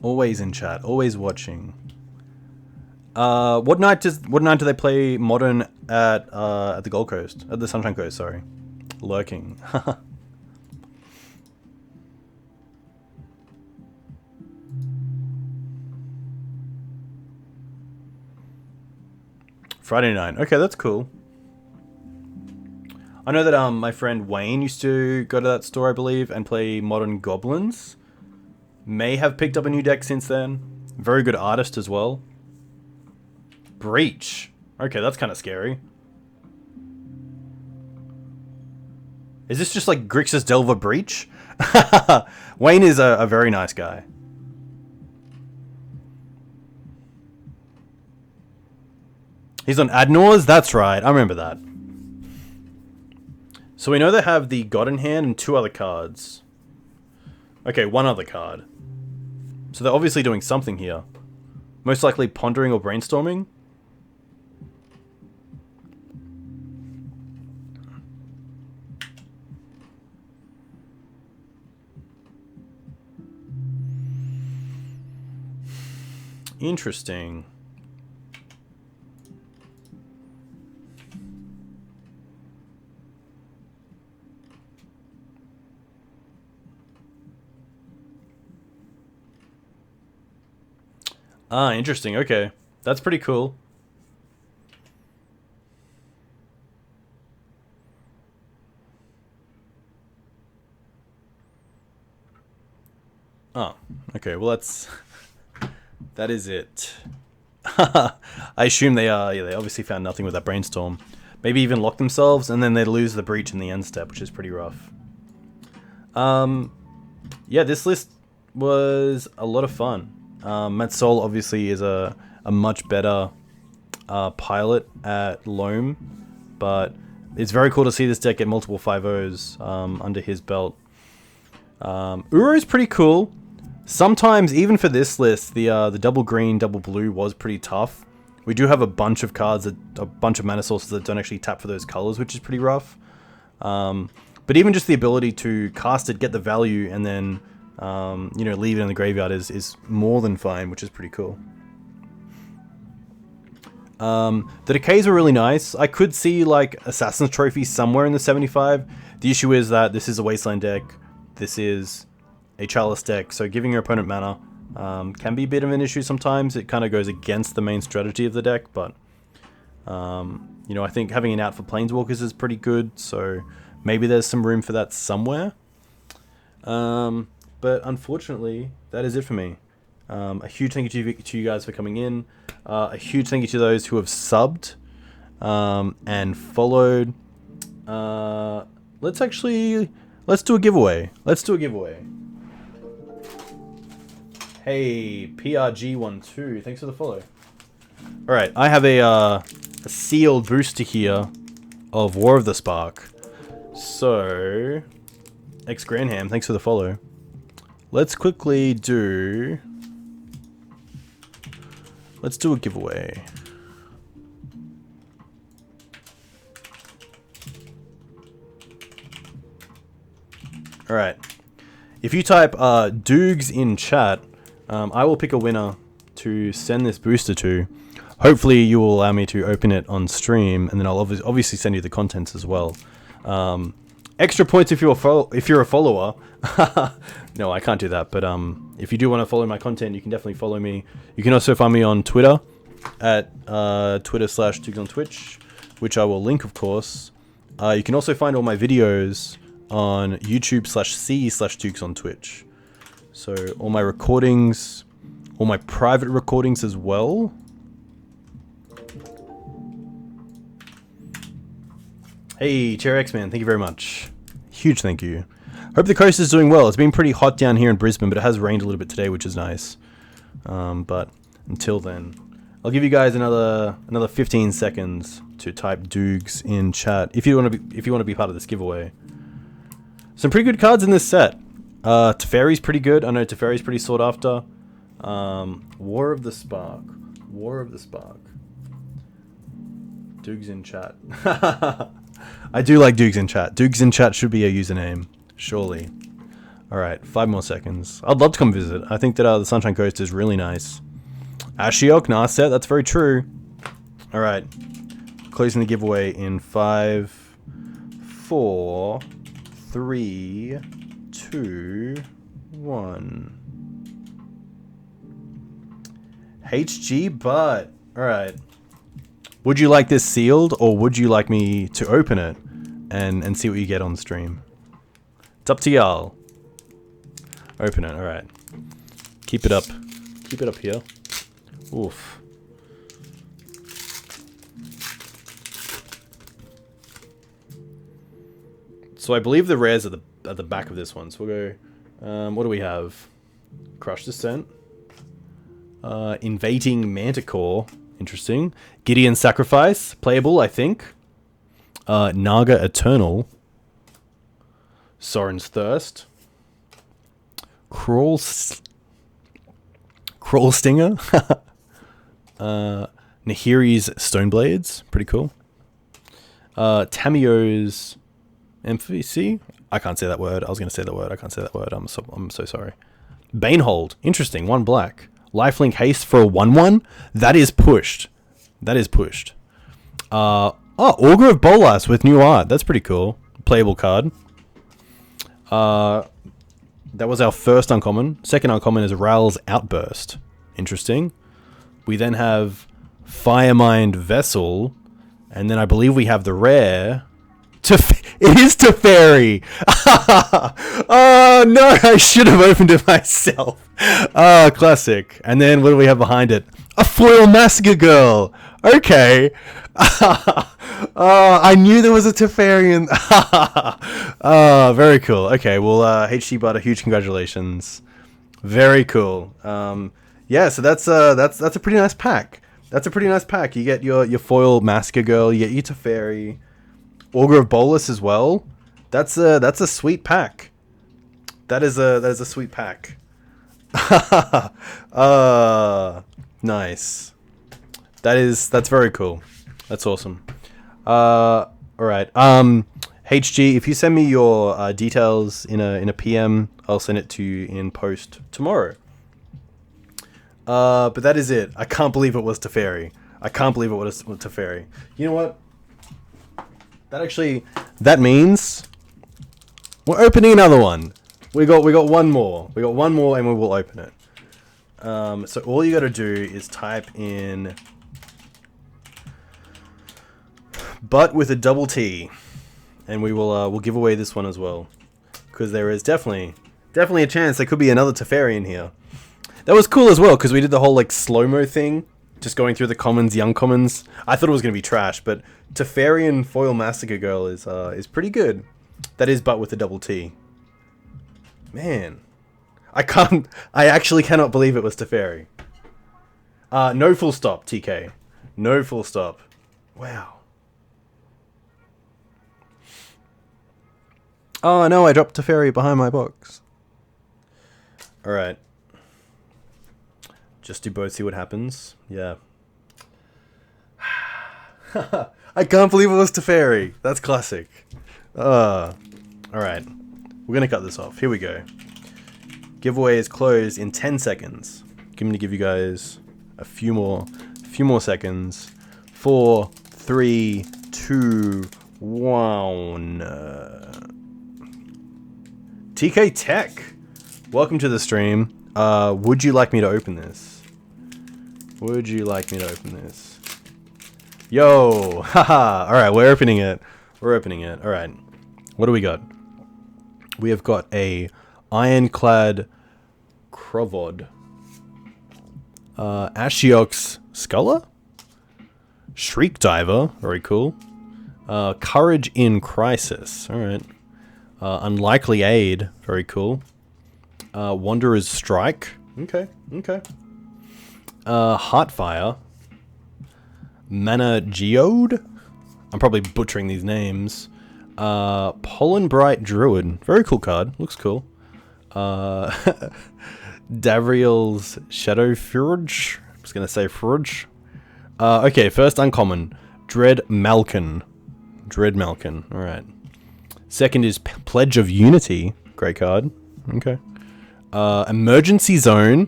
Always in chat. Always watching. What night do they play modern at the Gold Coast? At the Sunshine Coast, sorry. Lurking. Friday night. Okay, that's cool. I know that my friend Wayne used to go to that store, I believe, and play Modern Goblins. May have picked up a new deck since then. Very good artist as well. Breach. Okay, that's kind of scary. Is this just like Grixis Delver Breach? Wayne is a very nice guy. He's on Adnors? That's right, I remember that. So we know they have the God in hand and 2 other cards. Okay, 1 other card. So they're obviously doing something here. Most likely pondering or brainstorming. Interesting. Ah, interesting. Okay. That's pretty cool. Oh, okay. Well, that is it. I assume they are. Yeah, they obviously found nothing with that brainstorm. Maybe even lock themselves, and then they lose the breach in the end step, which is pretty rough. Yeah, this list was a lot of fun. MatsOle obviously is a much better pilot at Loam, but it's very cool to see this deck get multiple 5-0s under his belt. Uro's pretty cool. Sometimes, even for this list, the double green, double blue was pretty tough. We do have a bunch of cards, a bunch of mana sources that don't actually tap for those colors, which is pretty rough. But even just the ability to cast it, get the value, and then you know, leave it in the graveyard is more than fine, which is pretty cool. The decays were really nice. I could see like Assassin's Trophy somewhere in the 75. The issue is that this is a Wasteland deck. This is a Chalice deck, so giving your opponent mana can be a bit of an issue sometimes. It kind of goes against the main strategy of the deck, but you know, I think having an out for Planeswalkers is pretty good, so maybe there's some room for that somewhere. but unfortunately, that is it for me. A huge thank you to you guys for coming in. A huge thank you to those who have subbed and followed. Let's do a giveaway. Hey, PRG12, thanks for the follow. All right, I have a sealed booster here of War of the Spark. So, X Granham, thanks for the follow. Let's quickly do. Let's do a giveaway. All right. If you type Doogs in chat, I will pick a winner to send this booster to. Hopefully, you will allow me to open it on stream, and then I'll obviously send you the contents as well. Extra points if you're a follower. No, I can't do that. But if you do want to follow my content, you can definitely follow me. You can also find me on Twitter at Twitter/Doogs on Twitch, which I will link, of course. You can also find all my videos on YouTube/C/Doogs on Twitch. So all my recordings, all my private recordings as well. Hey, Chair X-Man, thank you very much. Huge thank you. Hope the coast is doing well. It's been pretty hot down here in Brisbane, but it has rained a little bit today, which is nice. But until then, I'll give you guys another 15 seconds to type Doogs in chat if you want to be part of this giveaway. Some pretty good cards in this set. Teferi's pretty good. I know Teferi's pretty sought after. War of the Spark. Doogs in chat. I do like Doogs in chat. Doogs in chat should be a username, surely. Alright, 5 more seconds. I'd love to come visit. I think that the Sunshine Coast is really nice. Ashiok, nice set. That's very true. Alright. Closing the giveaway in 5, 4, 3, 2, 1. HG Butt. Alright. Would you like this sealed, or would you like me to open it and see what you get on stream? It's up to y'all. Open it, alright. Keep it up. Keep it up here. Oof. So I believe the rares are at the back of this one. So we'll go... what do we have? Crush Descent. Invading Manticore. Interesting. Gideon's Sacrifice. Playable, I think. Naga Eternal. Soren's Thirst. Crawl Stinger. Nahiri's Stoneblades. Pretty cool. Tamio's MVC. I can't say that word. I was going to say that word. I can't say that word. I'm so sorry. Banehold. Interesting. 1 black. Lifelink Haste for a 1/1. That is pushed. Oh, Augur of Bolas with new art. That's pretty cool. Playable card. That was our first uncommon. Second uncommon is Ral's Outburst. Interesting. We then have Firemind Vessel. And then I believe we have the rare. It is Teferi! Oh no, I should have opened it myself. Oh, classic. And then what do we have behind it? A foil Massacre Girl! Okay. I knew there was a Teferi. Oh, very cool. Okay, well, HG Butter, huge congratulations. Very cool. Yeah, so that's a pretty nice pack. You get your foil Massacre Girl, you get your Teferi. Augur of Bolas as well. That's a sweet pack. That is a sweet pack. Nice. That's very cool. That's awesome. All right. HG, if you send me your details in a PM, I'll send it to you in post tomorrow. But that is it. I can't believe it was Teferi. You know what? That means we're opening another one. We got one more. And we will open it. So all you got to do is type in "but" with a double T, and we'll give away this one as well, because there is definitely Definitely a chance there could be another Teferi in here. That was cool as well, because we did the whole, like, slow-mo thing. Just going through the commons, young commons. I thought it was going to be trash, but Teferi and Foil Massacre Girl is pretty good. That is but with a double T. Man. I actually cannot believe it was Teferi. No full stop, TK. No full stop. Wow. Oh no, I dropped Teferi behind my box. Alright. Just do both, see what happens. Yeah. I can't believe it was Teferi. That's classic. Alright. We're gonna cut this off. Here we go. Giveaway is closed in 10 seconds. I'm gonna give you guys a few more seconds. 4, 3, 2, 1. TK Tech, welcome to the stream. Would you like me to open this? Would you like me to open this? Yo, haha. All right, we're opening it. We're opening it. All right. What do we got? We have got a Ironclad Krovod, Ashiok's Sculler, Shriek Diver, very cool. Courage in Crisis, all right. Unlikely Aid, very cool. Wanderer's Strike, okay. Heartfire, Mana Geode, I'm probably butchering these names. Pollen Bright Druid, very cool card, looks cool. Davriel's Shadow Furge, I'm just gonna say Furge. Okay, first uncommon, Dread Malkin, alright. Second is Pledge of Unity, great card, okay. Emergency Zone,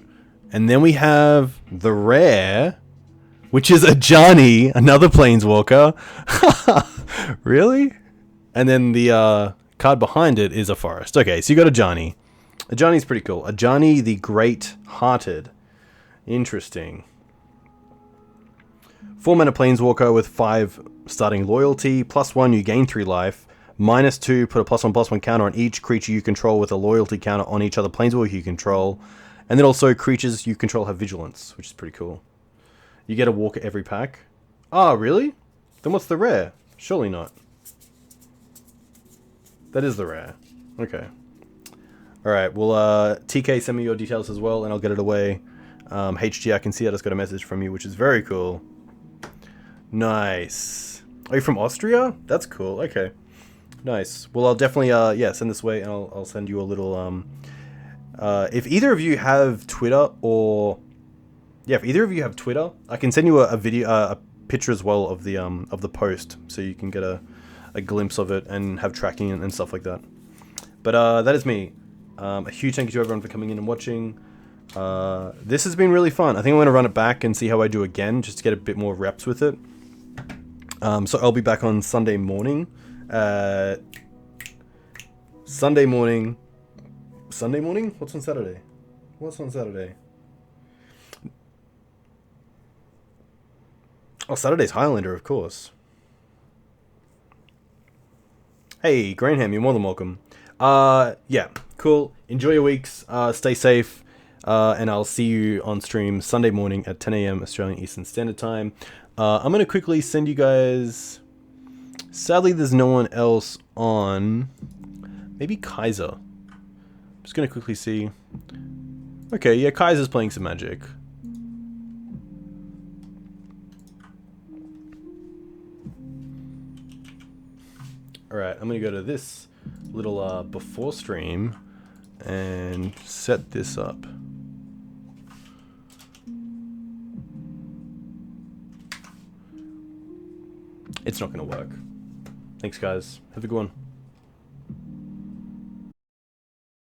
and then we have the rare, which is Ajani, another Planeswalker. Really? And then the card behind it is a forest. Okay, so you got Ajani. Ajani's pretty cool. Ajani the Great-Hearted. Interesting. 4 mana Planeswalker with 5 starting loyalty. +1, you gain 3 life. -2, put a +1/+1 counter on each creature you control with a loyalty counter on each other Planeswalker you control. And then also creatures you control have vigilance, which is pretty cool. You get a walker every pack. Oh, really? Then what's the rare? Surely not. That is the rare. Okay. Alright, well, TK, send me your details as well, and I'll get it away. HG, I can see I just got a message from you, which is very cool. Nice. Are you from Austria? That's cool, okay. Nice. Well, I'll definitely, yeah, send this away, and I'll send you a little, if either of you have Twitter, or... Yeah, if either of you have Twitter, I can send you a video, a picture as well of the post, so you can get a glimpse of it and have tracking and stuff like that. But that is me. A huge thank you to everyone for coming in and watching. This has been really fun. I think I'm going to run it back and see how I do again, just to get a bit more reps with it. So I'll be back on Sunday morning. Sunday morning? What's on Saturday? Oh, Saturday's Highlander, of course. Hey, Grainham, you're more than welcome. Yeah, cool. Enjoy your weeks. Stay safe. And I'll see you on stream Sunday morning at 10 AM Australian Eastern Standard Time. I'm going to quickly send you guys... Sadly, there's no one else on. Maybe Kaiser. I'm just going to quickly see. Okay, yeah, Kaiser's playing some Magic. Alright, I'm going to go to this little before stream and set this up. It's not going to work. Thanks, guys. Have a good one.